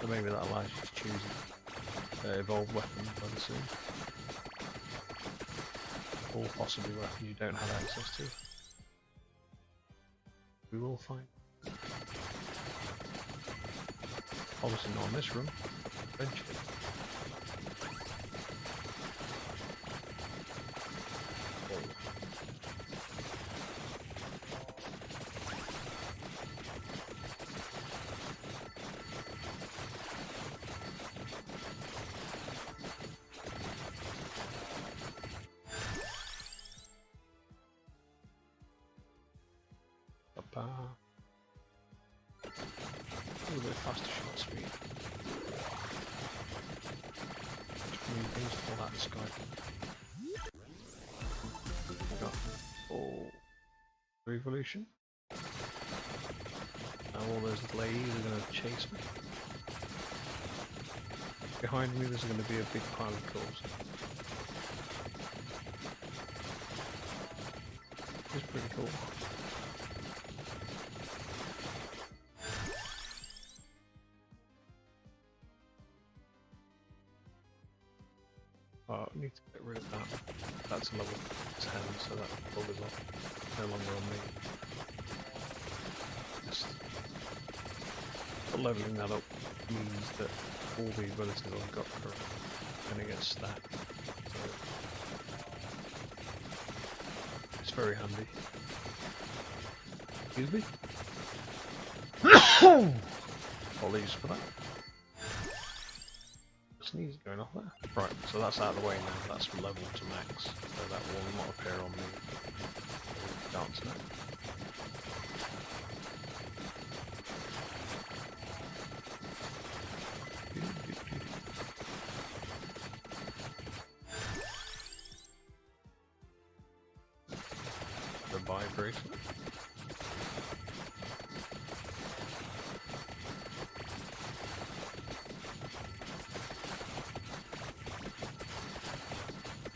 So maybe that allows you to choose an evolved weapon, I'd assume. Or possibly weapons you don't have access to. We will find. Obviously not in this room. Eventually. A little bit faster shot speed. Things for that sky. We got full evolution. Now all those ladies are going to chase me. Behind me there's going to be a big pile of corpses. It's pretty cool. Oh, I need to get rid of that. That's a level 10, so that build is off. No longer on me. Just leveling that up means that all the abilities I've got are going to get stacked. So it's very handy. Excuse me? Apologies for that. Just sneeze going off there. Right, so that's out of the way now. That's level to max. So that will not appear on the dance now. The vibration.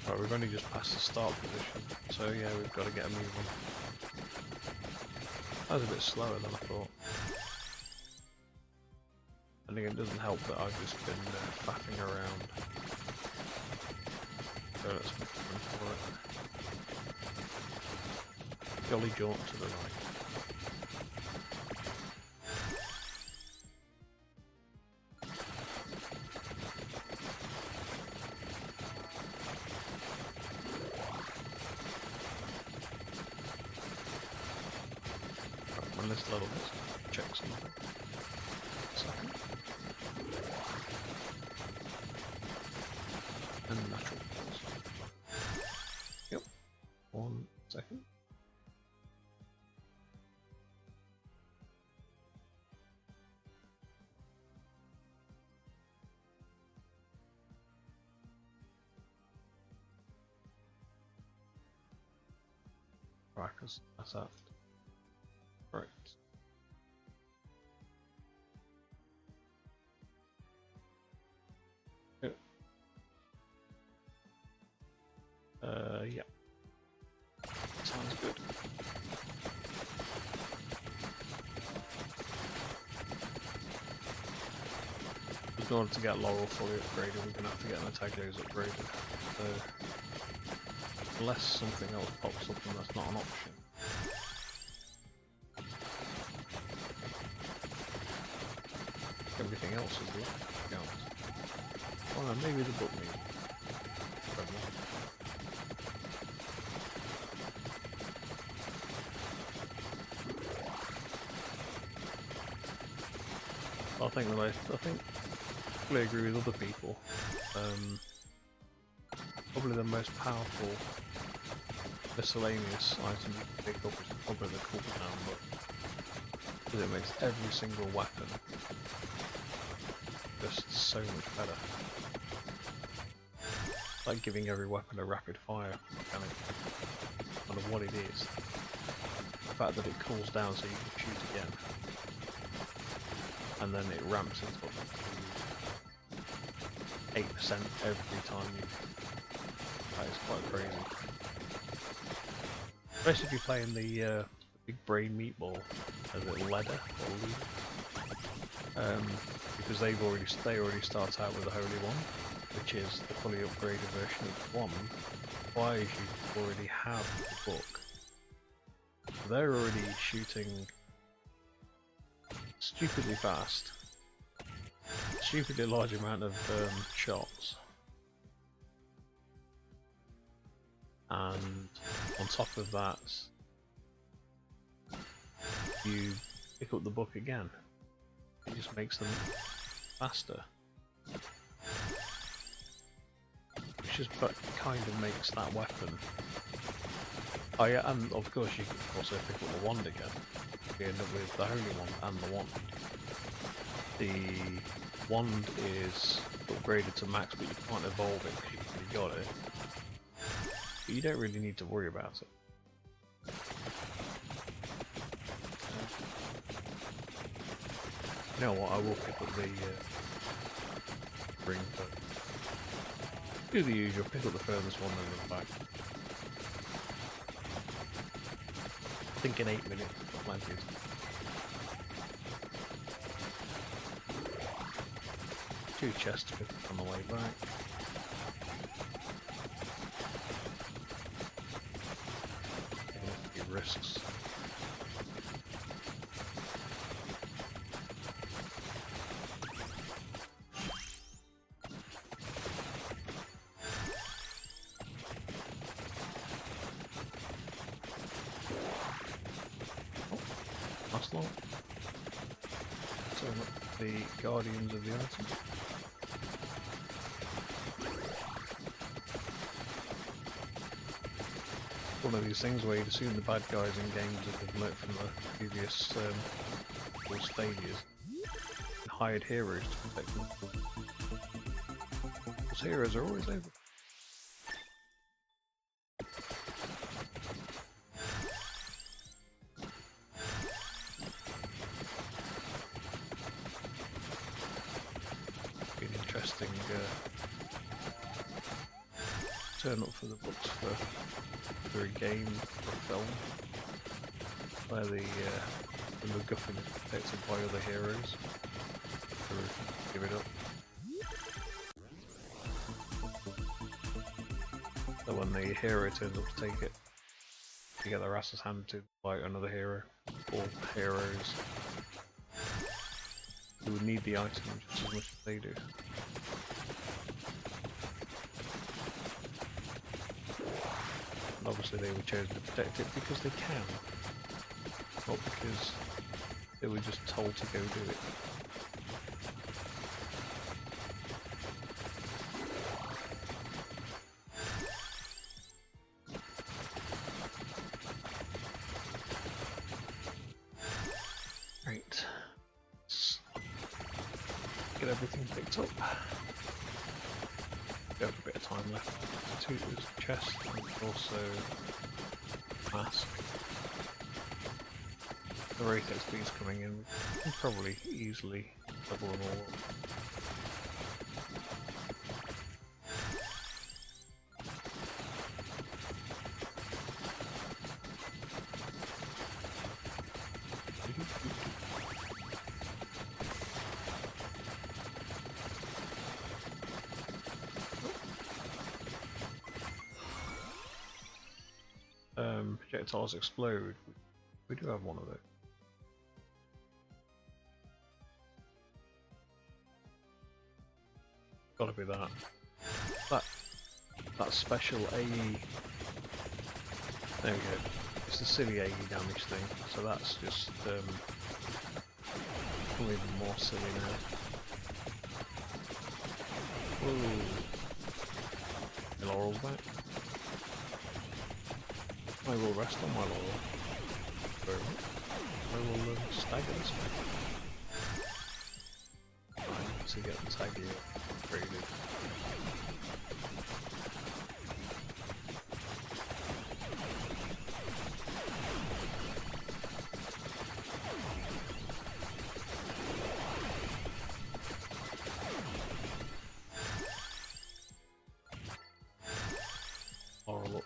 Right, we've only just passed the start position, so yeah, we've got to get a move on. That was a bit slower than I thought. I think it doesn't help that I've just been faffing around. So let's move for it. Jolly jaunt to the right. Right, when this level is, check something. Second. And natural pause. Yep. 1 second. Right, because that's that. Right. Yeah. Sounds good. In order to get Laurel fully upgraded, we're going to have to get Natagos upgraded. So, unless something else pops up and that's not an option. Everything else is left. Oh no, maybe the book needs. I think I fully agree with other people. Probably the most powerful miscellaneous item you can pick up is probably the cooldown book, because it makes every single weapon just so much better. Like giving every weapon a rapid fire mechanic, no matter what it is. The fact that it cools down so you can shoot again. And then it ramps it up to 8% every time you. That is quite crazy. Especially if you're playing the big brain meatball as a ladder or lead. Because they already start out with the Holy One, which is the fully upgraded version of the wand. Why you already have the book. So they're already shooting stupidly fast, stupidly large amount of shots, and on top of that, you pick up the book again. It just makes them faster, which just kind of makes that weapon. Oh yeah, and of course you can also pick up the wand again. You end up with the Holy One and the wand. The wand is upgraded to max, but you can't evolve it because you've already got it. But you don't really need to worry about it. You know what, I will pick up the ring, but do the usual, pick up the furthest one and run back. I think in 8 minutes, plenty. Two chests to pick up on the way back. Taking a few risks. So the Guardians of the Item. one of these things where you'd assume the bad guys in games have learnt from the previous failures and hired heroes to protect them. Those heroes are always over. Be an interesting turn up for the books for either a game or a film where the MacGuffin is protected by other heroes who give it up. So when the hero turns up to take it, you get their asses handed to by another hero or heroes who would need the item just as much as they do. And obviously they were chosen to protect it because they can, not because they were just told to go do it. Right, let's get everything picked up. We have a bit of time left. There's a chest and also mask. The rate XP is coming in, we can probably easily double them all up. Projectiles explode. We do have one of those. Gotta be that. That special AE. There we go. It's the silly AE damage thing. So that's just even more silly now. Whoa! The laurel's back. I will rest on my laurel. Very much. I will stagger this way. Right, to get the stagger upgraded. Laurel up.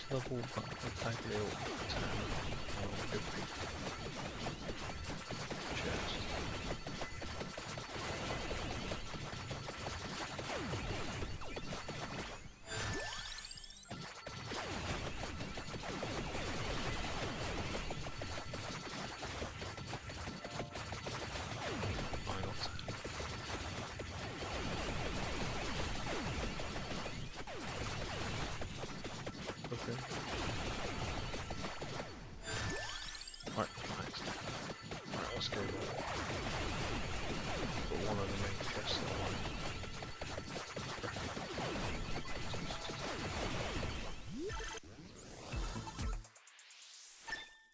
Level attack the ult chest. Okay. Right, nice. Right, let's go. Put one of the main chests on.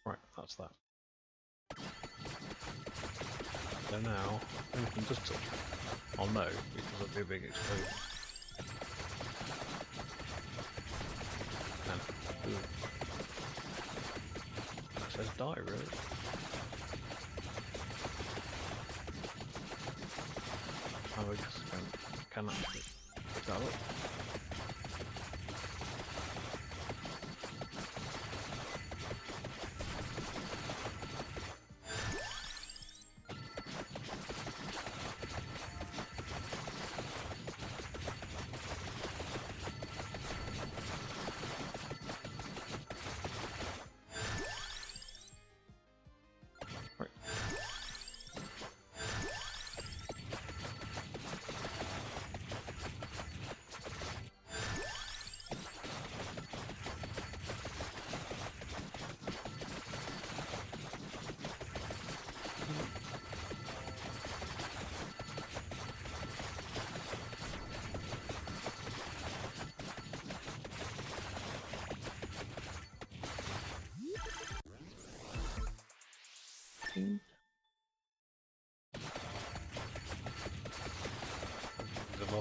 Right, that's that. So now, anything does touch me, I'll know because it'll be a big explosion. Ooh. That says die, really. Oh, I guess I can actually pick that up.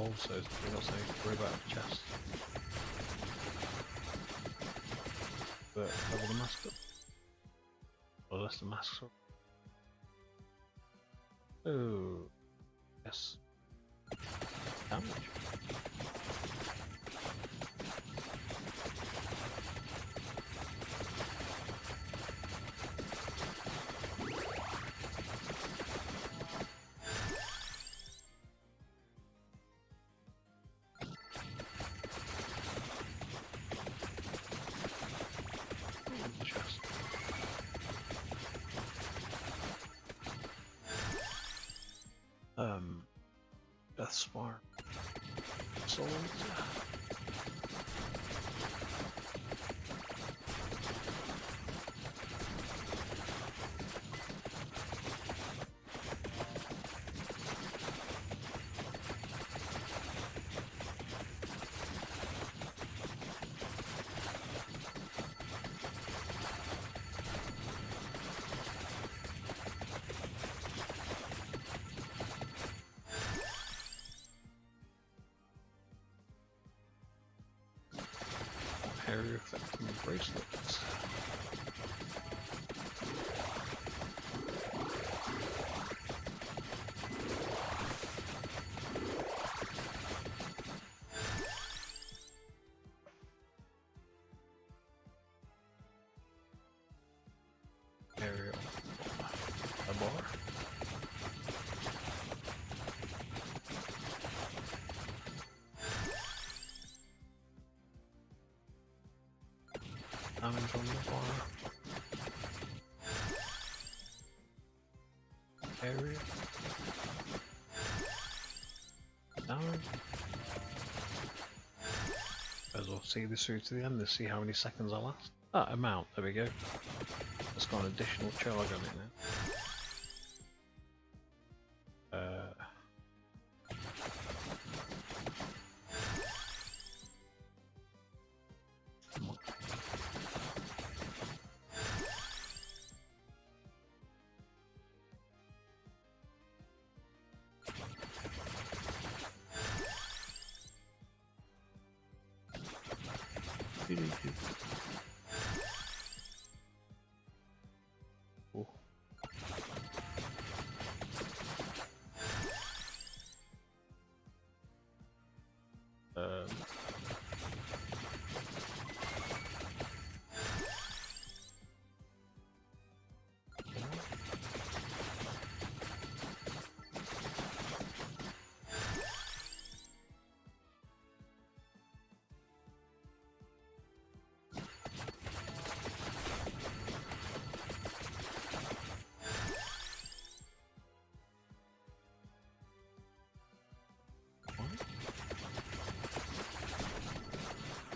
resolved, so we're not saying to worry about the chest. But level the mask up. Or less the masks up. Oh, yes. Damage. Death Smart. Souls. Area effect from the bracelets. Area a bar. Damage on the bar. Area. Damage. As well see this through to the end to see how many seconds I last. That amount, there we go. That's got an additional charge on it now. Cool.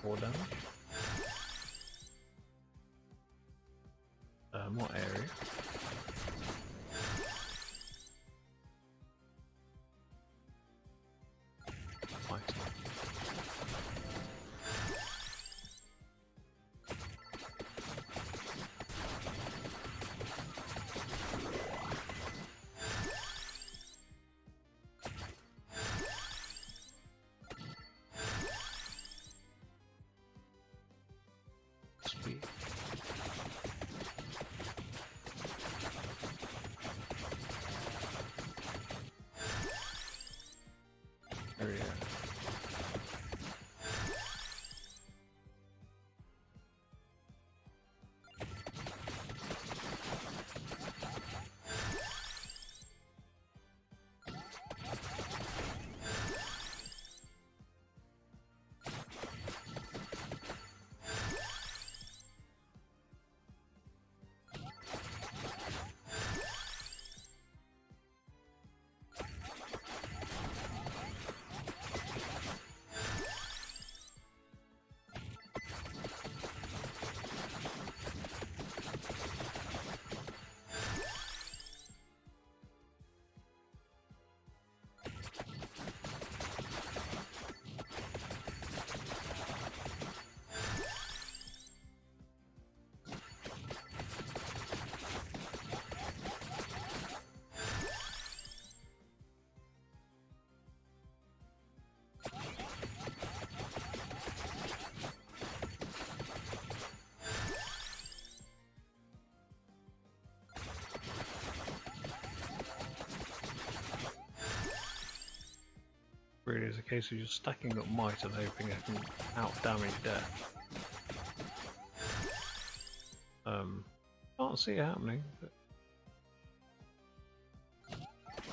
More damage. What area? Item. really is a case of just stacking up might and hoping I can out-damage death. Can't see it happening, but...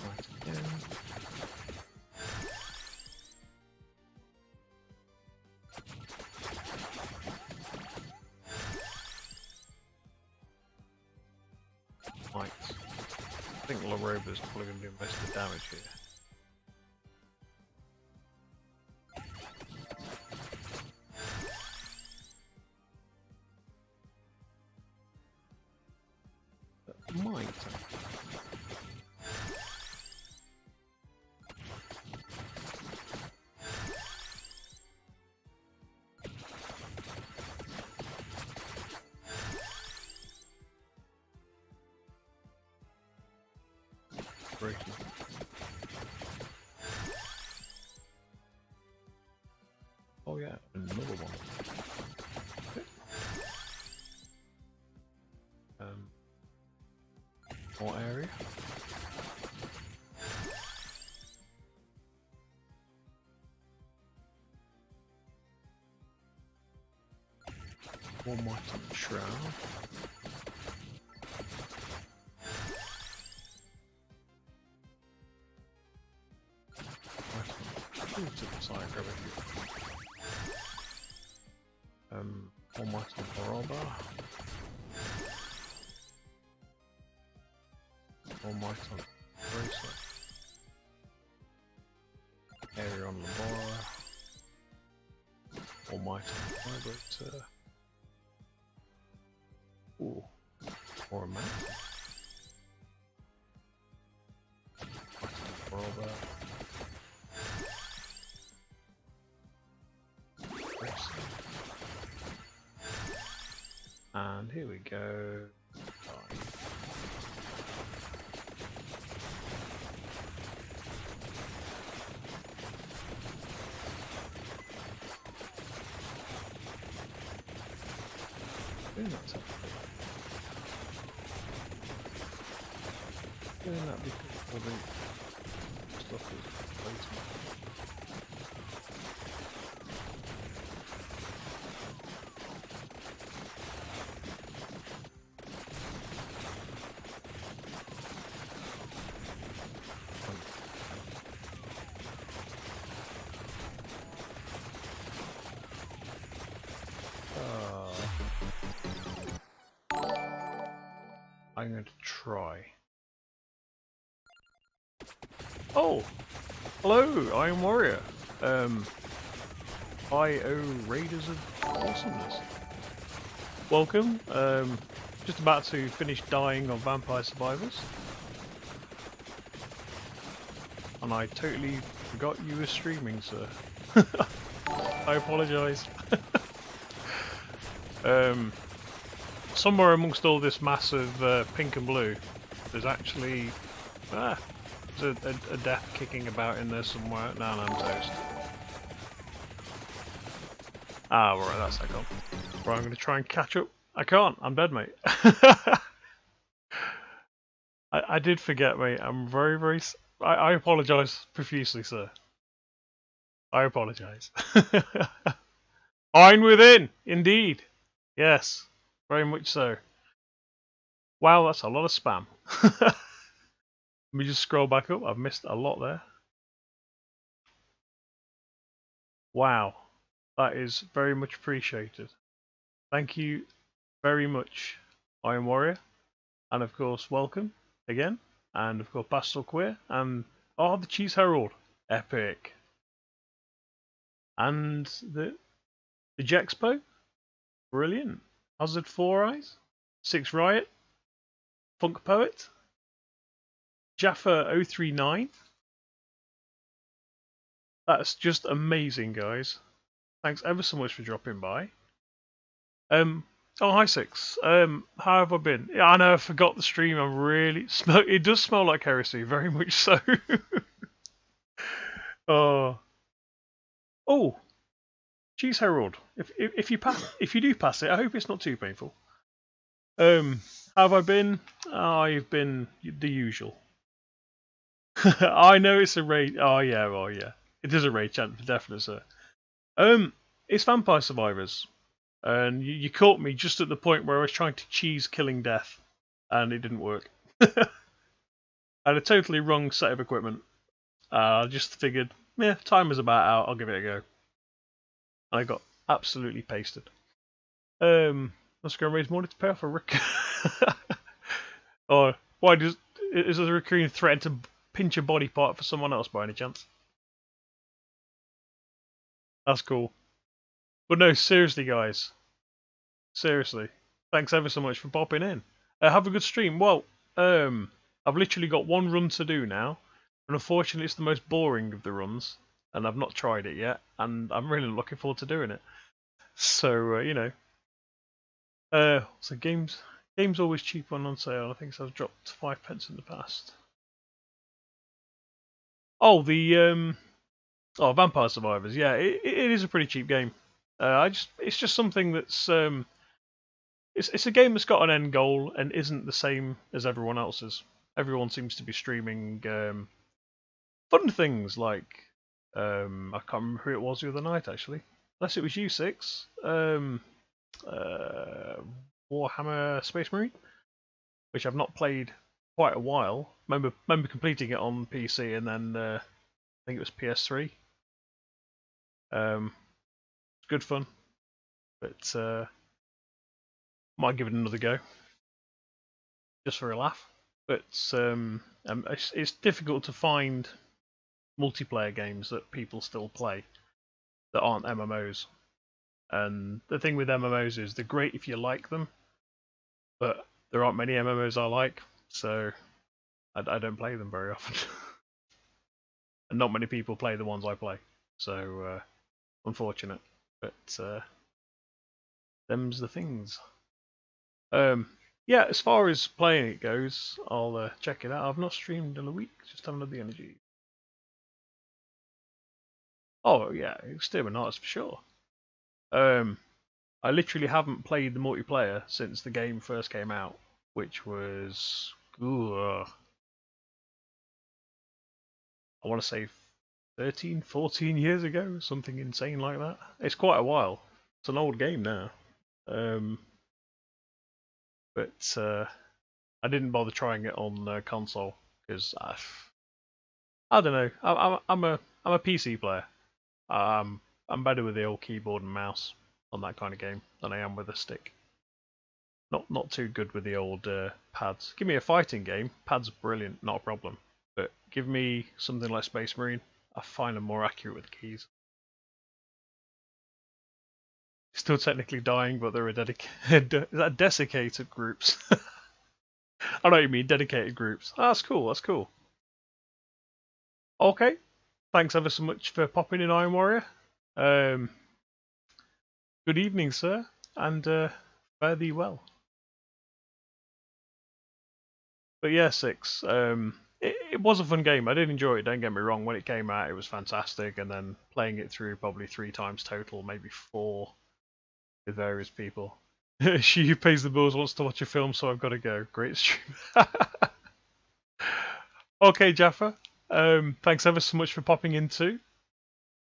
Might again. Might. I think Laroba's probably going to do most of the damage here. Might. Breaking. Oh yeah, another one. More area. One more on the shroud. To the side, grab it. One more on the One might on bracelet. Area on Labora. One might on vibrator. Ooh. Or a mount. And here we go. Doing that because all the stuff is waiting. I'm going to try. Oh! Hello, I am Warrior. IO Raiders of Awesomeness. Welcome. Just about to finish dying of Vampire Survivors. And I totally forgot you were streaming, sir. I apologise. Somewhere amongst all this mass of pink and blue, there's actually there's a death kicking about in there somewhere. No, I'm toast. Ah, right, that's that gone. Right, I'm going to try and catch up. I can't. I'm dead, mate. I did forget, mate. I'm very. I apologise profusely, sir. I apologise. Fine within, indeed. Yes. Very much so. Wow, that's a lot of spam. Let me just scroll back up. I've missed a lot there. Wow, that is very much appreciated. Thank you very much, Iron Warrior. And of course, welcome again. And of course, Pastel Queer. And the Cheese Herald. Epic. And the Jexpo. Brilliant. Hazard 4 Eyes, 6 Riot, Funk Poet, Jaffa 039. That's just amazing, guys. Thanks ever so much for dropping by. Oh, hi Six. How have I been? Yeah, I know I forgot the stream. I'm really it does smell like heresy, very much so. Oh, Cheese Herald. If you do pass it, I hope it's not too painful. How have I been? I've been the usual. I know it's a raid. Oh yeah. It is a raid chant for definite, sir. It's Vampire Survivors, and you caught me just at the point where I was trying to cheese killing death, and it didn't work. I had a totally wrong set of equipment. I just figured, yeah, timer's about out, I'll give it a go. And I got absolutely pasted. Let's go and raise money to pay off a Rick. Or why is there a recurring threat to pinch a body part for someone else by any chance? That's cool. But no, seriously, guys. Seriously. Thanks ever so much for popping in. Have a good stream. Well, I've literally got one run to do now. And unfortunately, it's the most boring of the runs. And I've not tried it yet. And I'm really looking forward to doing it. So, you know. So games always cheap when on sale. I think I've dropped 5 pence in the past. Oh, the Vampire Survivors. Yeah, it is a pretty cheap game. It's just something that's it's a game that's got an end goal and isn't the same as everyone else's. Everyone seems to be streaming fun things like I can't remember who it was the other night actually, unless it was you, Six. Warhammer Space Marine, which I've not played quite a while. Remember completing it on PC and then I think it was PS3. It's good fun, but might give it another go just for a laugh. But it's difficult to find multiplayer games that people still play that aren't MMOs. And the thing with MMOs is they're great if you like them, but there aren't many MMOs I like, so I don't play them very often. And not many people play the ones I play, so unfortunate. But them's the things. Yeah, as far as playing it goes, I'll check it out. I've not streamed in a week, just haven't had the energy. Oh yeah, Extermin Arts for sure. I literally haven't played the multiplayer since the game first came out, which was I want to say 13, 14 years ago, something insane like that. It's quite a while. It's an old game now. But I didn't bother trying it on console because I don't know. I'm a PC player. I'm better with the old keyboard and mouse on that kind of game than I am with a stick. Not too good with the old pads. Give me a fighting game, pads are brilliant, not a problem. But give me something like Space Marine, I find them more accurate with keys. Still technically dying, but they're desiccated groups. I know what you mean, dedicated groups. Oh, that's cool, that's cool. Okay, thanks ever so much for popping in, Iron Warrior. Good evening, sir, and fare thee well. But yeah, Six. It was a fun game. I did enjoy it. Don't get me wrong. When it came out, it was fantastic, and then playing it through probably 3 times total, maybe 4, with various people. She who pays the bills wants to watch a film, so I've got to go. Great stream. Okay, Jaffa. Thanks ever so much for popping in too.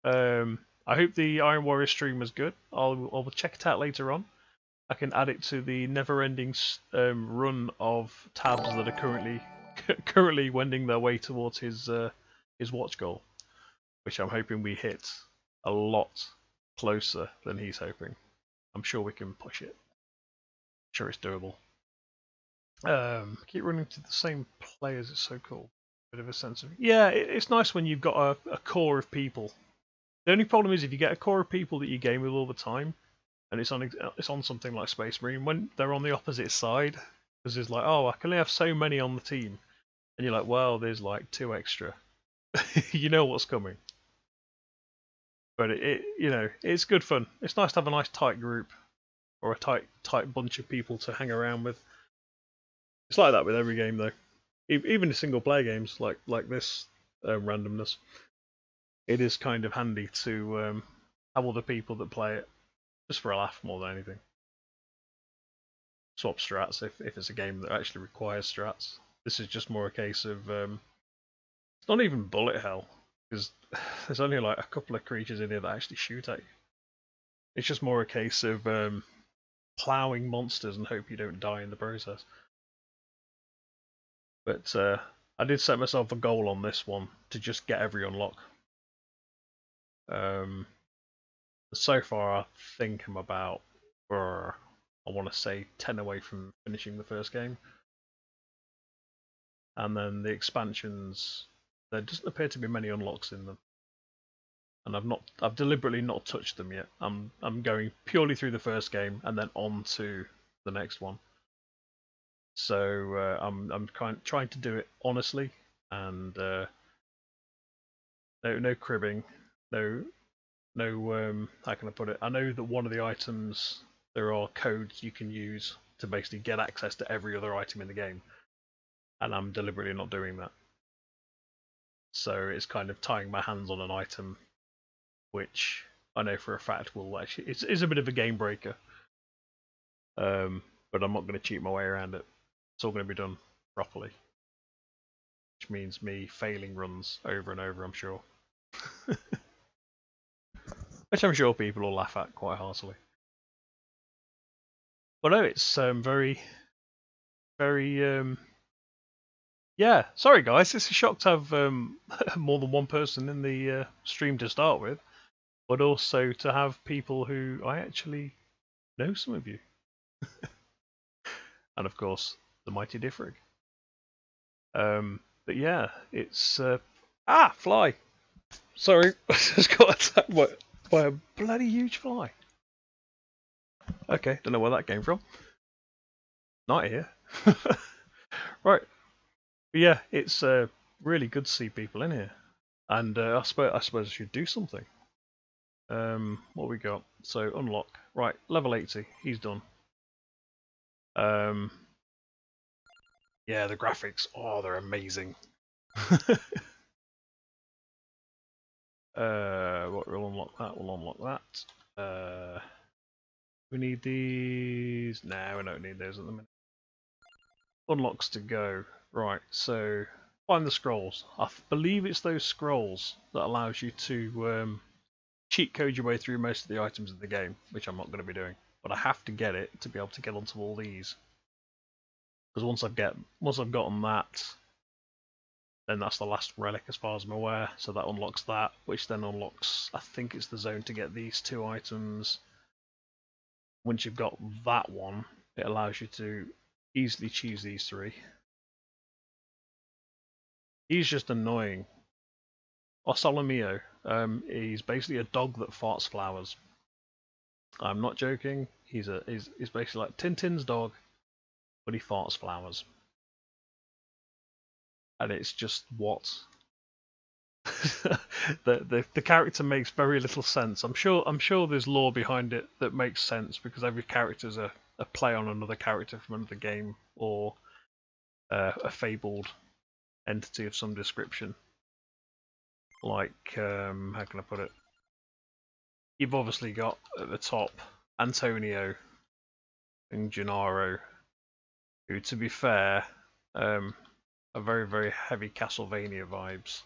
I hope the Iron Warrior stream was good. I'll check it out later on. I can add it to the never-ending run of tabs that are currently wending their way towards his watch goal, which I'm hoping we hit a lot closer than he's hoping. I'm sure we can push it. I'm sure it's doable. Keep running to the same players. It's so cool. Bit of a sense of it's nice when you've got a core of people. The only problem is if you get a core of people that you game with all the time, and it's on something like Space Marine, when they're on the opposite side, because it's like, oh, I can only have so many on the team, and you're like, well, there's like 2 extra. You know what's coming. But it's good fun. It's nice to have a nice tight group, or a tight bunch of people to hang around with. It's like that with every game though. Even in single player games like this randomness, it is kind of handy to have other people that play it just for a laugh more than anything. Swap strats if it's a game that actually requires strats. This is just more a case of it's not even bullet hell, because there's only like a couple of creatures in here that actually shoot at you. It's just more a case of ploughing monsters and hope you don't die in the process. But I did set myself a goal on this one to just get every unlock. So far, I think I'm about, I want to say 10 away from finishing the first game. And then the expansions, there doesn't appear to be many unlocks in them. And I've deliberately not touched them yet. I'm going purely through the first game and then on to the next one. So I'm trying to do it honestly, and no cribbing, no how can I put it? I know that one of the items, there are codes you can use to basically get access to every other item in the game, and I'm deliberately not doing that. So it's kind of tying my hands on an item, which I know for a fact will actually it's a bit of a game breaker. But I'm not going to cheat my way around it. It's all going to be done properly, which means me failing runs over and over, I'm sure. Which I'm sure people will laugh at quite heartily. But no, it's very, very. Yeah, sorry guys, it's a shock to have more than one person in the stream to start with, but also to have people who I actually know some of you. And of course, the mighty Diffrig. But yeah, it's fly. Sorry, I just got attacked by a bloody huge fly. Okay, don't know where that came from. Not here. Right. But yeah, it's really good to see people in here. And I suppose I should do something. What we got? So unlock. Right, level 80. He's done. Yeah, the graphics. Oh, they're amazing. What will unlock that? We'll unlock that. We need these. No, we don't need those at the minute. Unlocks to go. Right, so find the scrolls. I believe it's those scrolls that allows you to cheat code your way through most of the items in the game, which I'm not going to be doing. But I have to get it to be able to get onto all these. Because once I've gotten that, then that's the last relic as far as I'm aware. So that unlocks that, which then unlocks, I think it's the zone to get these 2 items. Once you've got that one, it allows you to easily choose these 3. He's just annoying. Osolomio. He's basically a dog that farts flowers. I'm not joking. He's basically like Tintin's dog, but he farts flowers. And it's just what the character makes very little sense. I'm sure there's lore behind it that makes sense because every character is a play on another character from another game or a fabled entity of some description. Like how can I put it? You've obviously got at the top Antonio and Gennaro, who, to be fair, are very, very heavy Castlevania vibes.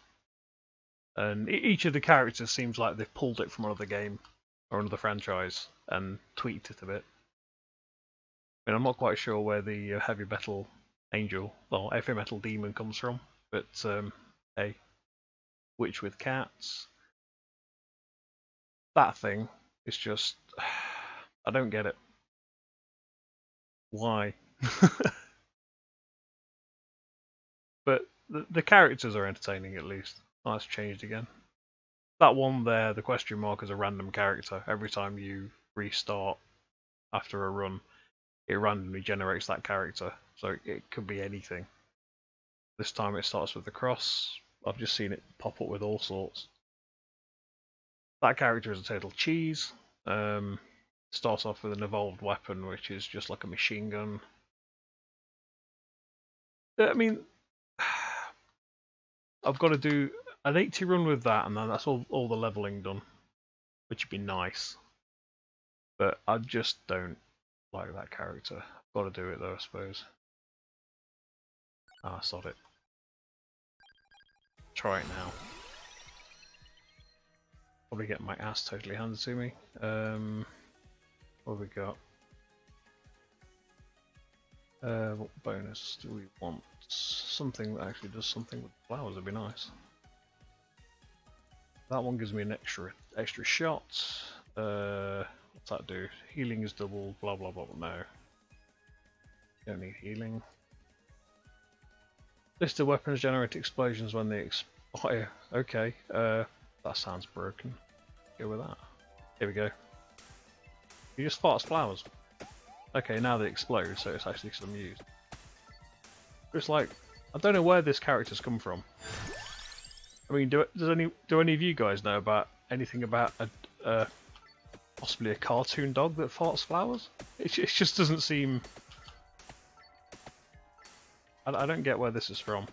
And each of the characters seems like they've pulled it from another game or another franchise and tweaked it a bit. I mean, I'm not quite sure where the heavy metal angel, well, heavy metal demon comes from, but hey, witch with cats. That thing is just, I don't get it. Why? But the characters are entertaining at least. Oh, that's changed again. That one there, the question mark, is a random character. Every time you restart after a run, it randomly generates that character. So it could be anything. This time it starts with the cross. I've just seen it pop up with all sorts. That character is a total cheese. Starts off with an evolved weapon, which is just like a machine gun. I mean, I've got to do an 80 run with that, and then that's all the leveling done, which would be nice. But I just don't like that character. I've got to do it though, I suppose. Ah, sod it. Try it now. probably get my ass totally handed to me. What have we got? What bonus do we want? Something that actually does something with flowers would be nice. That one gives me an extra shot. What's that do? Healing is doubled, blah blah blah. No. Don't need healing. List of weapons generate explosions when they expire. Okay, that sounds broken. Go with that. Here we go. You just farts flowers. Okay, now they explode, so it's actually some use. It's like, I don't know where this character's come from. I mean, do any of you guys know about anything about possibly a cartoon dog that farts flowers? It just doesn't seem. I don't get where this is from.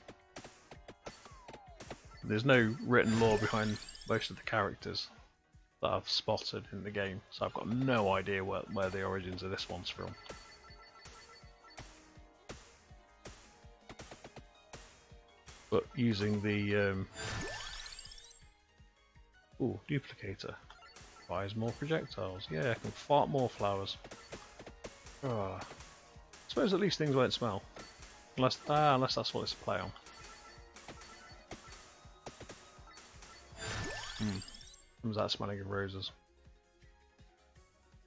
There's no written lore behind most of the characters that I've spotted in the game, so I've got no idea where the origins of this one's from. But using the duplicator fires more projectiles. Yeah, I can fart more flowers. Oh. I suppose at least things won't smell. Unless that's what it's a play on. Comes out smelling of roses.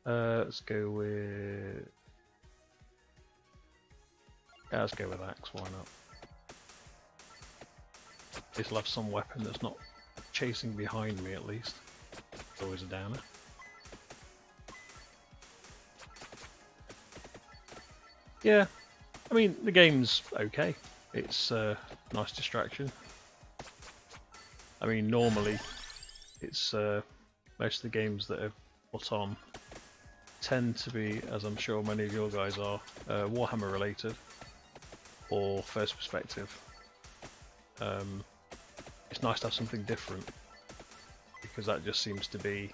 Let's go with. Yeah, let's go with axe. Why not? At least I'll have some weapon that's not chasing behind me. At least. It's always a downer. Yeah. I mean, the game's okay. It's a nice distraction. I mean, normally, it's most of the games that are put on tend to be, as I'm sure many of your guys are, Warhammer related or first perspective. It's nice to have something different because that just seems to be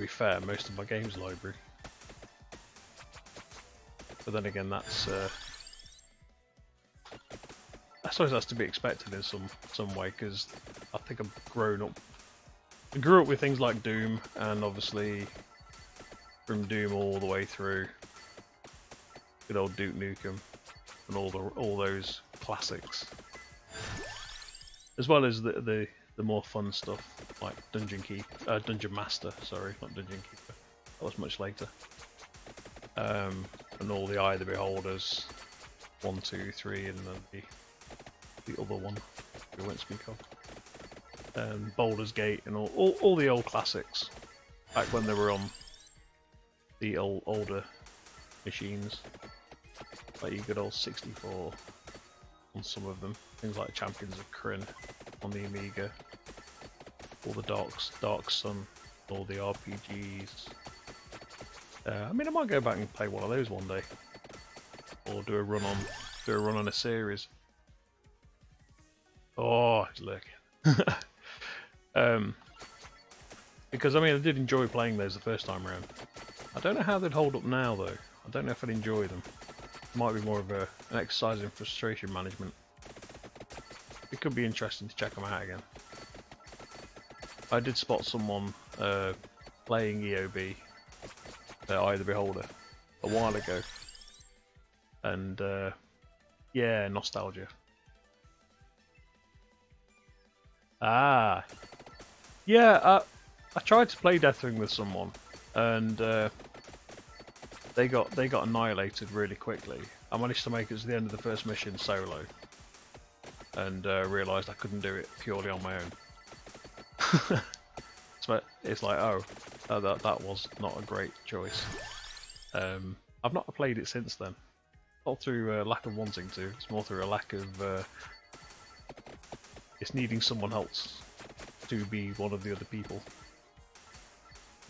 fair, most of my games library. But then again, that's I suppose that's to be expected in some way, because I think I've grown up. I grew up with things like Doom, and obviously from Doom all the way through good old Duke Nukem and all those classics, as well as the more fun stuff like Dungeon Master. Sorry, not Dungeon Keeper. That was much later. And all the Eye of the Beholders, 1, 2, 3, and then the other one we won't speak of. Baldur's Gate and all the old classics, back when they were on the older machines, like your good old 64 on some of them. Things like Champions of Kryn on the Amiga, all the Dark Sun, all the RPGs. I mean, I might go back and play one of those one day, or do a run on a series. Oh, it's lurking. Because I mean, I did enjoy playing those the first time around. I don't know how they'd hold up now, though. I don't know if I'd enjoy them. It might be more of an exercise in frustration management. It could be interesting to check them out again. I did spot someone playing EOB. Eye of the Beholder a while ago, and yeah, nostalgia. Yeah, I tried to play Deathwing with someone, and they got annihilated really quickly. I managed to make it to the end of the first mission solo, and realised I couldn't do it purely on my own. So it's like, oh, that was not a great choice. I've not played it since then. Not through a lack of wanting to, it's more through a lack of it's needing someone else to be one of the other people.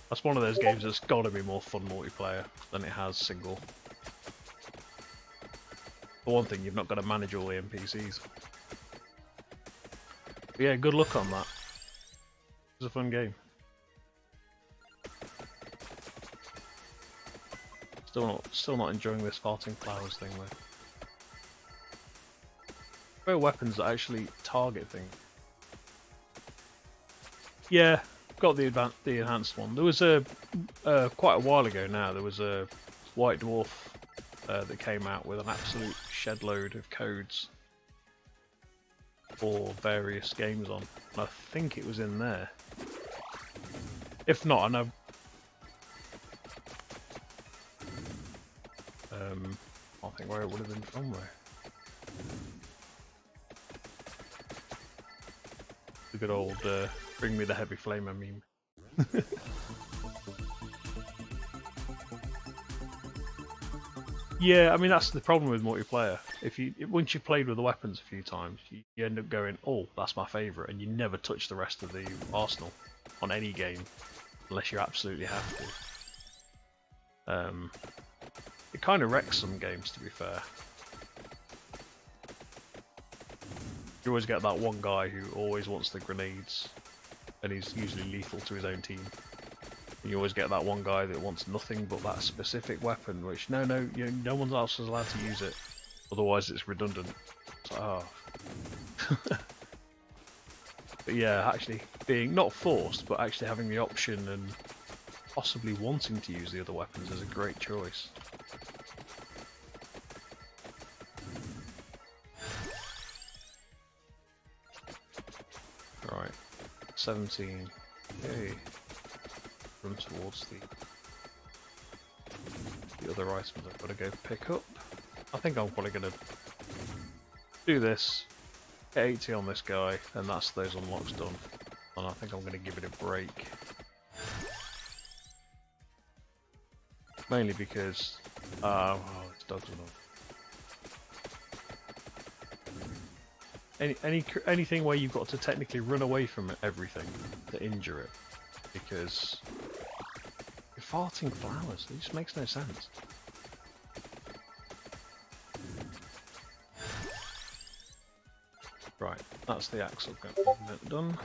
That's one of those games that's got to be more fun multiplayer than it has single. For one thing, you've not got to manage all the NPCs. But yeah, good luck on that. It's a fun game. Still not enjoying this farting flowers thing though. There are weapons that actually target things. Yeah, got the enhanced one. There was a quite a while ago now. There was a White Dwarf that came out with an absolute shed load of codes for various games on. And I think it was in there. If not, I know. I think where it would have been from there. The good old bring me the heavy flamer meme. Yeah, I mean that's the problem with multiplayer. Once you've played with the weapons a few times, you end up going, oh, that's my favourite, and you never touch the rest of the arsenal on any game unless you absolutely have to. It kind of wrecks some games, to be fair. You always get that one guy who always wants the grenades, and he's usually lethal to his own team. And you always get that one guy that wants nothing but that specific weapon, which no one else is allowed to use it, otherwise it's redundant. It's like, oh. But yeah, actually being not forced, but actually having the option and possibly wanting to use the other weapons is a great choice. Right, 17. Okay. Run towards the other items I've got to go pick up. I think I'm probably going to do this, get 80 on this guy, and that's those unlocks done. And I think I'm going to give it a break. Mainly because, oh, it's dogs enough. Anything where you've got to technically run away from everything to injure it, because you're farting flowers. It just makes no sense. Right, that's the axle done.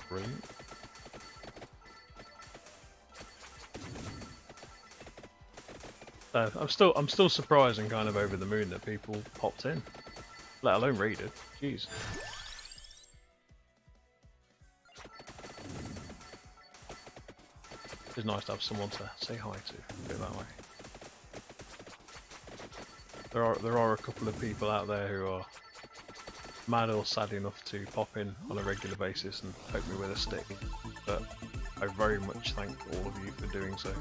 Brilliant. I'm still surprised and kind of over the moon that people popped in, let alone raided. Jeez. It's nice to have someone to say hi to, put it that way. There are a couple of people out there who are mad or sad enough to pop in on a regular basis and poke me with a stick, but I very much thank all of you for doing so.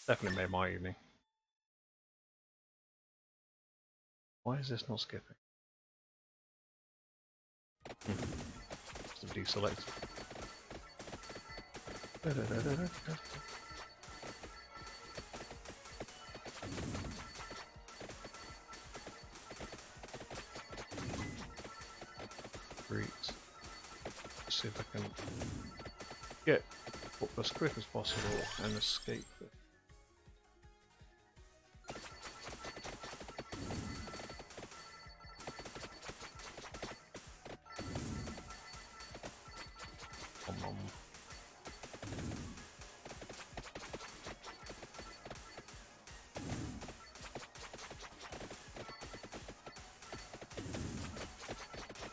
Definitely made my evening. Why is this not skipping? Just a deselect. Great. Let's see if I can get up as quick as possible and escape it.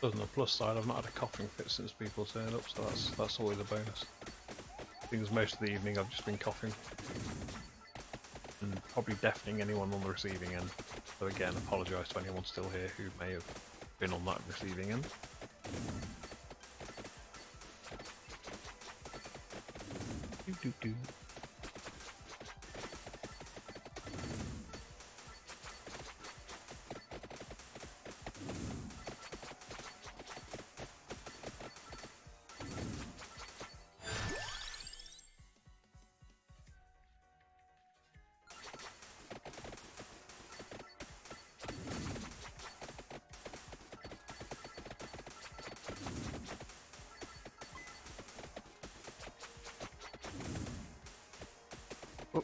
On the plus side, I've not had a coughing fit since people turned up, so that's always a bonus. Because most of the evening I've just been coughing and probably deafening anyone on the receiving end. So again, apologise to anyone still here who may have been on that receiving end. Doo-doo-doo. Oh,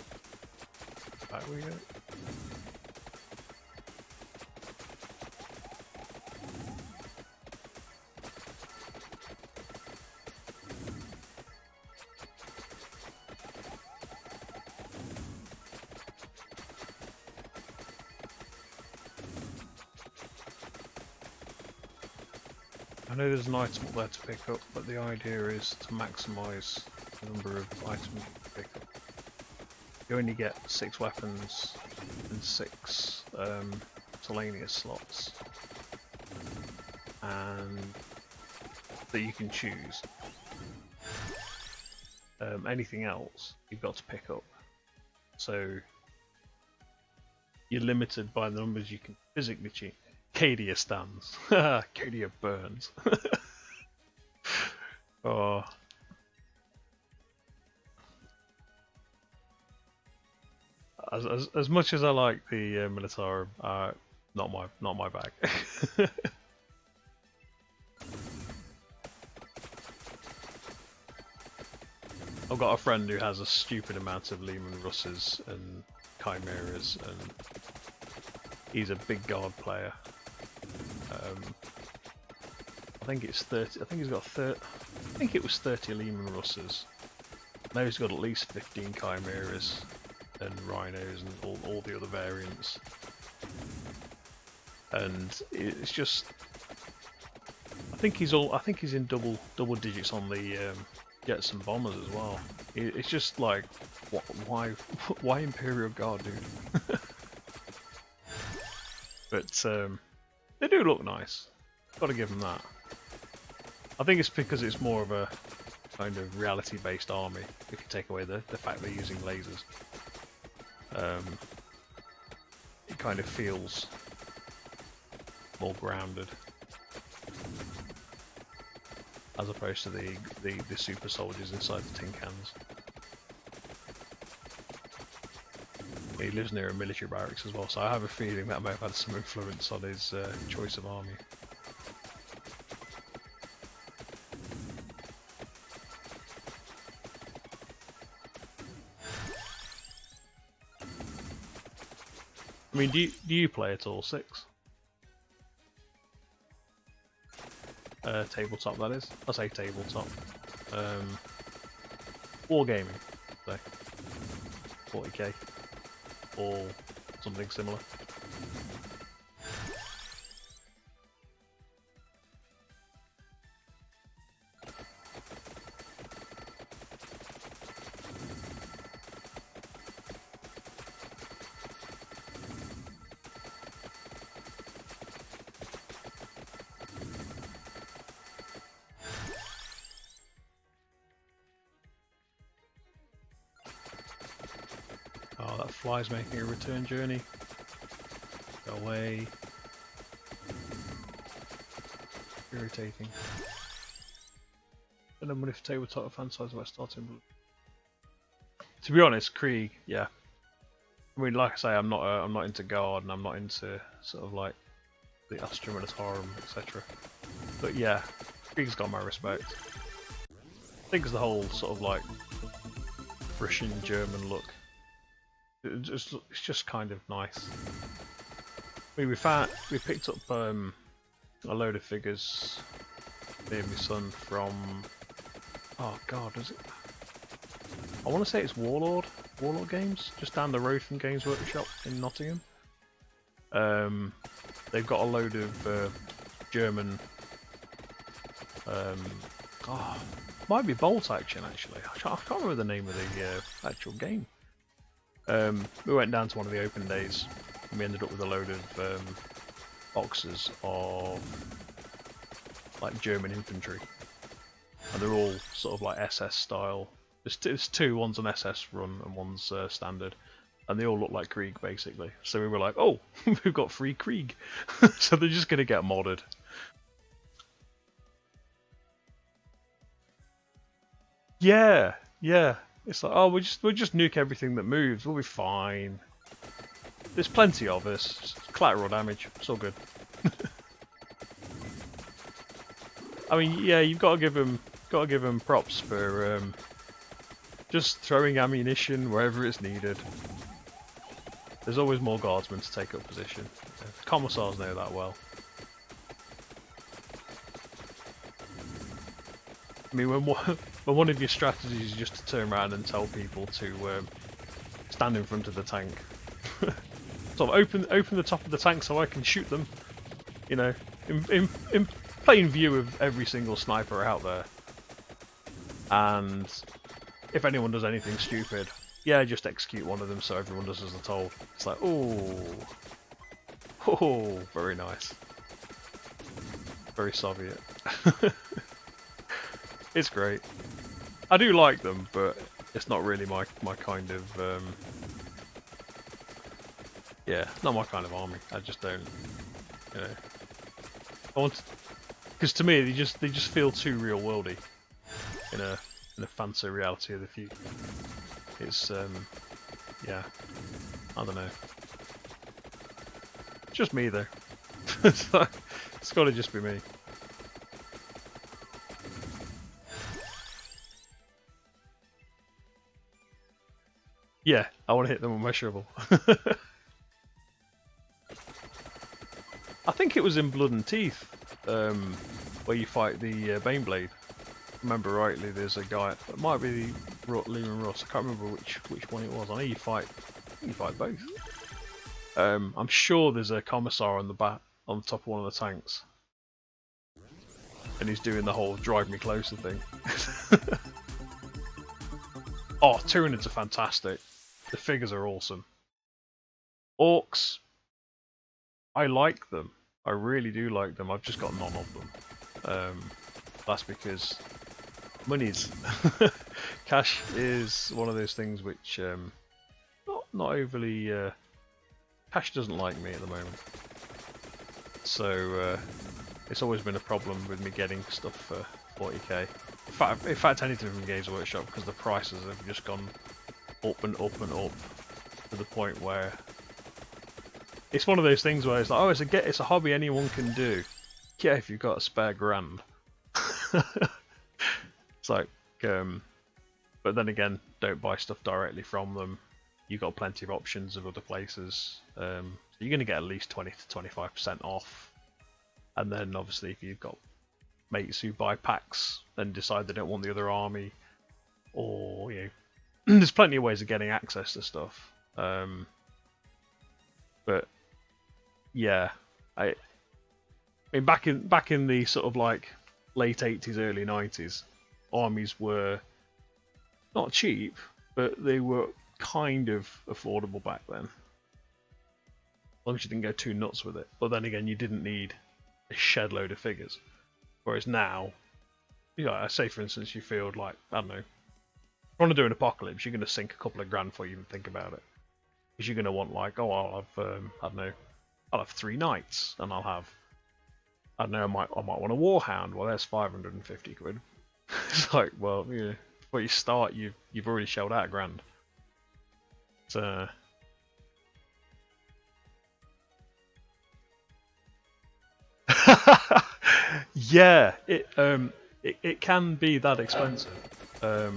back we go. I know there's an item up there to pick up, but the idea is to maximise the number of items you can pick up. You only get 6 weapons and 6 miscellaneous slots, and that you can choose. Anything else you've got to pick up, so you're limited by the numbers you can physically choose. Cadia stands. Cadia burns. Oh. As much as I like the Militarum, not my bag. I've got a friend who has a stupid amount of Lehman Russes and Chimeras, and he's a big guard player. I think it's 30. I think he's got 30. I think it was 30 Lehman Russes. Now he's got at least 15 Chimeras and Rhinos and all the other variants. And it's just, I think he's in double digits on the jets and bombers as well. It's just like, why Imperial Guard, dude? But they do look nice. Got to give them that. I think it's because it's more of a kind of reality-based army. If you take away the fact they're using lasers, it kind of feels more grounded, as opposed to the super soldiers inside the tin cans. He lives near a military barracks as well, so I have a feeling that may have had some influence on his choice of army. I mean, do you play at all? 6? Tabletop, that is. I say tabletop. Wargaming, say 40k or something similar. Oh, that fly's making a return journey. Go away. Irritating. And then what if tabletop fan size about starting? To be honest, Krieg, yeah. I mean, like I say, I'm not into Guard, and I'm not into sort of like the Astra Militarum, etc. But yeah, Krieg's got my respect. I think it's the whole sort of like Russian German look. It's just kind of nice. I mean, we picked up a load of figures, me and my son, from, oh god, is it? I want to say it's Warlord Games, just down the road from Games Workshop in Nottingham. They've got a load of German, might be Bolt Action actually. I can't remember the name of the actual game. We went down to one of the open days and we ended up with a load of boxes of like German infantry, and they're all sort of like SS style. There's two, one's an SS run and one's standard, and they all look like Krieg basically. So we were like, oh, we've got free Krieg. So they're just going to get modded. Yeah. It's like, oh, we'll just nuke everything that moves. We'll be fine. There's plenty of us. Just collateral damage. It's all good. I mean, yeah, you've got to give them props for just throwing ammunition wherever it's needed. There's always more guardsmen to take up position. Commissars know that well. I mean, when one of your strategies is just to turn around and tell people to stand in front of the tank, sort of open the top of the tank so I can shoot them. You know, plain view of every single sniper out there. And if anyone does anything stupid, yeah, just execute one of them so everyone does as they're told. It's like, oh, very nice. Very Soviet. It's great. I do like them, but it's not really my kind of yeah, not my kind of army. I just don't, you know. I want, because to me they just feel too real worldy in a fancy reality of the future. It's yeah, I don't know. It's just me though. It's got to just be me. Yeah, I want to hit them with my shovel. I think it was in Blood and Teeth, where you fight the Baneblade. Remember rightly, there's a guy. It might be Lehman Ross. I can't remember which one it was. I know you fight both. I'm sure there's a commissar on the top of one of the tanks, and he's doing the whole "drive me closer" thing. Oh, Tyranids are fantastic. The figures are awesome. Orcs, I like them. I really do like them. I've just got none of them. That's because money's cash is one of those things which not overly. Cash doesn't like me at the moment, so it's always been a problem with me getting stuff for 40k. In fact, anything from Games Workshop, because the prices have just gone up and up and up to the point where it's one of those things where it's like, oh, it's a hobby anyone can do. Yeah, if you've got a spare grand. It's like, but then again, don't buy stuff directly from them. You've got plenty of options of other places. So you're going to get at least 20 to 25% off. And then obviously if you've got mates who buy packs and decide they don't want the other army, or you know, there's plenty of ways of getting access to stuff. But yeah, I mean back in the sort of like late 80s, early 90s, armies were not cheap, but they were kind of affordable back then. As long as you didn't go too nuts with it. But then again, you didn't need a shed load of figures. Whereas now, you know, I say for instance, you feel like, I don't know, if you want to do an apocalypse, you're going to sink a couple of grand before you even think about it. Because you're going to want like, oh, I'll have, I don't know, I'll have 3 knights, and I'll have, I don't know, I might want a warhound. Well, there's 550 quid. It's like, well, you know, before you start, you've already shelled out a grand. So, yeah, it can be that expensive. I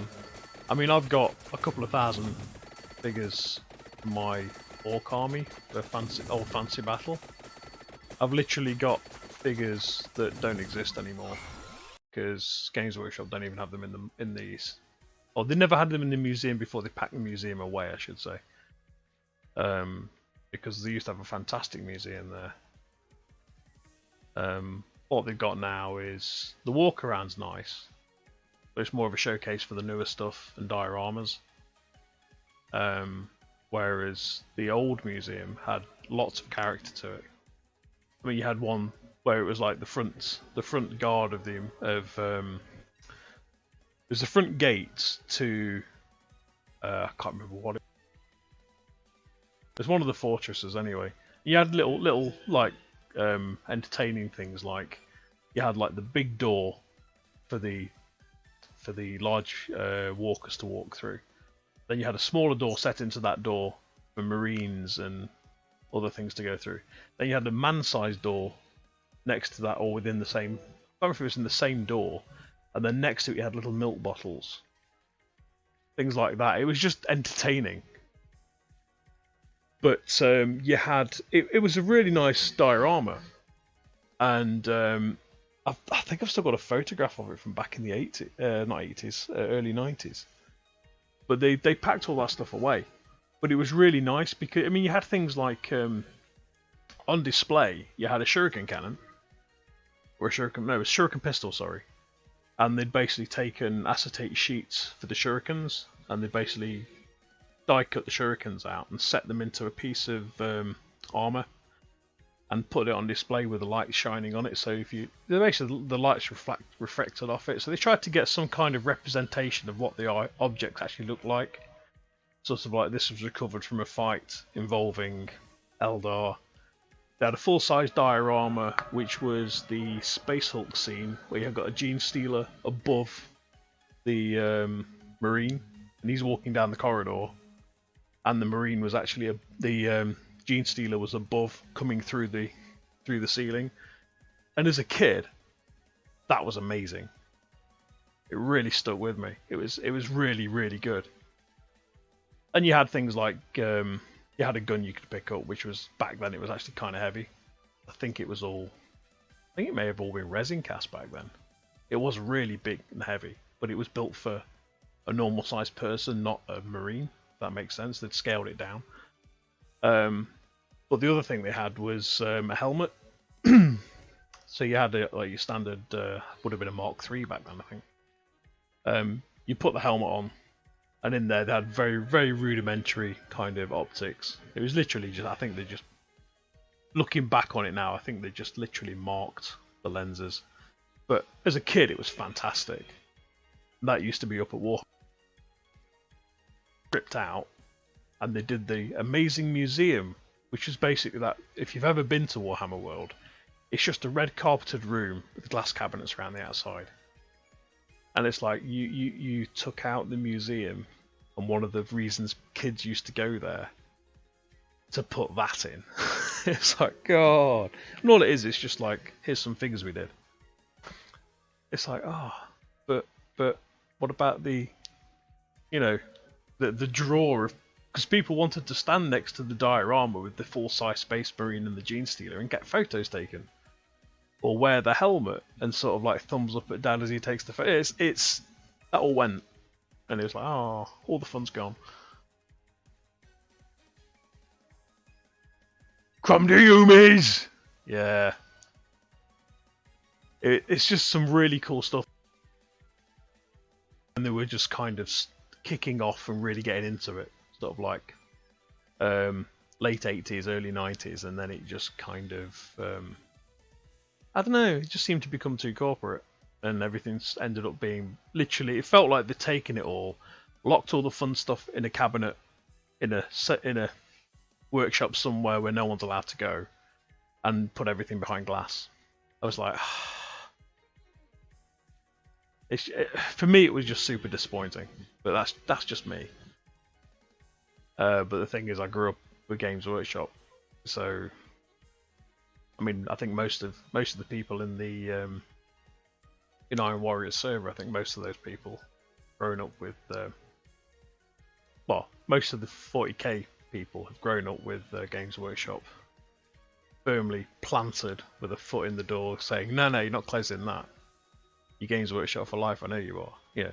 mean, I've got a couple of thousand figures for my orc army, the fancy battle. I've literally got figures that don't exist anymore because Games Workshop don't even have them in these. Or they never had them in the museum before they packed the museum away, I should say. Because they used to have a fantastic museum there. What they've got now is the walk around's nice, but it's more of a showcase for the newer stuff and dioramas. Whereas the old museum had lots of character to it. I mean, you had one where it was like the front guard of there's the front gate to I can't remember what it. There's one of the fortresses anyway. You had little like entertaining things, like you had like the big door for the large walkers to walk through. Then you had a smaller door set into that door for marines and other things to go through. Then you had a man-sized door next to that, or within the same. I don't know if it was in the same door. And then next to it you had little milk bottles. Things like that. It was just entertaining. But you had... It was a really nice diorama. And I think I've still got a photograph of it from back in the 80s. Not 80s, early 90s. But they packed all that stuff away. But it was really nice because, I mean, you had things like... on display, you had a shuriken cannon. or a shuriken, no, it was shuriken pistol, sorry. And they'd basically taken acetate sheets for the shurikens, and they'd basically die cut the shurikens out and set them into a piece of armor and put it on display with the light shining on it. So if you, basically the lights reflected off it. So they tried to get some kind of representation of what the objects actually look like. Sort of like this was recovered from a fight involving Eldar. They had a full-size diorama, which was the Space Hulk scene, where you've got a Gene Stealer above the Marine, and he's walking down the corridor, and the Marine was actually the Gene Stealer was above, coming through the ceiling. And as a kid, that was amazing. It really stuck with me. It was really, really good. And you had things like you had a gun you could pick up, which was, back then it was actually kind of heavy. I think it may have all been resin cast back then. It was really big and heavy, but it was built for a normal sized person, not a Marine, if that makes sense. They'd scaled it down. But the other thing they had was a helmet. So you had like your standard, would have been a Mark III back then, I think. You put the helmet on, and in there they had very, very rudimentary kind of optics. It was literally just, I think they just, looking back on it now, I think they just literally marked the lenses. But as a kid, it was fantastic. That used to be up at War, stripped out, and they did the amazing museum, which is basically that. If you've ever been to Warhammer World, it's just a red carpeted room with glass cabinets around the outside. And it's like you took out the museum, and one of the reasons kids used to go there to put that in. It's like, God. And all it is, it's just like, here's some figures we did. It's like, but what about the, the draw of, because people wanted to stand next to the diorama with the full-size Space Marine and the Gene Stealer and get photos taken. Or wear the helmet and sort of like thumbs up at dad as he takes the photo. It's that all went, and it was like, all the fun's gone. Come to you, Miz! Yeah. It's just some really cool stuff. And they were just kind of kicking off and really getting into it. Sort of like late 80s, early 90s, and then it just kind of... I don't know, it just seemed to become too corporate, and everything's ended up being, literally, it felt like they'd taken it all, locked all the fun stuff in a cabinet, in a workshop somewhere where no one's allowed to go, and put everything behind glass. I was like, for me it was just super disappointing, but that's just me. But the thing is, I grew up with Games Workshop, so... I mean, I think most of the people in the in Iron Warriors server, I think most of those people grown up with, well, most of the 40k people have grown up with Games Workshop, firmly planted with a foot in the door, saying, "No, you're not closing that. You're Games Workshop for life. I know you are. Yeah,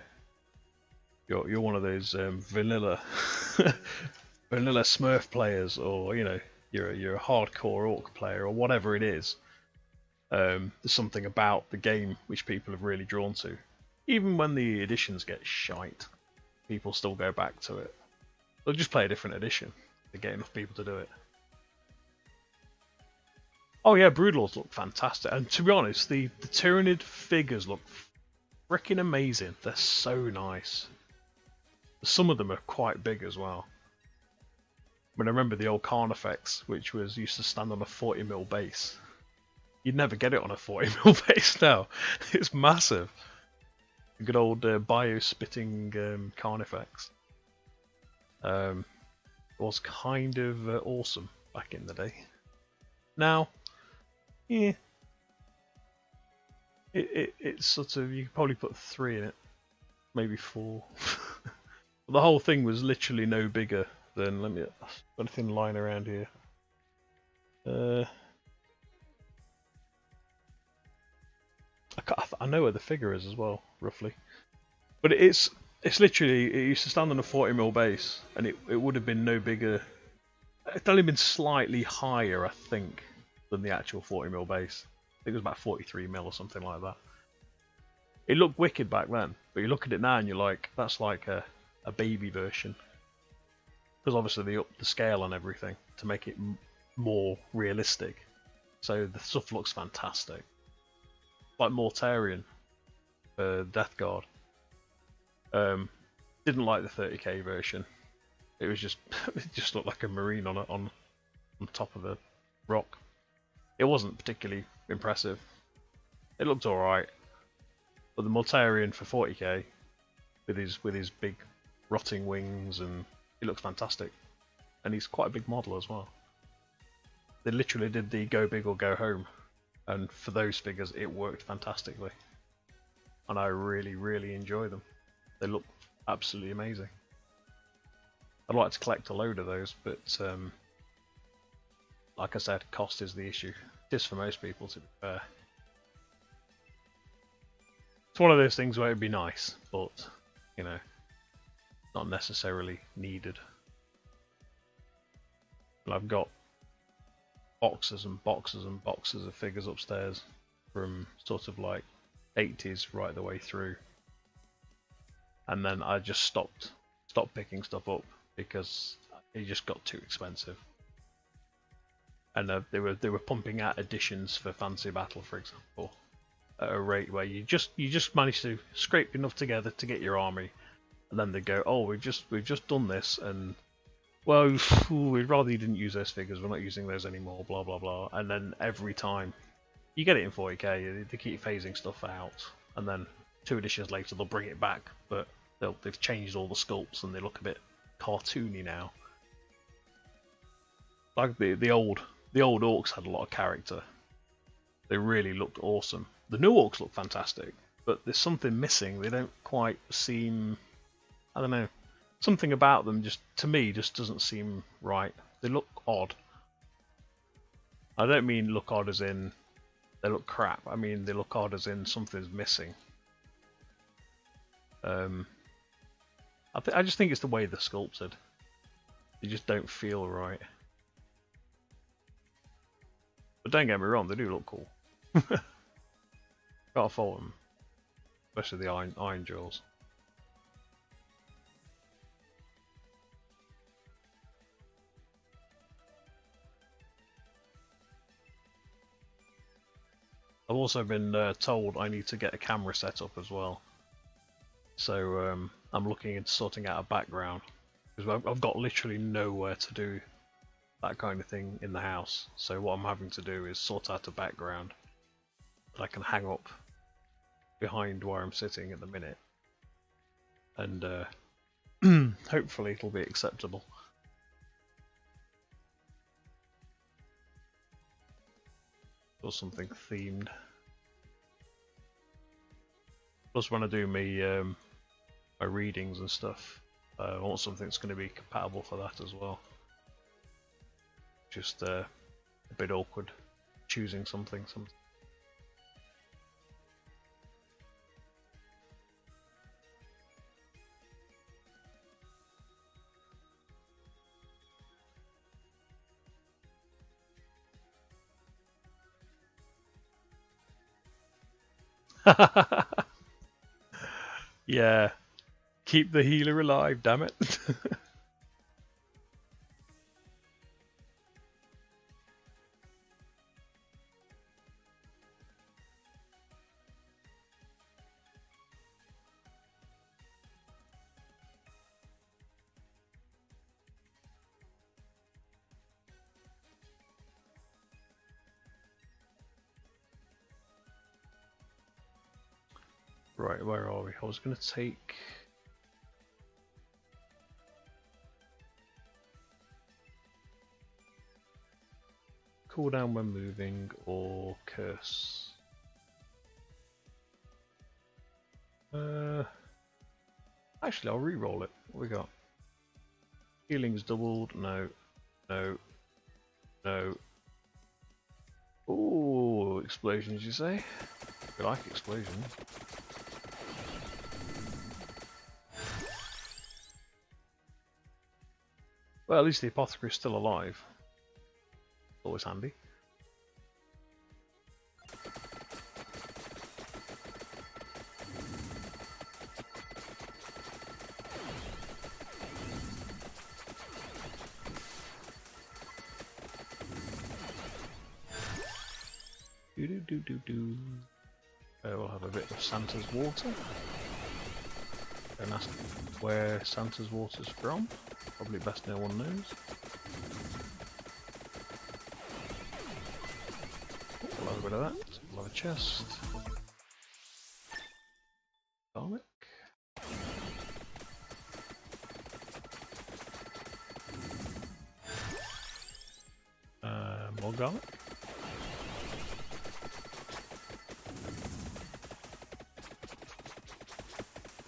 you're one of those vanilla vanilla Smurf players, or you're a hardcore orc player, or whatever it is." There's something about the game which people have really drawn to. Even when the editions get shite, people still go back to it. They'll just play a different edition to get enough people to do it. Oh yeah, Broodlords look fantastic. And to be honest, the Tyranid figures look freaking amazing. They're so nice. Some of them are quite big as well. I mean, I remember the old Karnefos, which used to stand on a 40mm base. You'd never get it on a 40mm base now. It's massive. A good old bio-spitting Karnefos. Was kind of awesome back in the day. Now, yeah, it's sort of, you could probably put 3 in it, maybe 4. The whole thing was literally no bigger than, let me, got a thin line around here. I know where the figure is as well, roughly. But it's literally, it used to stand on a 40mm base, and it would have been no bigger. It's only been slightly higher, I think, than the actual 40mm base. think it was about 43mm or something like that. It looked wicked back then, but you look at it now and you're like, that's like a baby version. Because obviously they upped the scale and everything to make it more realistic. So the stuff looks fantastic. Like Mortarion, Death Guard. Didn't like the 30k version. It was just it just looked like a marine on top of a rock. It wasn't particularly impressive. It looked alright. But the Mortarion for 40k with his big rotting wings, and he looks fantastic. And he's quite a big model as well. They literally did the go big or go home, and for those figures it worked fantastically. And I really, really enjoy them. They look absolutely amazing. I'd like to collect a load of those, but like I said, cost is the issue. It is for most people, to be fair. It's one of those things where it'd be nice, but, you know, not necessarily needed. And I've got boxes and boxes and boxes of figures upstairs from sort of like 80s right the way through. And then I just stopped picking stuff up because it just got too expensive. And they were pumping out editions for Fantasy Battle, for example, at a rate where you just manage to scrape enough together to get your army, and then they go, oh, we've just done this, and well, we'd rather you didn't use those figures, we're not using those anymore, blah blah blah. And then every time you get it in 40k, they keep phasing stuff out, and then 2 editions later they'll bring it back, but they've changed all the sculpts and they look a bit cartoony now. Like the old orcs had a lot of character. They really looked awesome. The new orcs look fantastic, but there's something missing. They don't quite seem, I don't know, something about them just, to me, just doesn't seem right. They look odd. I don't mean look odd as in they look crap. I mean they look odd as in something's missing. I just think it's the way they're sculpted. They just don't feel right. But don't get me wrong, they do look cool. Can't fault them, especially the iron jaws. I've also been told I need to get a camera set up as well. So I'm looking into sorting out a background, because I've got literally nowhere to do that kind of thing in the house. So what I'm having to do is sort out a background that I can hang up behind where I'm sitting at the minute, and hopefully it'll be acceptable. Or something themed. Plus, when I do my readings and stuff, I want something that's going to be compatible for that as well. Just a bit awkward choosing something. Yeah, keep the healer alive, damn it. Right, where are we? I was going to take... cooldown when moving, or curse. Actually, I'll re-roll it. What we got? Healing's doubled. No. No. No. Ooh, explosions, you say? I like explosions. Well, at least the apothecary's still alive. Always handy. We'll have a bit of Santa's water. Don't ask where Santa's water's from. Probably best no one knows. We'll have a bit of that. We'll have a chest. Garlic. More garlic.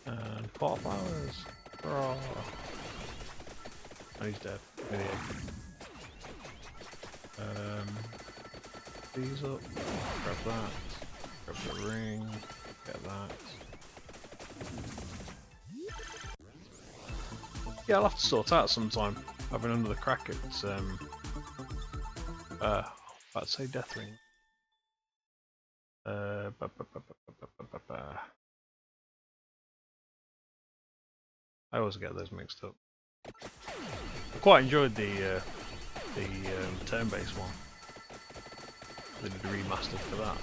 And pot flowers. Oh. And he's dead. These up. Grab that. Grab the ring. Get that. Yeah, I'll have to sort out sometime. Having another crack at about to say death ring. I always get those mixed up. I quite enjoyed the turn-based one. They did a remaster for that.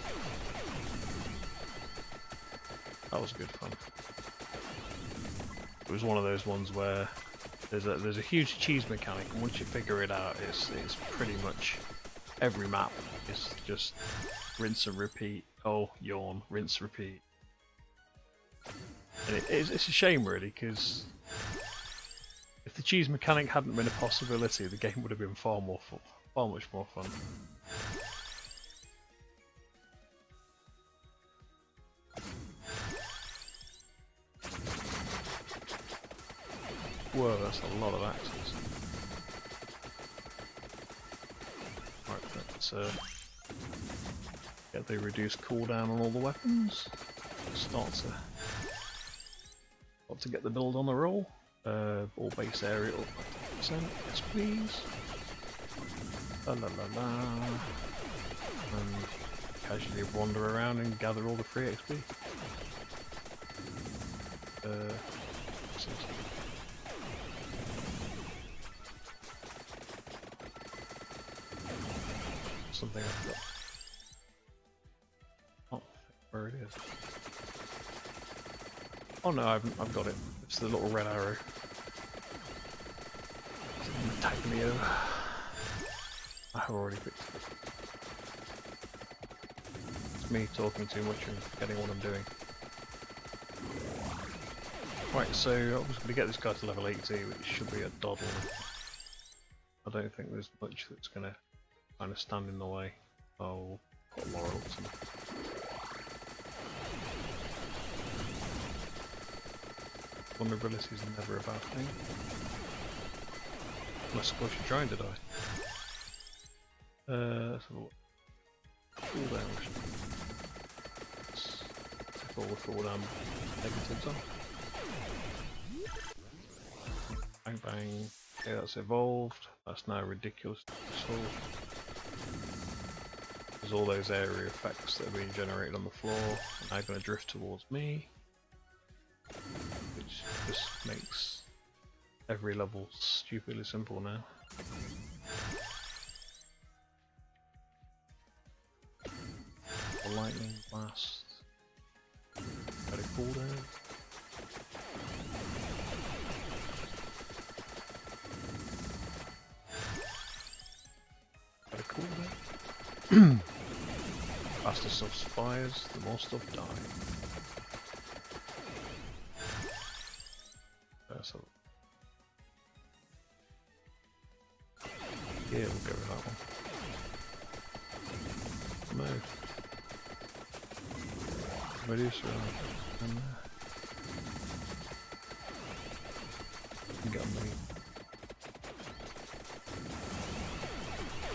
That was good fun. It was one of those ones where there's a huge cheese mechanic, and once you figure it out, it's pretty much every map is just rinse and repeat. Oh, yawn, rinse, repeat. And it's a shame, really, because if the cheese mechanic hadn't been a possibility, the game would have been far much more fun. Whoa, that's a lot of axes. Right, let's get the reduced cooldown on all the weapons. Start to get the build on the roll. All base area up 50%. Yes, please. La la la la. And casually wander around and gather all the free XP. Something I've got. Oh, where it is. Oh no, I've got it. It's the little red arrow. Attack me over. I have already picked it. It's me talking too much and forgetting what I'm doing. Right, so I was going to get this guy to level 80, which should be a doddle. I don't think there's much that's going to kind of stand in the way. I'll put Laurel to me. Vulnerability is never a bad thing. Unless of course you're trying to die. Let's have a look. Cooldown. Let's take all the cooldown negatives off. Bang bang. Okay, that's evolved. That's now ridiculous. There's all those area effects that are being generated on the floor are now going to drift towards me. Which just makes every level stupidly simple now. A lightning blast. Got a cooldown. Got a cooldown. Faster stuff fires, the more stuff dies. So yeah, we'll go with that one. No. Medusa and got me.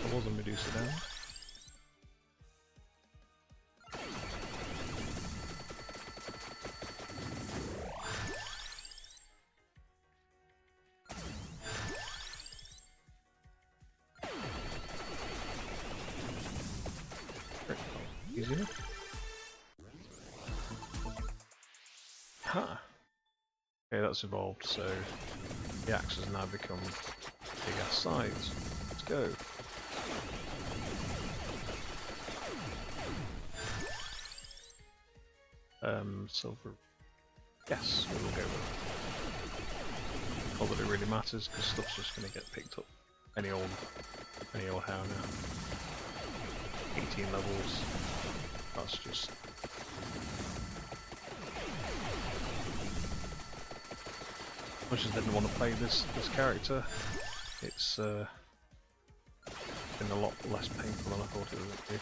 There was a Medusa down. Easy enough. Ha! Okay, that's evolved, so the axe has now become big ass size. Let's go. Silver. Yes, we will go with it. Not that it really matters, because stuff's just going to get picked up any old how now. 18 levels. That's just. As much as I didn't want to play this character, it's been a lot less painful than I thought it would be.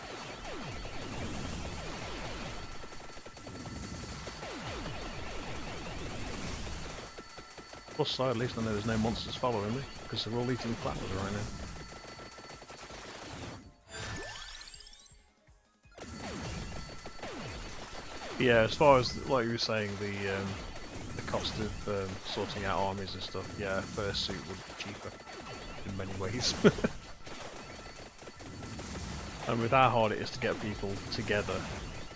Plus side, at least I know there's no monsters following me, because they're all eating platters right now. Yeah, as far as, like you were saying, the cost of sorting out armies and stuff, yeah, fursuit would be cheaper in many ways. And with how hard it is to get people together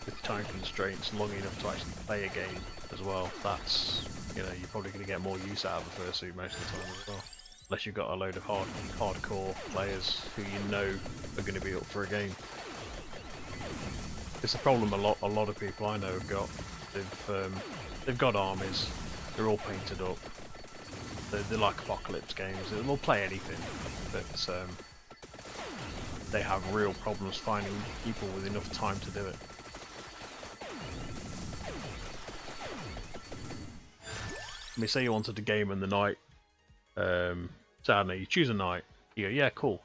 with time constraints long enough to actually play a game as well, that's, you know, you're probably going to get more use out of a fursuit most of the time as well. Unless you've got a load of hardcore players who you know are going to be up for a game. It's a problem a lot of people I know have got. They've got armies, they're all painted up, they're like apocalypse games, they'll play anything, but they have real problems finding people with enough time to do it. I mean, say you wanted to game in the night, so I don't know, you choose a night, you go, yeah, cool,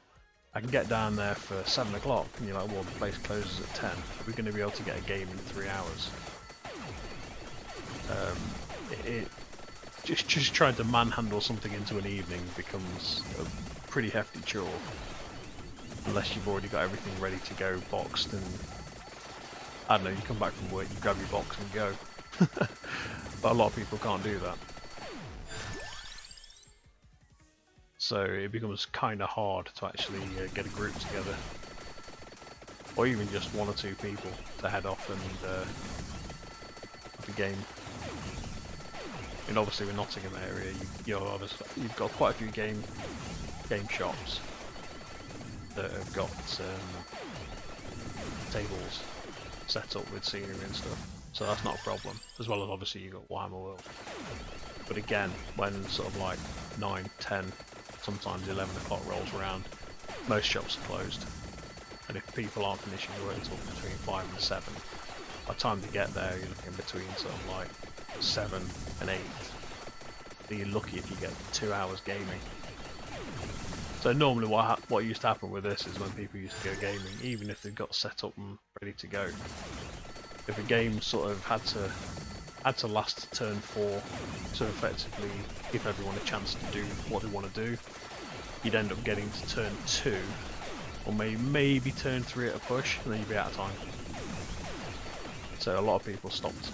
I can get down there for 7 o'clock, and you're like, well, the place closes at 10, we're going to be able to get a game in 3 hours. Just trying to manhandle something into an evening becomes a pretty hefty chore, unless you've already got everything ready to go, boxed, and I don't know, you come back from work, you grab your box and go. But a lot of people can't do that. So it becomes kind of hard to actually get a group together, or even just 1 or 2 people to head off and have a game. And obviously, in Nottingham area, you've got quite a few game shops that have got tables set up with scenery and stuff, so that's not a problem. As well as obviously you've got Warhammer World. But again, when sort of like 9, 10, sometimes 11 o'clock rolls around, most shops are closed. And if people aren't finishing work until between 5 and 7, by the time they get there, you're looking between sort of like 7 and 8. So you're lucky if you get 2 hours gaming. So normally what used to happen with this is when people used to go gaming, even if they've got set up and ready to go, if a game sort of had to last turn 4 to effectively give everyone a chance to do what they want to do, you'd end up getting to turn 2 or maybe turn 3 at a push, and then you'd be out of time. So a lot of people stopped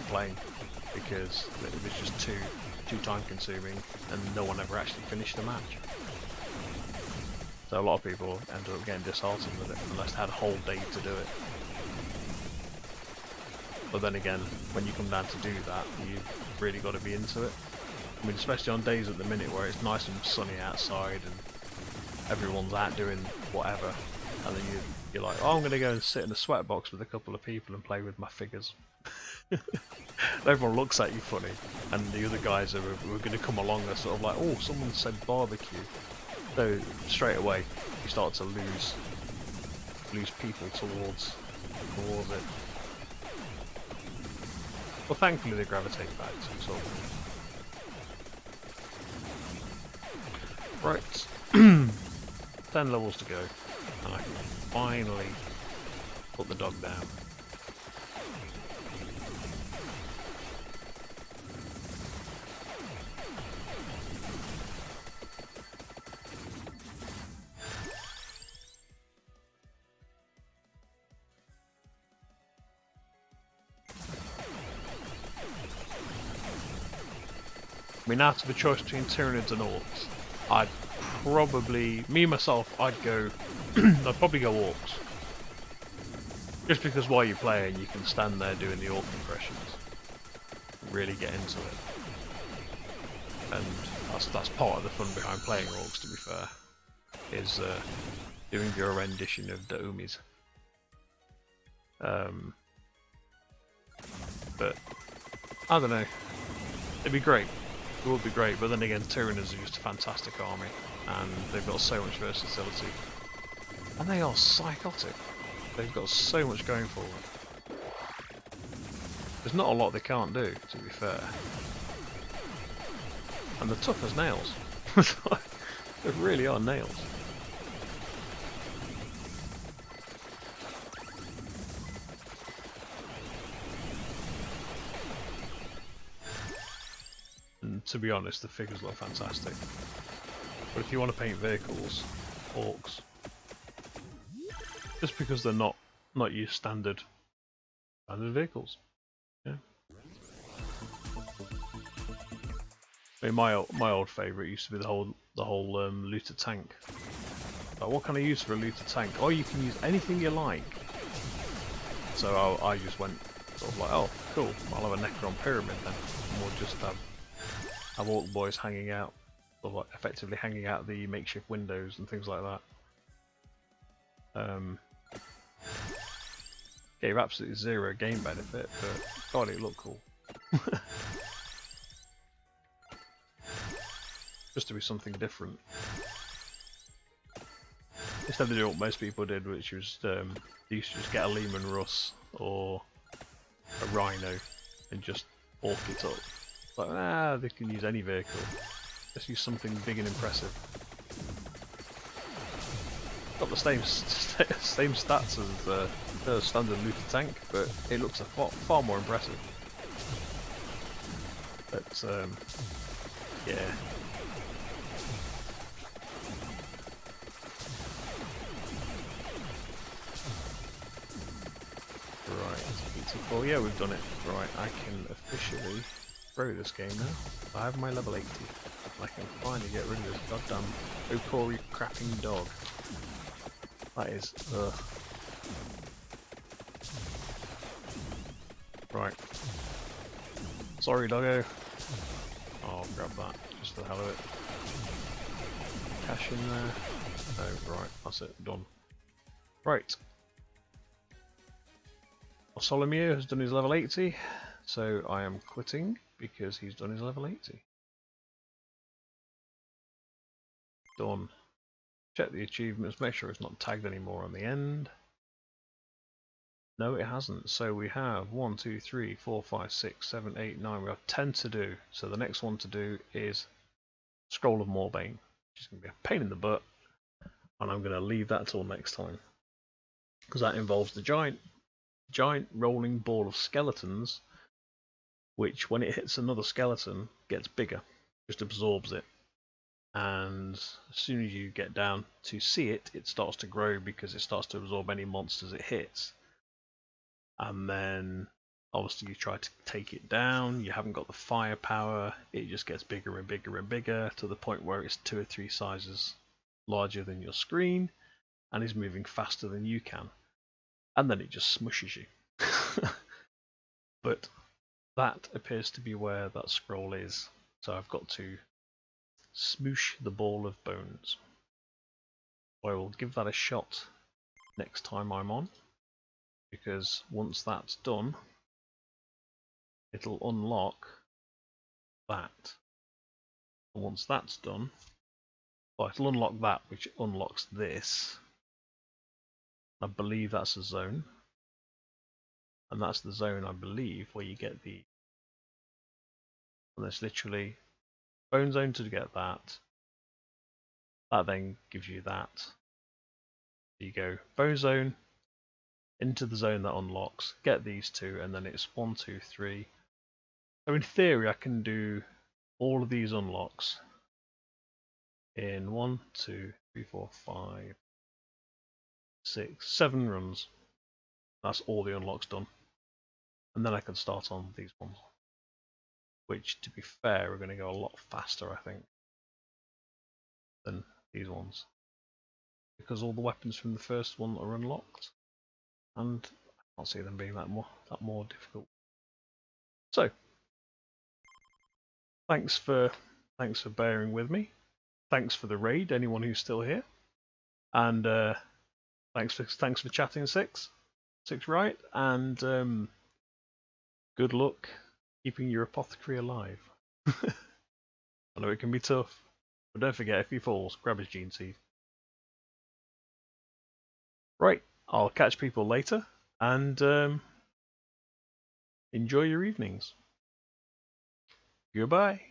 playing because it was just too time consuming and no one ever actually finished the match. So a lot of people ended up getting disheartened with it unless they had a whole day to do it. But then again, when you come down to do that, you've really got to be into it. I mean, especially on days at the minute where it's nice and sunny outside and everyone's out doing whatever, and then you're like, oh, I'm going to go and sit in a sweatbox with a couple of people and play with my figures. Everyone looks at you funny, and the other guys who are going to come along are sort of like, oh, someone said barbecue. So straight away you start to lose people towards it. Well, thankfully they gravitate back to sort of. Right, 10 levels to go, and I can finally put the dog down. I mean, out of a choice between Tyranids and Orcs, I'd probably, I'd probably go Orcs. Just because while you're playing, you can stand there doing the Orc impressions. Really get into it. And that's part of the fun behind playing Orcs, to be fair, is doing your rendition of the Umis. but I don't know. It'd be great. It would be great, but then again, Tyranners are just a fantastic army, and they've got so much versatility. And they are psychotic. They've got so much going for them. There's not a lot they can't do, to be fair. And they're tough as nails. They really are nails. And to be honest, the figures look fantastic. But if you want to paint vehicles, orcs, just because they're not your standard vehicles, yeah. I mean, my old favourite used to be the whole looter tank. Like, what can I use for a looter tank? Oh, you can use anything you like. So I just went sort of like, oh, cool. I'll have a Necron pyramid then, and we'll just have orc boys hanging out, or like effectively hanging out the makeshift windows and things like that. Gave absolutely zero game benefit, but God, it looked cool. Just to be something different. Instead of doing what most people did, which was they used to just get a Lehman Russ or a Rhino and just orc it up. But they can use any vehicle. Let's use something big and impressive. Got the same stats as the standard looter tank, but it looks far more impressive. But yeah. Right, 84. Yeah, we've done it. Right, I can officially throw this game now. I have my level 80. I can finally get rid of this goddamn Okori crapping dog. That is, ugh. Right. Sorry, doggo. I'll grab that, just for the hell of it. Cash in there. Oh, right, that's it, done. Right. Solomir has done his level 80, so I am quitting because he's done his level 80. Done. Check the achievements, make sure it's not tagged anymore on the end. No, it hasn't. So we have 1, 2, 3, 4, 5, 6, 7, 8, 9. We have 10 to do. So the next one to do is Scroll of Morbane, which is going to be a pain in the butt, and I'm going to leave that till next time because that involves the giant rolling ball of skeletons, which when it hits another skeleton gets bigger, just absorbs it. And as soon as you get down to see it, it starts to grow because it starts to absorb any monsters it hits. And then obviously you try to take it down, you haven't got the firepower, it just gets bigger and bigger and bigger to the point where it's 2 or 3 sizes larger than your screen and is moving faster than you can. And then it just smushes you. But that appears to be where that scroll is. So I've got to smoosh the ball of bones. I will give that a shot next time I'm on, because once that's done, it'll unlock that. And once that's done, well, it'll unlock that, which unlocks this. I believe that's a zone. And that's the zone, I believe, where you get the... And there's literally bone zone to get that. That then gives you that. You go bone zone into the zone that unlocks, get these two, and then it's 1, 2, 3. So in theory, I can do all of these unlocks in 1, 2, 3, 4, 5, 6, 7 runs. That's all the unlocks done. And then I can start on these ones, which, to be fair, are going to go a lot faster, I think, than these ones, because all the weapons from the first one are unlocked, and I can't see them being that more difficult. So, thanks for bearing with me. Thanks for the raid, anyone who's still here, and thanks for chatting, Six right, and good luck keeping your apothecary alive. I know it can be tough, but don't forget, if he falls, grab his gene seed. Right, I'll catch people later, and enjoy your evenings. Goodbye.